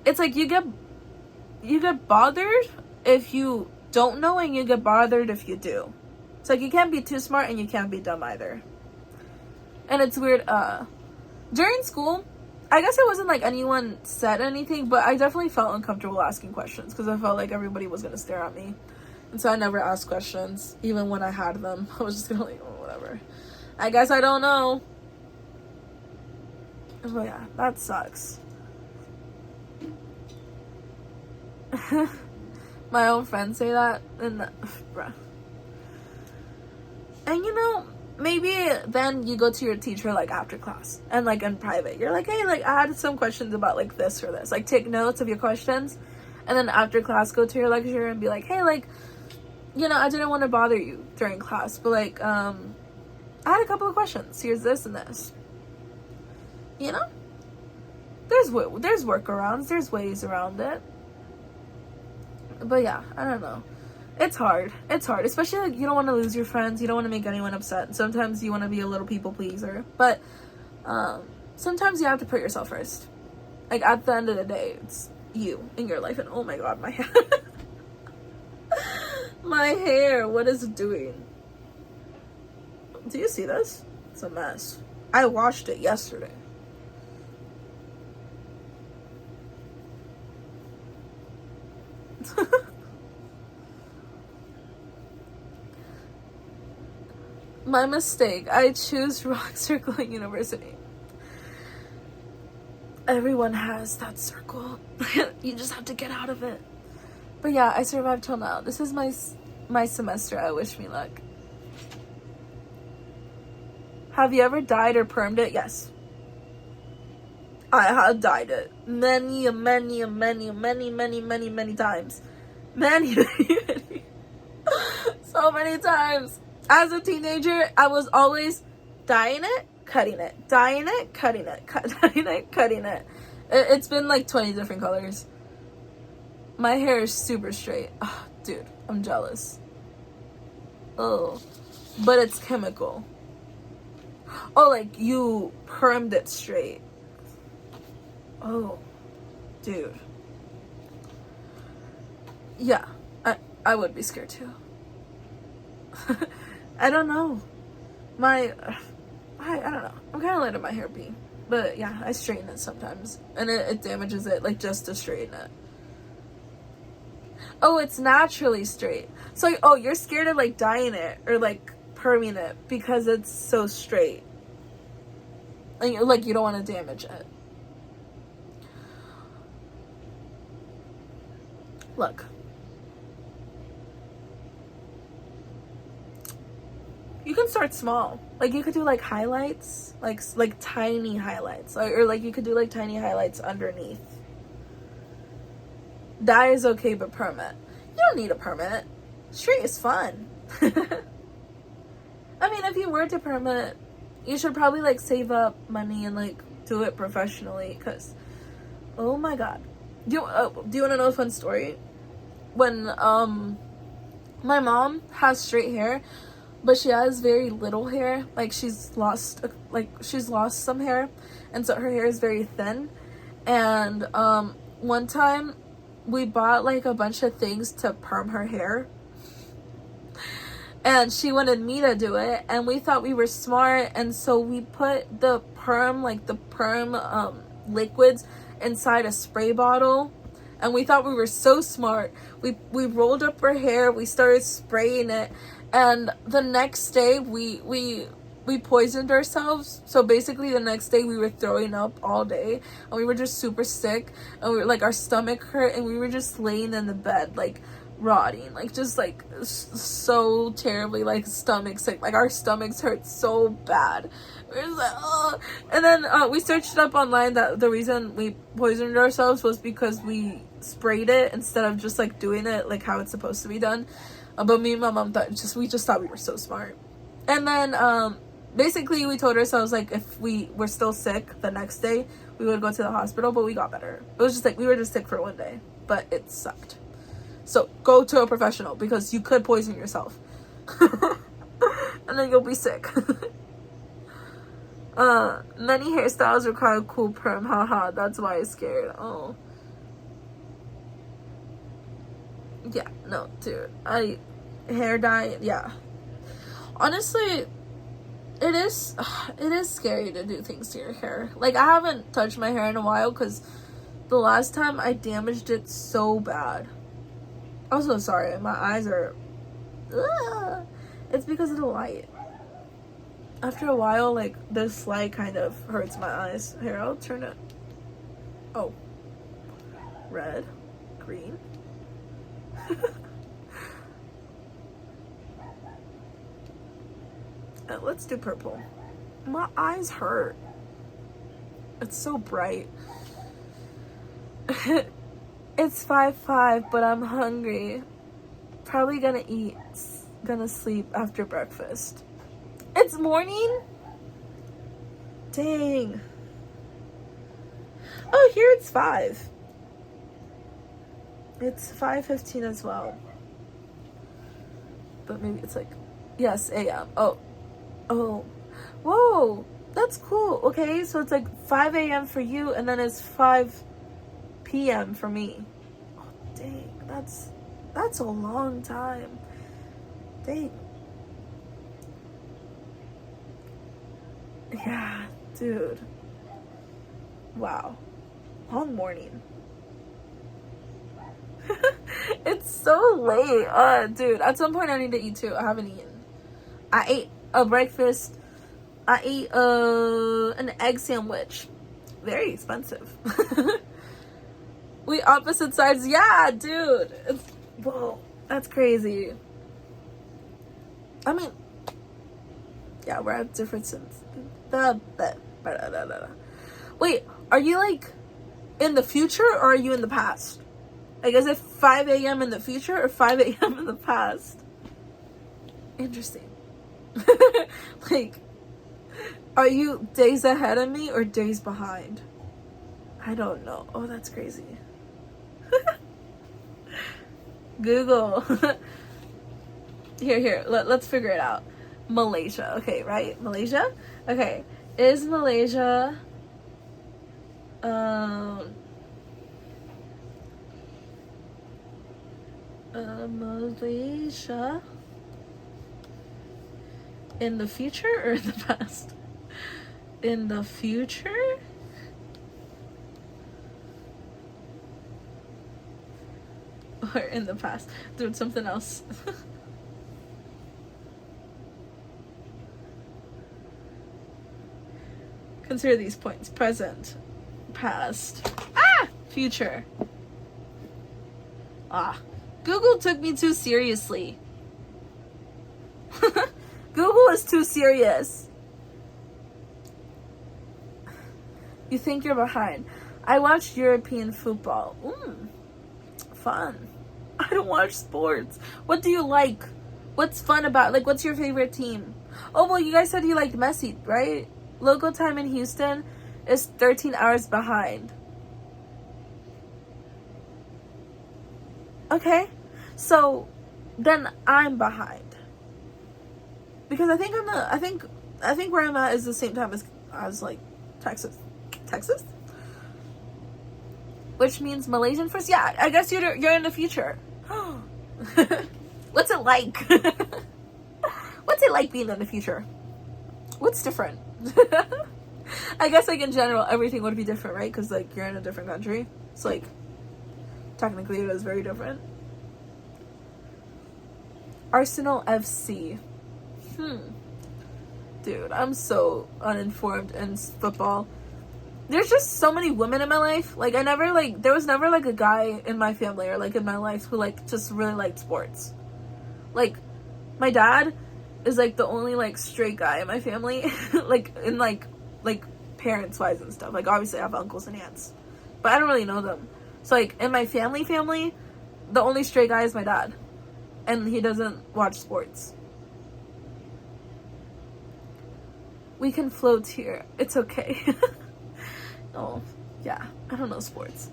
you get bothered if you don't know, and you get bothered if you do. It's like, you can't be too smart and you can't be dumb either. And it's weird, during school, I guess it wasn't like anyone said anything, but I definitely felt uncomfortable asking questions because I felt like everybody was going to stare at me. And so I never asked questions, even when I had them. I was just going to like, oh, whatever. I guess I don't know. But yeah, that sucks. My own friends say that, and bruh. And you know, maybe then you go to your teacher, like, after class and, like, in private. You're like, hey, like, I had some questions about, like, this or this. Like, take notes of your questions. And then after class, go to your lecturer and be like, hey, like, you know, I didn't want to bother you during class, but, like, I had a couple of questions. Here's this and this. You know? There's workarounds. There's ways around it. But, yeah, I don't know. It's hard. It's hard. Especially, like, you don't want to lose your friends. You don't want to make anyone upset. Sometimes you want to be a little people pleaser. But sometimes you have to put yourself first. Like, at the end of the day, it's you in your life. And oh my god, my hair. My hair. What is it doing? Do you see this? It's a mess. I washed it yesterday. My mistake. I choose rock circling university. Everyone has that circle. You just have to get out of it. But yeah, I survived till now. This is my semester. I wish me luck. Have you ever dyed or permed it? Yes. I have dyed it many times. Many. So many times. As a teenager, I was always dyeing it, cutting it, dyeing it, cutting it, dyeing it, cutting it. It's been like 20 different colors. My hair is super straight. Oh, dude, I'm jealous. Oh, but it's chemical. Oh, like you permed it straight. Oh, dude. Yeah, I would be scared too. I don't know. my, I don't know. I'm kind of letting my hair be. But yeah, I straighten it sometimes. And it damages it, like, just to straighten it. Oh, it's naturally straight. So, oh, you're scared of, like, dyeing it or, like, perming it because it's so straight. Like, you don't want to damage it. Look. You can start small. Like, you could do, like, highlights. Like tiny highlights. Or, like, you could do, like, tiny highlights underneath. Dye is okay, but permit. You don't need a permit. Straight is fun. I mean, if you were to permit, you should probably, like, save up money and, like, do it professionally. Because, oh my god. Do you want to know a fun story? When, my mom has straight hair, but she has very little hair. Like, she's lost some hair, and so her hair is very thin. And one time we bought, like, a bunch of things to perm her hair, and she wanted me to do it, and we thought we were smart, and so we put the perm liquids inside a spray bottle. And we thought we were so smart. We rolled up her hair, we started spraying it, and the next day we poisoned ourselves. So basically the next day we were throwing up all day, and we were just super sick, and we were, like, our stomach hurt, and we were just laying in the bed, like, rotting, like, just, like, so terribly, like, stomach sick. Like, our stomachs hurt so bad. We were just like, oh. And then we searched up online that the reason we poisoned ourselves was because we sprayed it instead of just, like, doing it like how it's supposed to be done. But me and my mom we just thought we were so smart. And then basically we told ourselves, like, if we were still sick the next day, we would go to the hospital, but we got better. It was just like, we were just sick for one day, but it sucked. So go to a professional, because you could poison yourself. And then you'll be sick. Many hairstyles require cool perm. Haha, that's why I'm scared. Oh. Yeah, no, dude. Hair dye, yeah. Honestly, it is scary to do things to your hair. Like, I haven't touched my hair in a while, because the last time I damaged it so bad. I'm so sorry. My eyes are... Ugh. It's because of the light. After a while, like, this light kind of hurts my eyes. Here, I'll turn it. Oh. Red. Green. Let's do purple. My eyes hurt. It's so bright. It's 5:05, but I'm hungry. Probably gonna eat. Gonna sleep after breakfast. It's morning? Dang. Oh, here it's 5. It's 5:15 as well. But maybe it's like... Yes, a.m. Oh. Whoa. That's cool. Okay, so it's like 5 a.m. for you, and then it's 5 p.m. for me. Oh, dang. That's a long time. Dang. Yeah, dude. Wow. Long morning. It's so late. Dude, at some point I need to eat too. I haven't eaten. I ate a breakfast. I ate an egg sandwich. Very expensive. We opposite sides. Yeah, dude. Whoa, that's crazy. I mean, yeah, we're at different sides. Wait, are you, like, in the future, or are you in the past? Like, is it 5 a.m. in the future or 5 a.m. in the past? Interesting. Like, are you days ahead of me or days behind? I don't know. Oh, that's crazy. Google. Here, let's figure it out. Malaysia. Okay, right? Malaysia? Okay. Is Malaysia Malaysia In the future or in the past? In the future? Or in the past? Dude, something else. Consider these points. Present. Past. Future. Google took me too seriously. Google is too serious. You think you're behind. I watch European football. Fun. I don't watch sports. What do you like? What's fun about, like, what's your favorite team? Oh, well, you guys said you liked Messi, right? Local time in Houston is 13 hours behind. Okay, so then I'm behind. Because I think where I'm at is the same time as like Texas. Which means Malaysian first. Yeah, I guess you're in the future. What's it like? What's it like being in the future? What's different? I guess like in general everything would be different, right? Because like you're in a different country. So like technically it is very different. Arsenal FC. Dude, I'm so uninformed in football. There's just so many women in my life. Like, there was never, like, a guy in my family or, like, in my life who, like, just really liked sports. Like, my dad is, like, the only, like, straight guy in my family. Like, in, like, parents-wise and stuff. Like, obviously I have uncles and aunts. But I don't really know them. So, like, in my family, the only straight guy is my dad. And he doesn't watch sports. We can float here. It's okay. Oh, yeah. I don't know sports.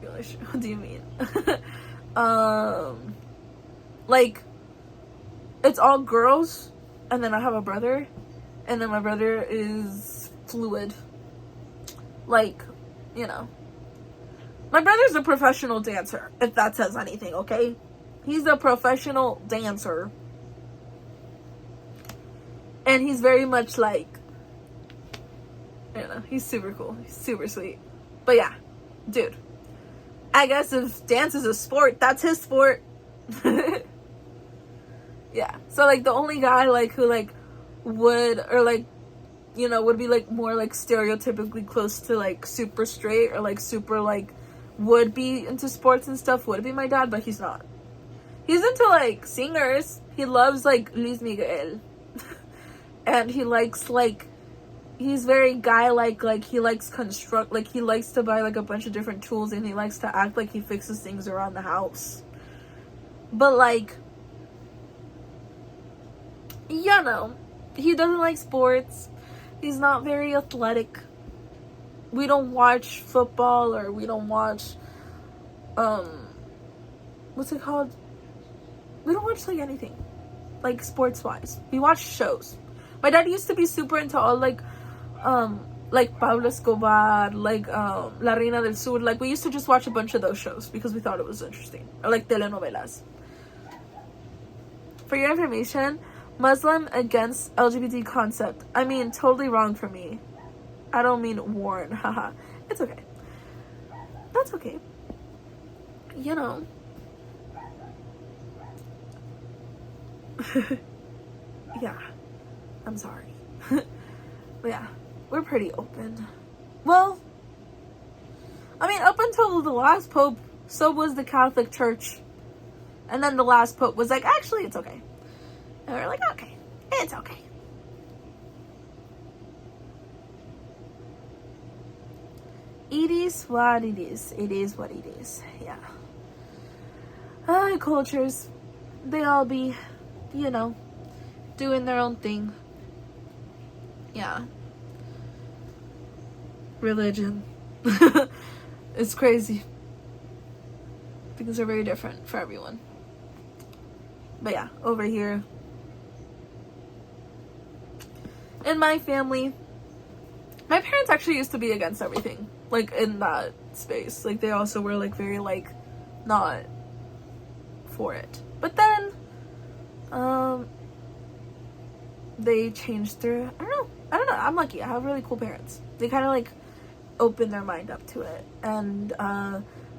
What do you mean? Like, it's all girls, and then I have a brother, and then my brother is fluid. Like, you know. My brother's a professional dancer, if that says anything, okay? He's a professional dancer. And he's very much like, I don't know, he's super cool. He's super sweet. But yeah, dude. I guess if dance is a sport, that's his sport. Yeah. So like the only guy like who like would, or like, you know, would be like more like stereotypically close to like super straight or like super like would be into sports and stuff would be my dad, but he's not. He's into like singers. He loves like Luis Miguel. And he likes like, he's very guy-like, he likes he likes to buy, like, a bunch of different tools, and he likes to act like he fixes things around the house. But, like, you know, he doesn't like sports. He's not very athletic. We don't watch football, or we don't watch, what's it called? We don't watch, like, anything, like, sports-wise. We watch shows. My dad used to be super into all, like Pablo Escobar, like, La Reina del Sur. Like, we used to just watch a bunch of those shows because we thought it was interesting. Or, like, telenovelas. For your information, Muslim against LGBT concept. I mean, totally wrong for me. I don't mean warn. Haha. It's okay. That's okay. You know. Yeah. I'm sorry. But yeah, we're pretty open. Well, I mean, up until the last pope, so was the Catholic Church. And then the last pope was like, actually, it's okay. And we're like, okay, it's okay. It is what it is. It is what it is. Yeah. Cultures, they all be, you know, doing their own thing. Yeah. Religion. It's crazy. Things are very different for everyone. But yeah, over here in my family, my parents actually used to be against everything. Like, in that space. Like, they also were, like, very, like, not for it. But then, they changed their, I don't know, I'm lucky. I have really cool parents. They kind of like opened their mind up to it, and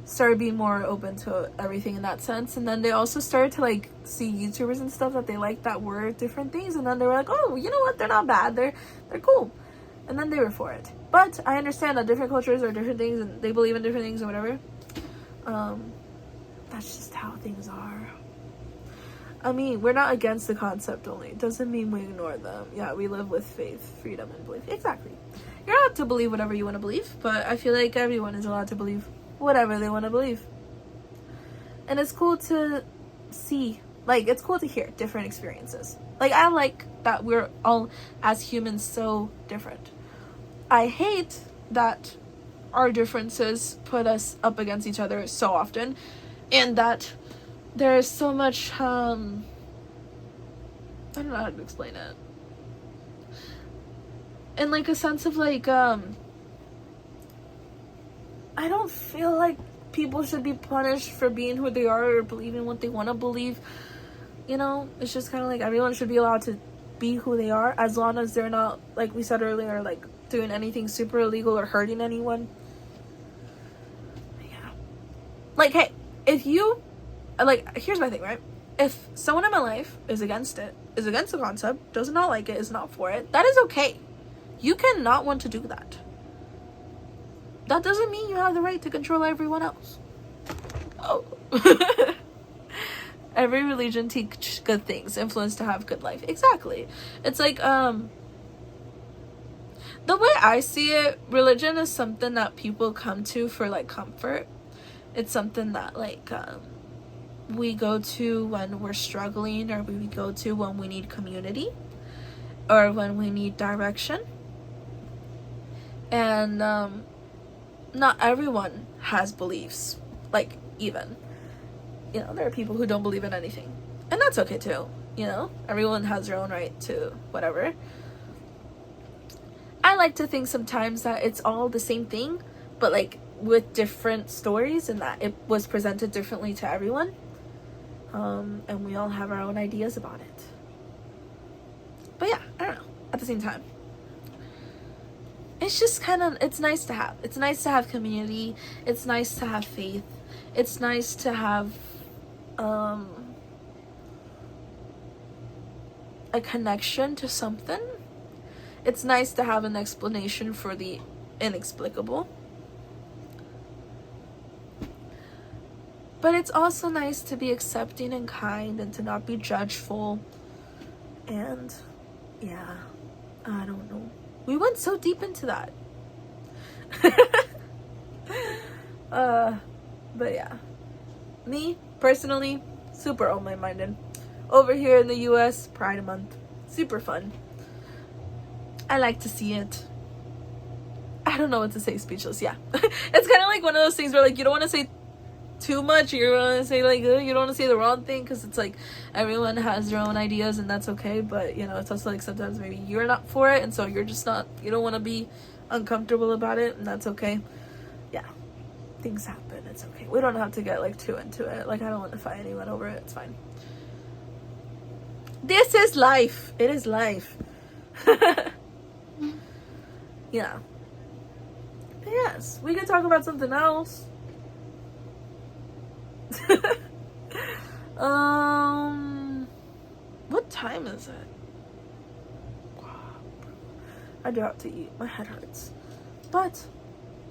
started being more open to everything in that sense. And then they also started to like see YouTubers and stuff that they liked that were different things, and then they were like, oh, you know what, they're not bad, they're cool, and then they were for it. But I understand that different cultures are different things, and they believe in different things or whatever. That's just how things are. I mean, we're not against the concept only. It doesn't mean we ignore them. Yeah, we live with faith, freedom, and belief. Exactly. You're allowed to believe whatever you want to believe, but I feel like everyone is allowed to believe whatever they want to believe. And it's cool to see, like, it's cool to hear different experiences. Like, I like that we're all, as humans, so different. I hate that our differences put us up against each other so often, and that there's so much, I don't know how to explain it. And, like, a sense of, like, I don't feel like people should be punished for being who they are or believing what they want to believe. You know, it's just kind of like everyone should be allowed to be who they are, as long as they're not, like we said earlier, like, doing anything super illegal or hurting anyone. Yeah. Like, hey, if you, like, here's my thing, right? If someone in my life is against it, is against the concept, does not like it, is not for it, that is okay. You cannot want to do that. That doesn't mean you have the right to control everyone else. Oh. Every religion teaches good things, influence to have good life. Exactly. It's like, the way I see it, religion is something that people come to for, like, comfort. It's something that, like, we go to when we're struggling, or we go to when we need community, or when we need direction. And, not everyone has beliefs, like, even, you know, there are people who don't believe in anything, and that's okay too, you know, everyone has their own right to whatever. I like to think sometimes that it's all the same thing, but, like, with different stories, and that it was presented differently to everyone, and we all have our own ideas about it. But yeah, I don't know, at the same time, it's just kind of, it's nice to have. It's nice to have community. It's nice to have faith. It's nice to have a connection to something. It's nice to have an explanation for the inexplicable. But it's also nice to be accepting and kind, and to not be judgeful. And yeah, I don't know. We went so deep into that. But yeah. Me, personally, super open-minded. Over here in the US, Pride Month. Super fun. I like to see it. I don't know what to say, speechless, yeah. It's kind of like one of those things where, like, you don't want to say too much. You don't want to say, like, you don't want to say the wrong thing, because it's like everyone has their own ideas, and that's okay. But, you know, it's also like sometimes maybe you're not for it, and so you're just not, you don't want to be uncomfortable about it, and that's okay. Yeah, things happen, it's okay. We don't have to get, like, too into it. Like, I don't want to fight anyone over it. It's fine. This is life. It is life. Yeah. But yes, we can talk about something else. What time is it? I do have to eat. My head hurts. But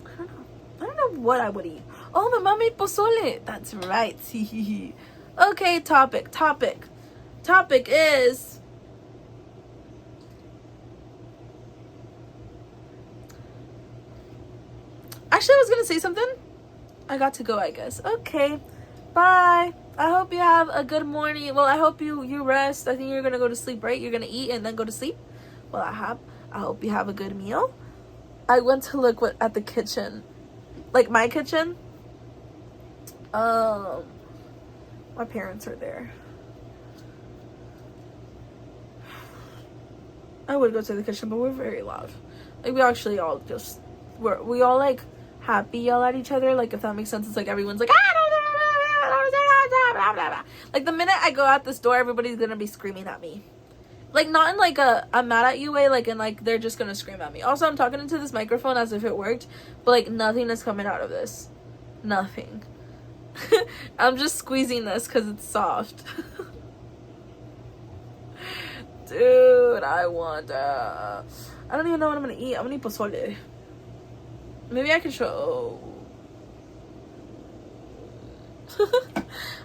I don't know. I don't know what I would eat. Oh, my mom made pozole. That's right. Okay, topic is actually, I was gonna say something. I got to go, I guess. Okay. Bye. I hope you have a good morning. Well, I hope you rest. I think you're gonna go to sleep, right? You're gonna eat and then go to sleep. Well, I hope you have a good meal. I went to look at the kitchen, like my kitchen. My parents are there. I would go to the kitchen, but we're very loud. Like, we actually all just we all like happy yell at each other. Like, if that makes sense, it's like everyone's like, like, the minute I go out this door, everybody's gonna be screaming at me. Like, not in like a I'm mad at you way, like in like they're just gonna scream at me. Also, I'm talking into this microphone as if it worked, but like nothing is coming out of this. Nothing. I'm just squeezing this because it's soft. Dude, I don't even know what I'm gonna eat. I'm gonna eat pozole. Maybe I can show.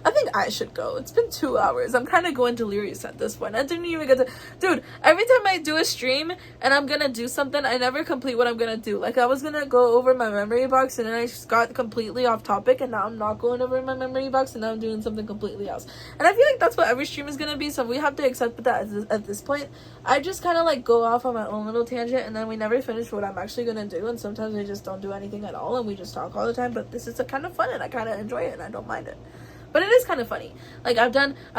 I think I should go. It's been 2 hours. I'm kind of going delirious at this point. I didn't even get to... Dude, every time I do a stream and I'm gonna do something, I never complete what I'm gonna do. Like, I was gonna go over my memory box and then I just got completely off topic, and now I'm not going over my memory box and now I'm doing something completely else. And I feel like that's what every stream is gonna be, so we have to accept that at this point. I just kind of like go off on my own little tangent and then we never finish what I'm actually gonna do, and sometimes I just don't do anything at all and we just talk all the time. But this is kind of fun and I kind of enjoy it and I don't mind it. But it is kind of funny. Like, I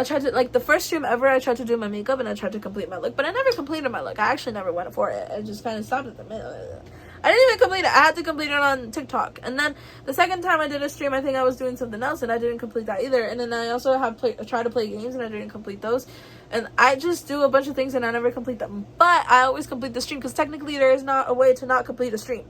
tried to, like, the first stream ever, I tried to do my makeup and I tried to complete my look, but I never completed my look. I actually never went for it. I just kind of stopped at the middle. I didn't even complete it. I had to complete it on TikTok. And then the second time I did a stream, I think I was doing something else and I didn't complete that either. And then I also tried to play games and I didn't complete those. And I just do a bunch of things and I never complete them. But I always complete the stream because technically there is not a way to not complete a stream.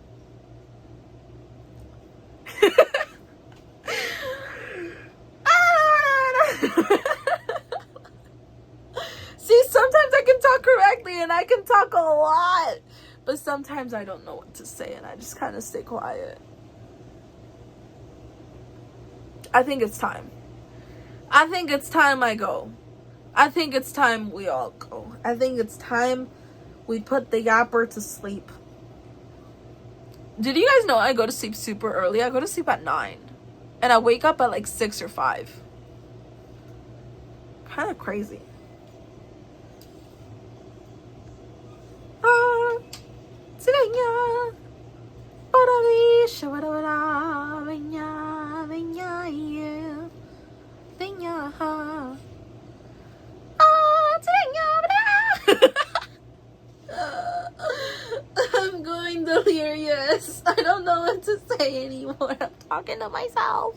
See, sometimes I can talk correctly and I can talk a lot, but sometimes I don't know what to say and I just kind of stay quiet. I think it's time. I think it's time I go. I think it's time we all go. I think it's time we put the yapper to sleep. Did you guys know I go to sleep super early? I go to sleep at 9 and I wake up at like 6 or 5. Kind of crazy. I'm going delirious. I don't know what to say anymore. I'm talking to myself.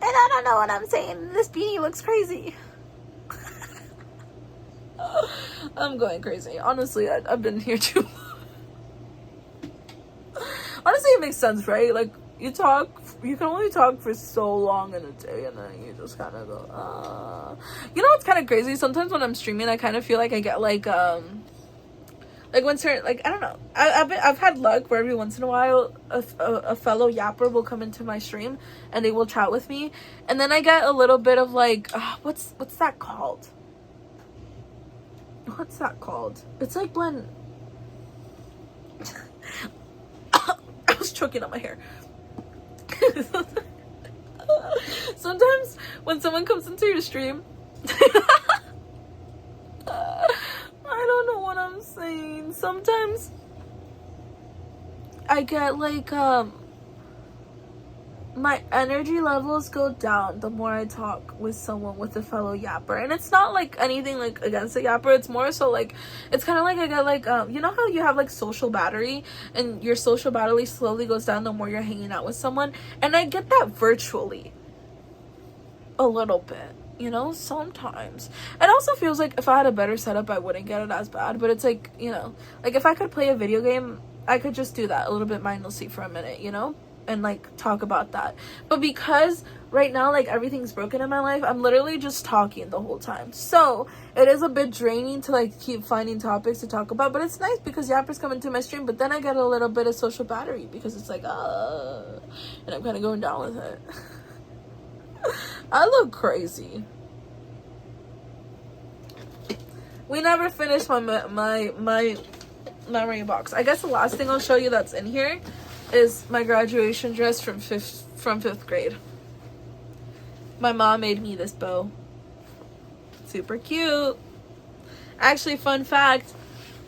And I don't know what I'm saying. This beanie looks crazy. I'm going crazy. Honestly, I've been here too long. Honestly, it makes sense, right? Like, you can only talk for so long in a day, and then you just kind of go, You know what's kind of crazy? Sometimes when I'm streaming, I kind of feel like I get, like when certain, like, I don't know. I've had luck where every once in a while, a fellow yapper will come into my stream, and they will chat with me, and then I get a little bit of, like, what's that called? What's that called? It's like when... I was choking on my hair. Sometimes when someone comes into your stream, I don't know what I'm saying. Sometimes I get like my energy levels go down the more I talk with someone, with a fellow yapper. And it's not like anything like against a yapper, it's more so like, it's kind of like I get like you know how you have like social battery, and your social battery slowly goes down the more you're hanging out with someone, and I get that virtually a little bit, you know, sometimes. It also feels like if I had a better setup I wouldn't get it as bad, but it's like, you know, like if I could play a video game, I could just do that a little bit mindlessly for a minute, you know, and like talk about that. But because right now like everything's broken in my life, I'm literally just talking the whole time, so it is a bit draining to like keep finding topics to talk about. But it's nice because yappers come into my stream, but then I get a little bit of social battery because it's like and I'm kind of going down with it. I look crazy. We never finished my memory box. I guess the last thing I'll show you that's in here is my graduation dress from fifth grade. My mom made me this bow. Super cute. Actually, fun fact,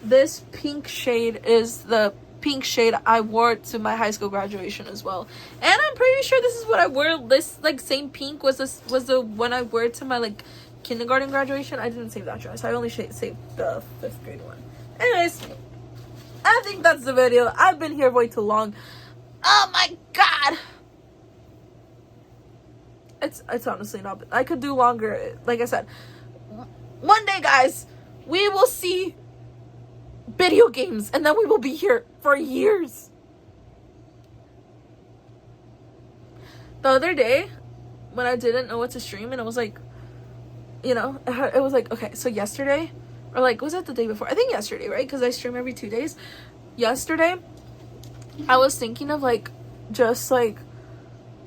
this pink shade is the pink shade I wore to my high school graduation as well. And I'm pretty sure this is what I wore. This like same pink was the one I wore to my like kindergarten graduation. I didn't save that dress. I only saved the 5th grade one. Anyways, I think that's the video. I've been here way too long. Oh my god. It's honestly not. I could do longer. Like I said, one day, guys, we will see video games, and then we will be here for years. The other day, when I didn't know what to stream, and I was like, you know, it was like, okay, so yesterday, or like, was it the day before? I think yesterday, right? Because I stream every 2 days. Yesterday, I was thinking of like, just like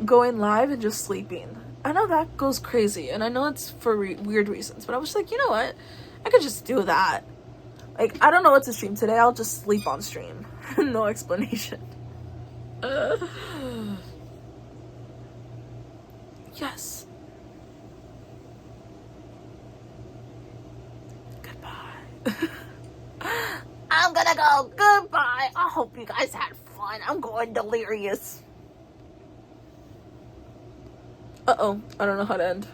going live and just sleeping. I know that goes crazy, and I know it's for weird reasons, but I was like, you know what? I could just do that. Like, I don't know what to stream today. I'll just sleep on stream. No explanation. Yes. Goodbye. I'm gonna go. Goodbye. I hope you guys had fun. I'm going delirious. Uh-oh. I don't know how to end.